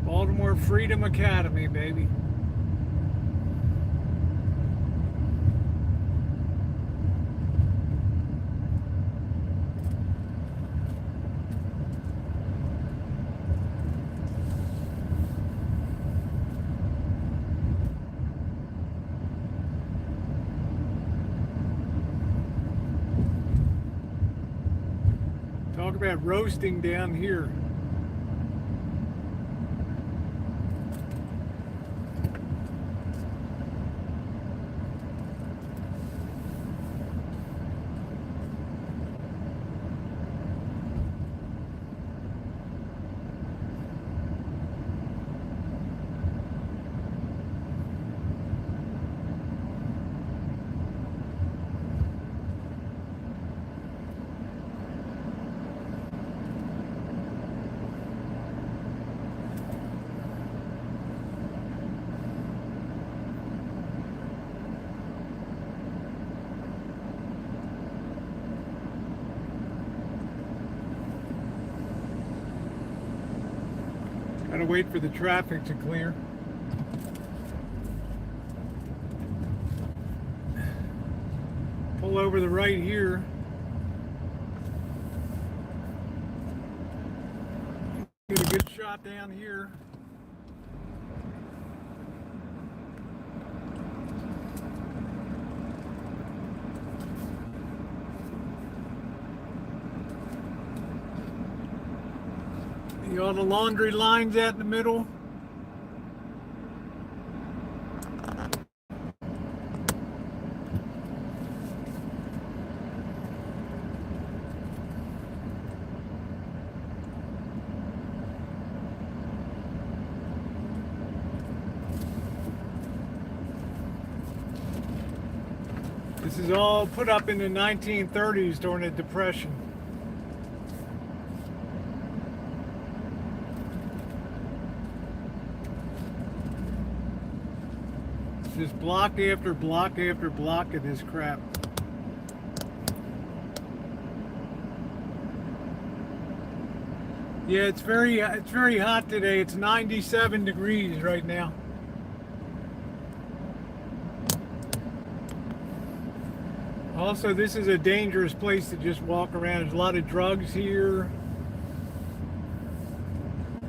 A: Baltimore Freedom Academy, baby. Talk about roasting down here. Gotta wait for the traffic to clear. Pull over the right here. Get a good shot down here. See all the laundry lines out in the middle. This is all put up in the 1930s during the Depression. It's just block after block after block of this crap. Yeah, it's very hot today. It's 97 degrees right now. Also, this is a dangerous place to just walk around. There's a lot of drugs here.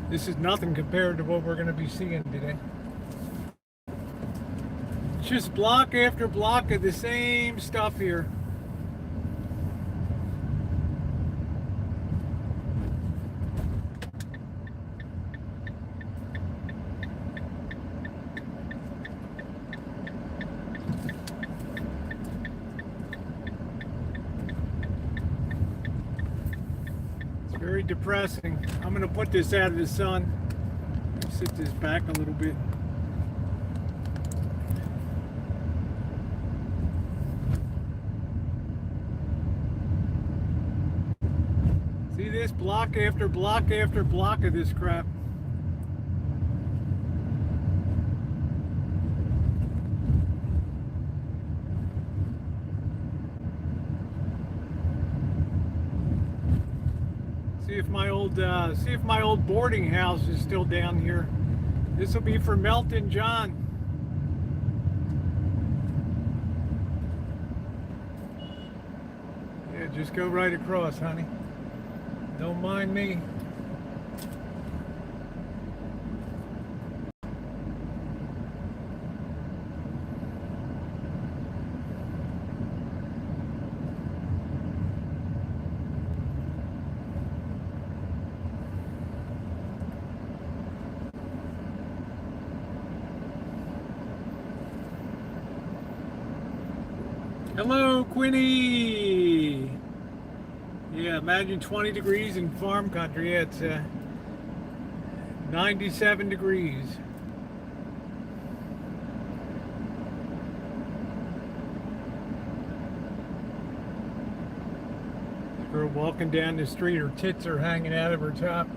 A: This is nothing compared to what we're going to be seeing today. It's just block after block of the same stuff here. Very depressing. I'm going to put this out of the sun. Sit this back a little bit. See this block after block after block of this crap. See if my old boarding house is still down here. This will be for Melton John. Yeah, just go right across, honey. Don't mind me. Hello, Quinny. Yeah, imagine 20 degrees in farm country. Yeah, it's 97 degrees. Girl walking down the street, her tits are hanging out of her top.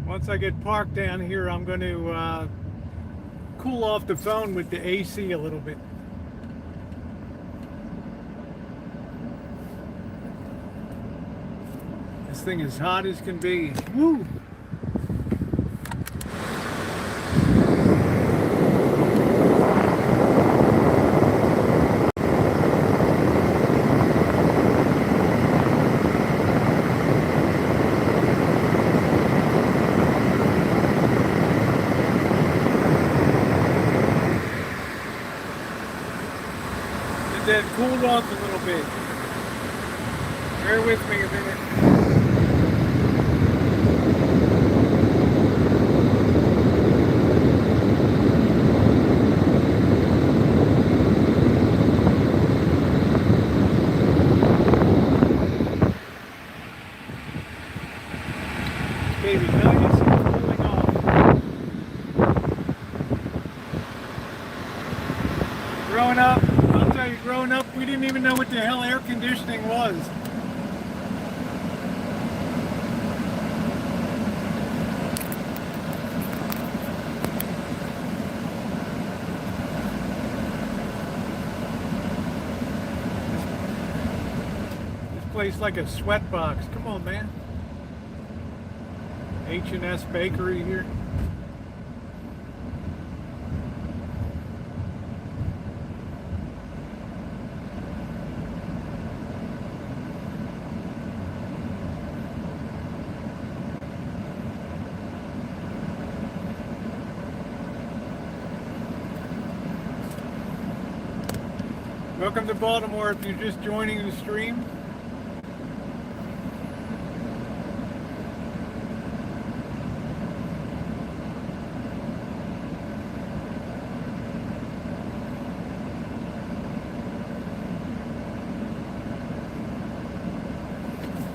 A: Once I get parked down here, I'm going to cool off the phone with the AC a little bit. This thing is hot as can be. Woo! That cooled off a little bit. Bear with me a minute. Baby nuggets are cooling off. Growing up, growing up, we didn't even know what the hell air conditioning was. This place like a sweat box. Come on, man. H&S Bakery here. Welcome to Baltimore if you're just joining the stream.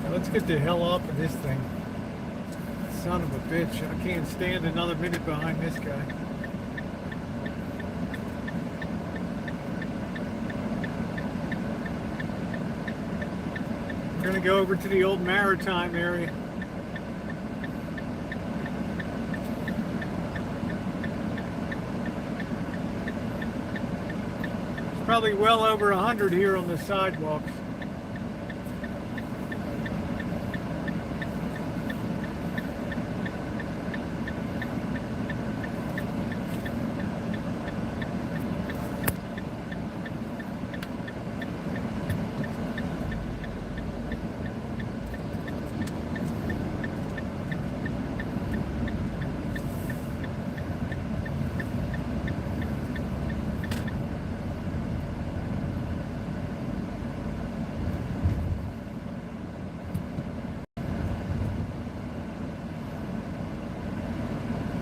A: Now let's get the hell off of this thing. Son of a bitch. I can't stand another minute behind this guy. We're going to go over to the old maritime area. It's probably well over 100 here on the sidewalks.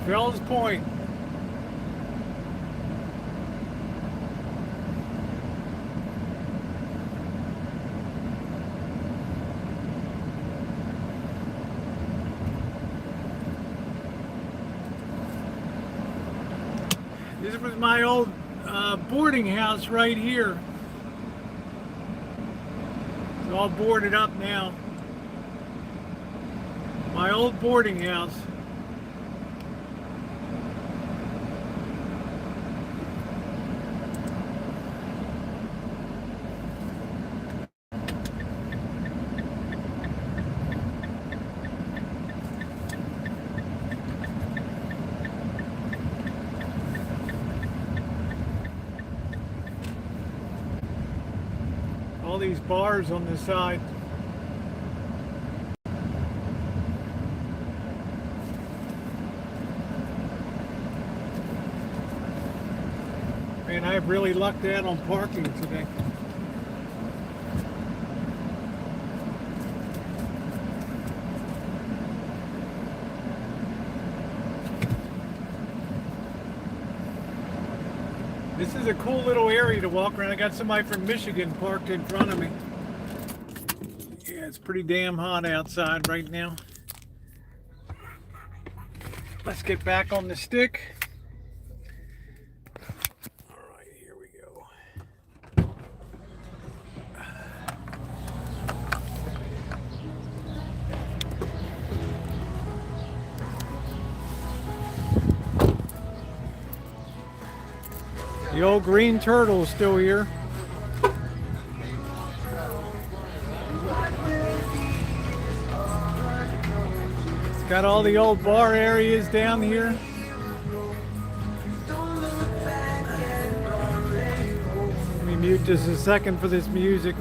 A: Fells Point. This was my old boarding house right here. It's all boarded up now. My old boarding house. All these bars on the side. Man, I have really lucked out on parking today. This is a cool little area to walk around. I got somebody from Michigan parked in front of me. Yeah, it's pretty damn hot outside right now. Let's get back on the stick. All right, here we go. The old green turtle is still here. It's got all the old bar areas down here. Let me mute just a second for this music.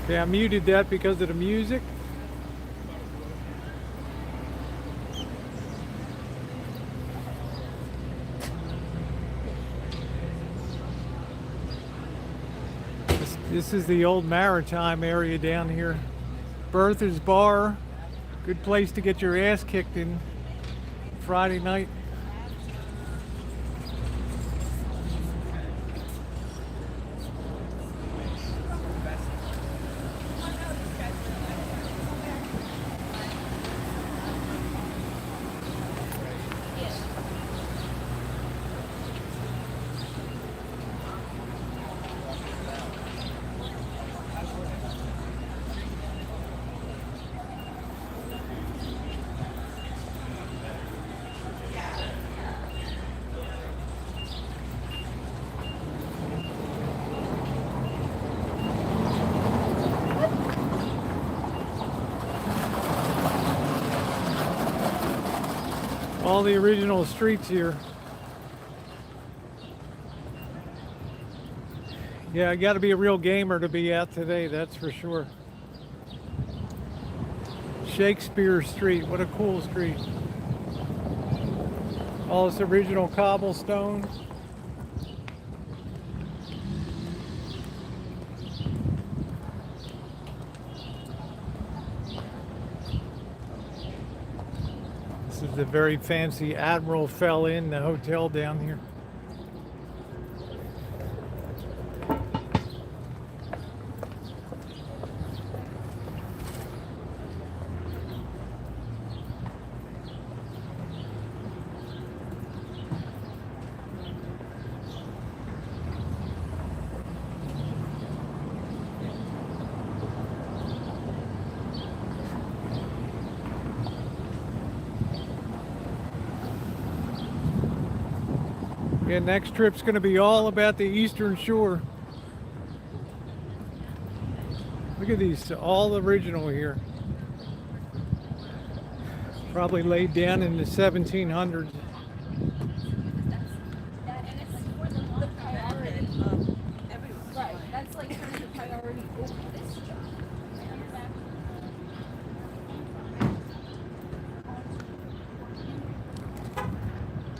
A: Okay, I muted that because of the music. This is the old maritime area down here. Bertha's Bar, good place to get your ass kicked in Friday night. All the original streets here. Yeah, I got to be a real gamer to be out today, that's for sure. Shakespeare Street, what a cool street. All this original cobblestone. This is the very fancy Admiral Fell Inn, the hotel down here. Yeah, next trip's going to be all about the Eastern Shore. Look at these, all original here. Probably laid down in the 1700s.
E: Right, that's like kind of the priority over this job.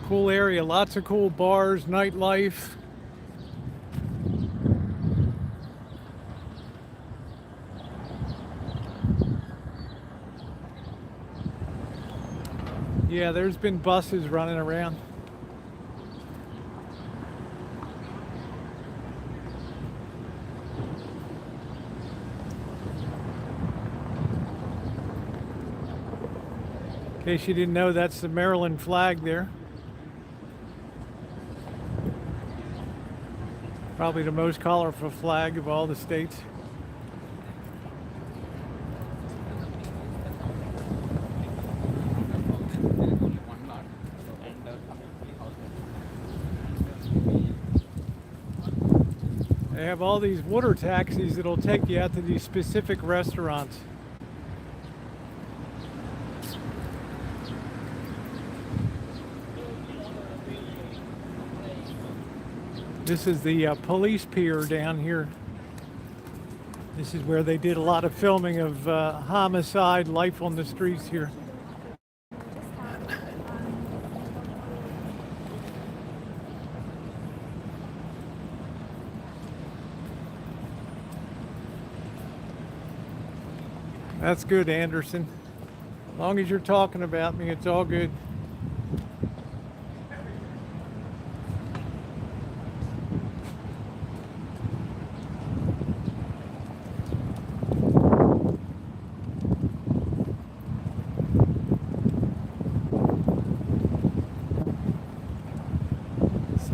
A: Cool area, lots of cool bars, nightlife. Yeah, there's been buses running around. In case you didn't know, that's the Maryland flag there. Probably the most colorful flag of all the states. They have all these water taxis that'll take you out to these specific restaurants. This is the police pier down here. This is where they did a lot of filming of homicide, life on the streets here. That's good, Anderson. As long as you're talking about me, it's all good.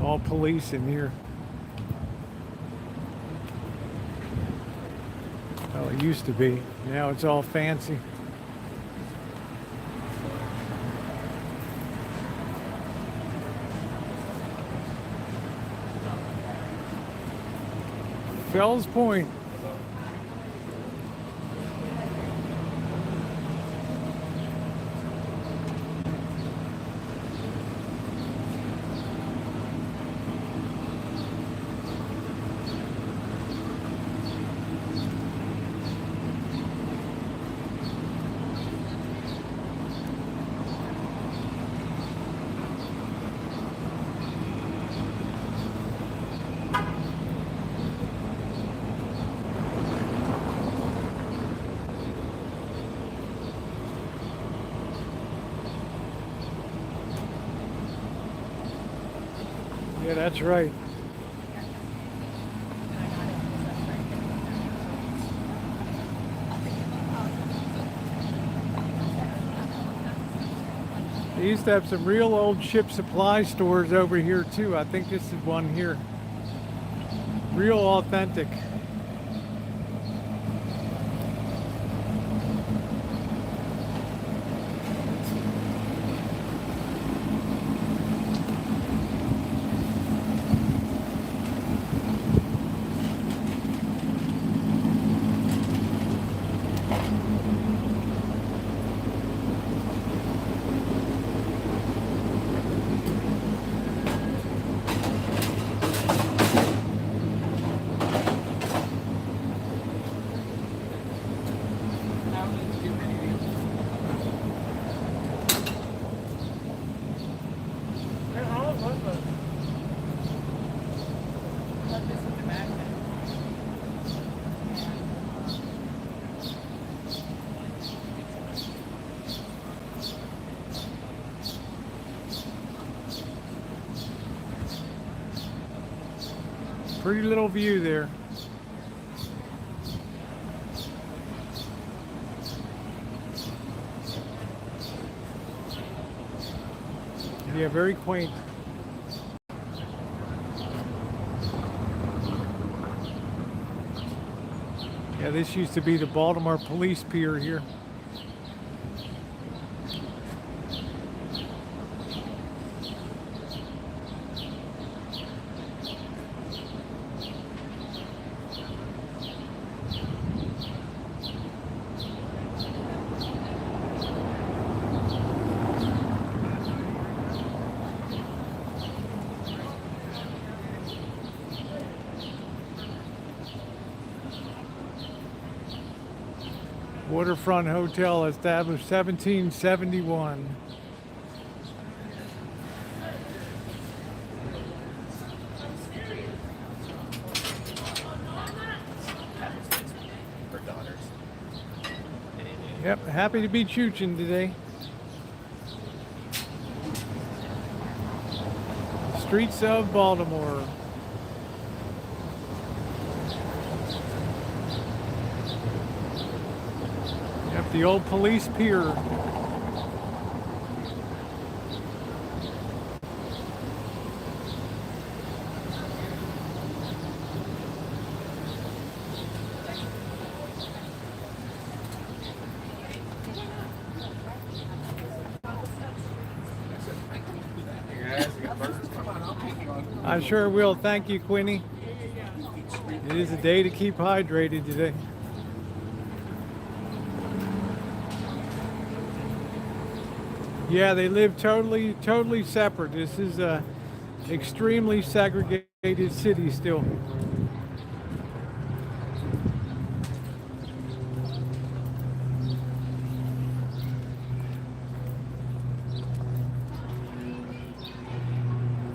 A: All police in here. Well, it used to be. Now it's all fancy. Fells Point. Yeah, that's right. They used to have some real old ship supply stores over here too. I think this is one here. Real authentic. Pretty little view there. Yeah, very quaint. Yeah, this used to be the Baltimore Police Pier here. Waterfront Hotel, established 1771.
C: For daughters.
A: Yep, happy to be Choochin today. Streets of Baltimore. Yep, the old police pier. I sure will. Thank you, Quinny. It is a day to keep hydrated today. Yeah, they live totally separate. This is a extremely segregated city still.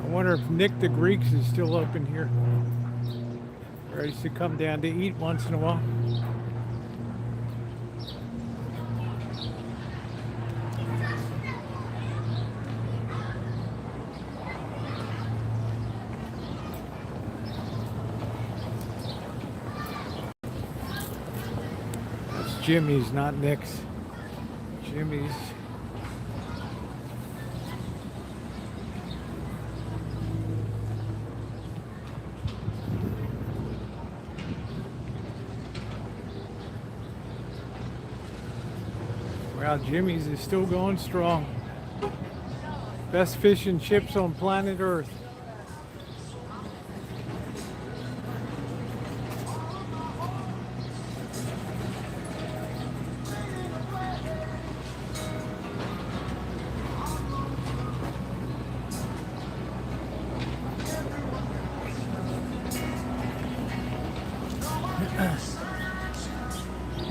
A: I wonder if Nick the Greeks is still open here. Or used to come down to eat once in a while. That's Jimmy's, not Nick's. Jimmy's. Wow, Jimmy's is still going strong. Best fish and chips on planet Earth.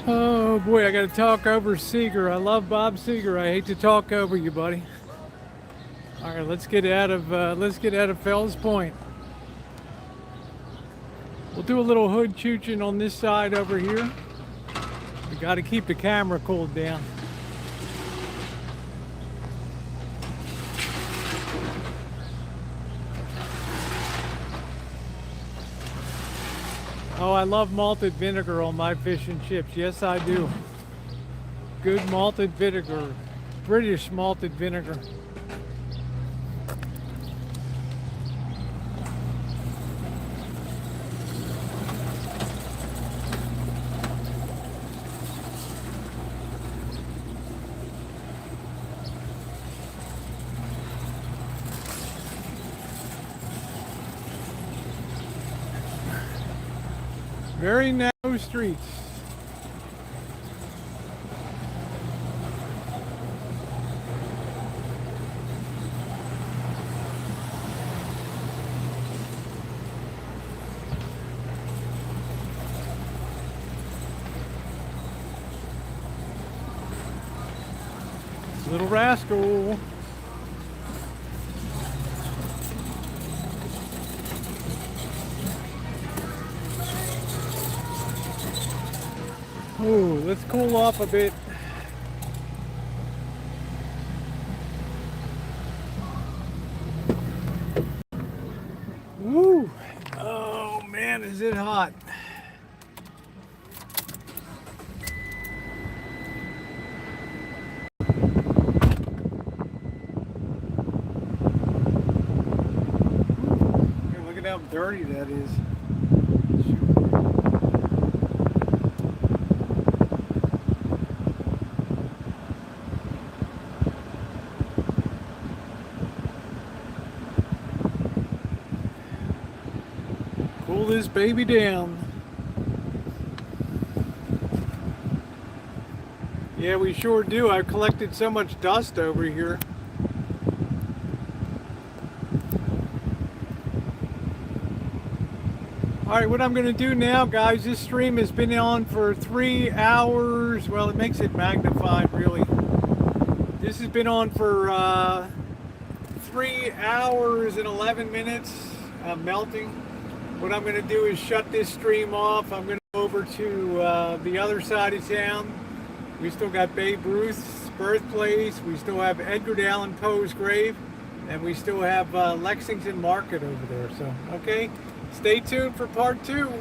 A: Oh boy, I got to talk over Seeger. I love Bob Seeger. I hate to talk over you, buddy. All right, let's get out of Fells Point. We'll do a little hood chooching on this side over here. We got to keep the camera cooled down. Oh, I love malted vinegar on my fish and chips. Yes, I do. Good malted vinegar. British malted vinegar. Very narrow streets. Little rascal. Ooh, let's cool off a bit. Woo! Oh man. Man, is it hot. Here, look at how dirty that is. Cool this baby down. Yeah, we sure do. I've collected so much dust over here. Alright, what I'm going to do now, guys, this stream has been on for 3 hours. Well, it makes it magnified, really. This has been on for 3 hours and 11 minutes, melting. What I'm going to do is shut this stream off. I'm going to go over to the other side of town. We still got Babe Ruth's birthplace. We still have Edgar Allan Poe's grave. And we still have Lexington Market over there. So, okay, stay tuned for part 2.